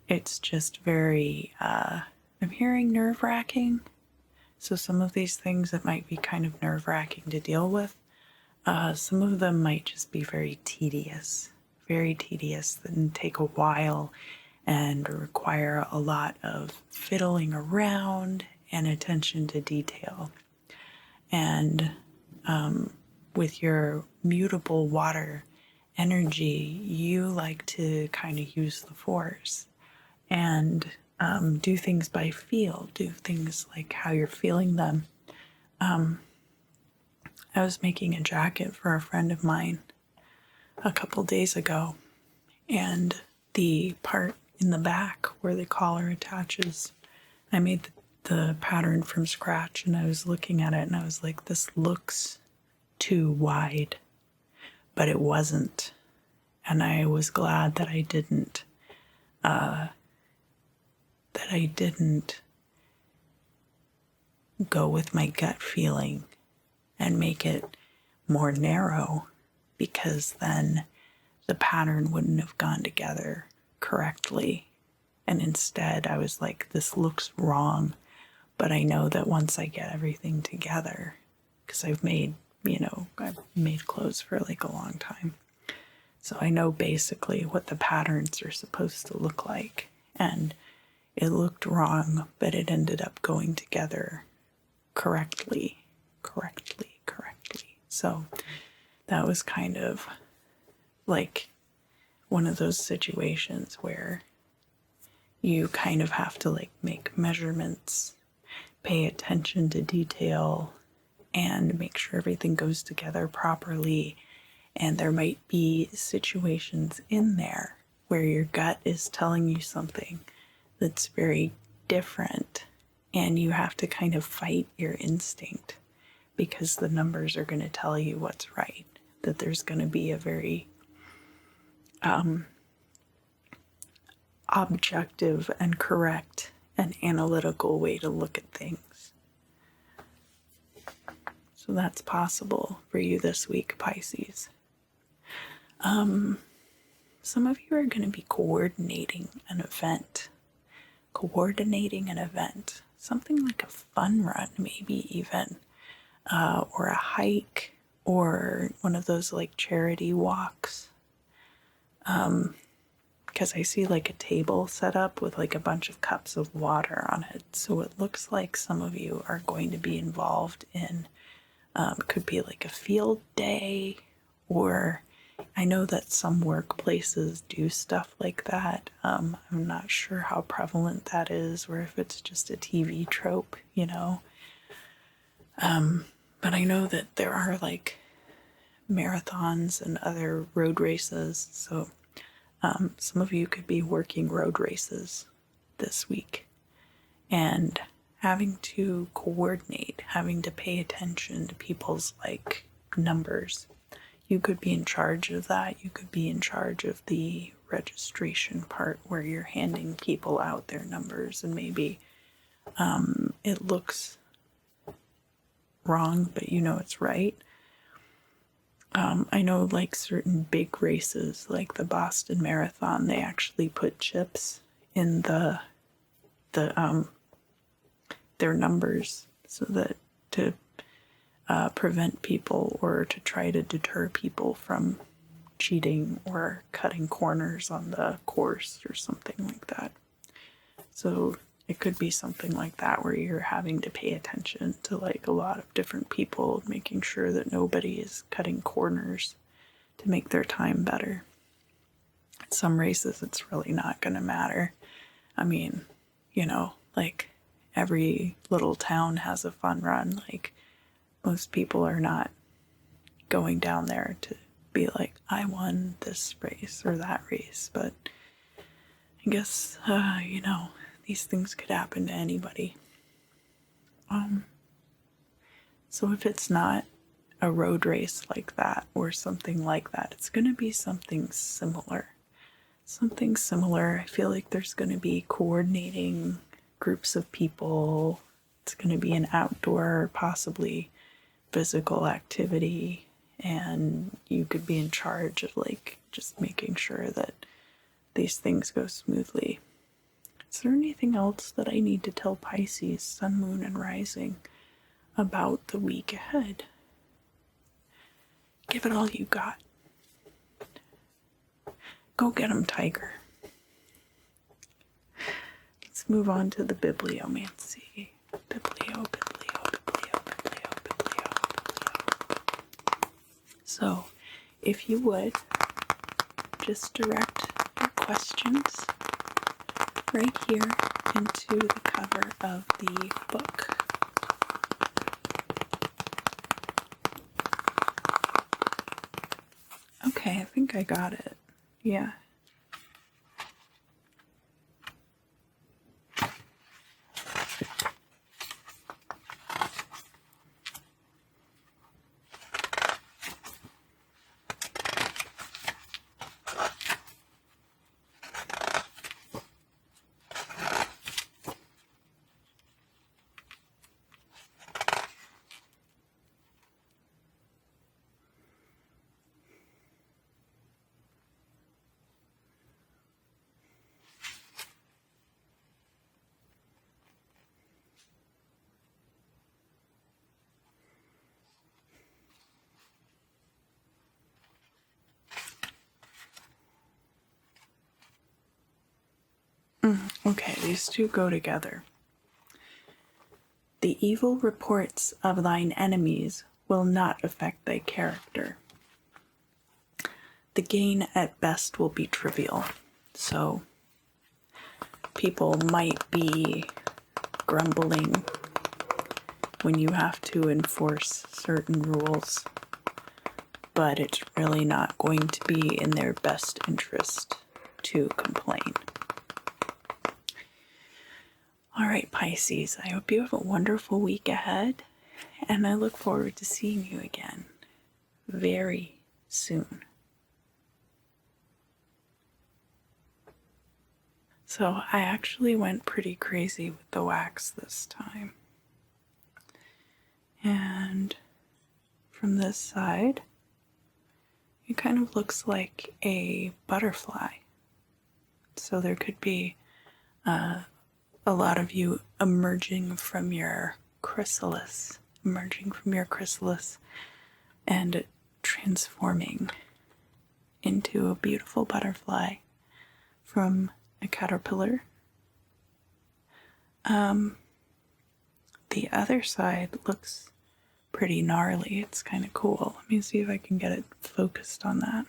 It's just very, I'm hearing nerve-wracking. So some of these things that might be kind of nerve-wracking to deal with, some of them might just be very tedious and take a while and require a lot of fiddling around and attention to detail. And with your mutable water energy, you like to kind of use the force and do things by feel, do things like how you're feeling them. I was making a jacket for a friend of mine a couple days ago, and the part in the back where the collar attaches, I made the pattern from scratch, and I was looking at it and I was like, this looks too wide, but it wasn't. And I was glad that I didn't go with my gut feeling and make it more narrow, because then the pattern wouldn't have gone together correctly. And instead I was like, this looks wrong, but I know that once I get everything together, because I've made clothes for like a long time, so I know basically what the patterns are supposed to look like. And it looked wrong, but it ended up going together correctly. So that was kind of like one of those situations where you kind of have to like make measurements, pay attention to detail, and make sure everything goes together properly. And there might be situations in there where your gut is telling you something that's very different, and you have to kind of fight your instinct, because the numbers are going to tell you what's right, that there's going to be a very objective and correct and analytical way to look at things. So that's possible for you this week, Pisces. Some of you are going to be coordinating an event. Something like a fun run, maybe even, or a hike, or one of those like charity walks. Because I see like a table set up with like a bunch of cups of water on it. So it looks like some of you are going to be involved in, could be like a field day, or I know that some workplaces do stuff like that. I'm not sure how prevalent that is, or if it's just a TV trope, you know. But I know that there are like marathons and other road races, so some of you could be working road races this week and having to coordinate, having to pay attention to people's like numbers. You could be in charge of that. You could be in charge of the registration part where you're handing people out their numbers, and maybe it looks wrong, but you know it's right. I know like certain big races, like the Boston Marathon, they actually put chips in their numbers so that to prevent people or to try to deter people from cheating or cutting corners on the course or something like that. So it could be something like that where you're having to pay attention to like a lot of different people, making sure that nobody is cutting corners to make their time better. Some races, it's really not going to matter. I mean, you know, like every little town has a fun run. Like most people are not going down there to be like, I won this race or that race. But I guess, you know, these things could happen to anybody. So if it's not a road race like that or something like that, it's going to be something similar. I feel like there's going to be coordinating groups of people. It's going to be an outdoor, possibly physical activity, and you could be in charge of like just making sure that these things go smoothly. Is there anything else that I need to tell Pisces, Sun, Moon, and Rising about the week ahead? Give it all you got. Go get 'em, Tiger. Let's move on to the bibliomancy. Biblio. So, if you would, just direct your questions right here into the cover of the book. Okay, I think I got it. Yeah. Okay, these two go together. The evil reports of thine enemies will not affect thy character. The gain at best will be trivial. So, people might be grumbling when you have to enforce certain rules, but it's really not going to be in their best interest to complain. All right, Pisces, I hope you have a wonderful week ahead, and I look forward to seeing you again very soon. So I actually went pretty crazy with the wax this time. And from this side, it kind of looks like a butterfly. So there could be a lot of you emerging from your chrysalis, and transforming into a beautiful butterfly from a caterpillar. The other side looks pretty gnarly. It's kind of cool. Let me see if I can get it focused on that.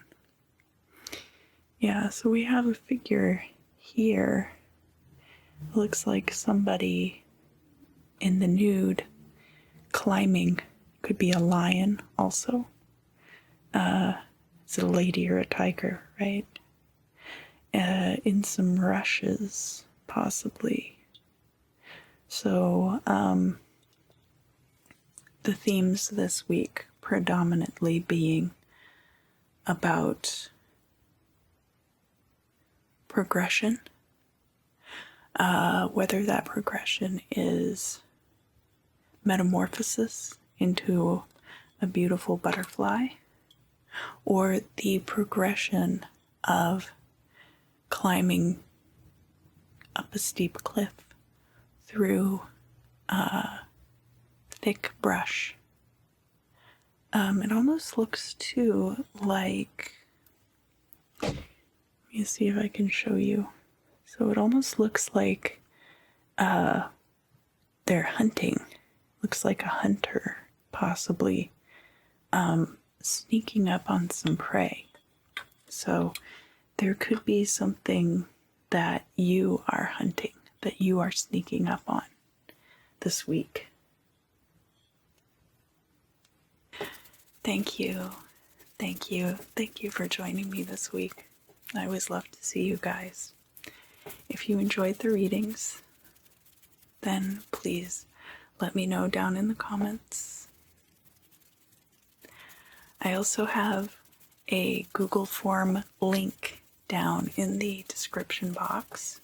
Yeah, so we have a figure here. It looks like somebody in the nude climbing. Could be a lion also. It's a lady or a tiger, right? In some rushes, possibly. So, the themes this week predominantly being about progression, whether that progression is metamorphosis into a beautiful butterfly, or the progression of climbing up a steep cliff through thick brush. It almost looks too like, let me see if I can show you. So it almost looks like they're hunting. Looks like a hunter, possibly sneaking up on some prey. So there could be something that you are hunting, that you are sneaking up on this week. Thank you for joining me this week. I always love to see you guys. If you enjoyed the readings, then please let me know down in the comments. I also have a Google form link down in the description box.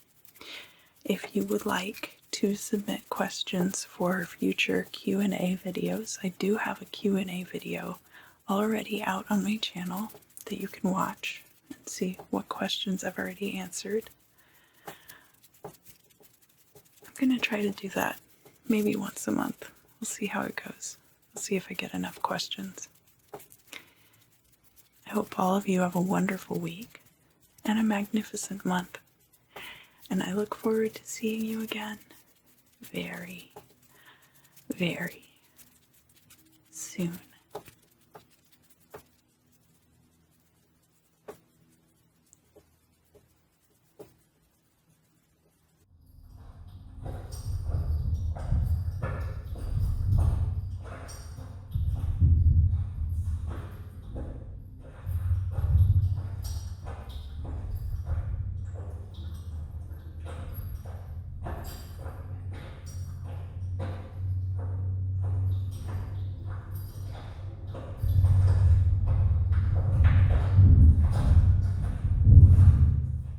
If you would like to submit questions for future Q&A videos, I do have a Q&A video already out on my channel that you can watch and see what questions I've already answered. I'm going to try to do that maybe once a month. We'll see how it goes. We'll see if I get enough questions. I hope all of you have a wonderful week and a magnificent month. And I look forward to seeing you again very, very soon.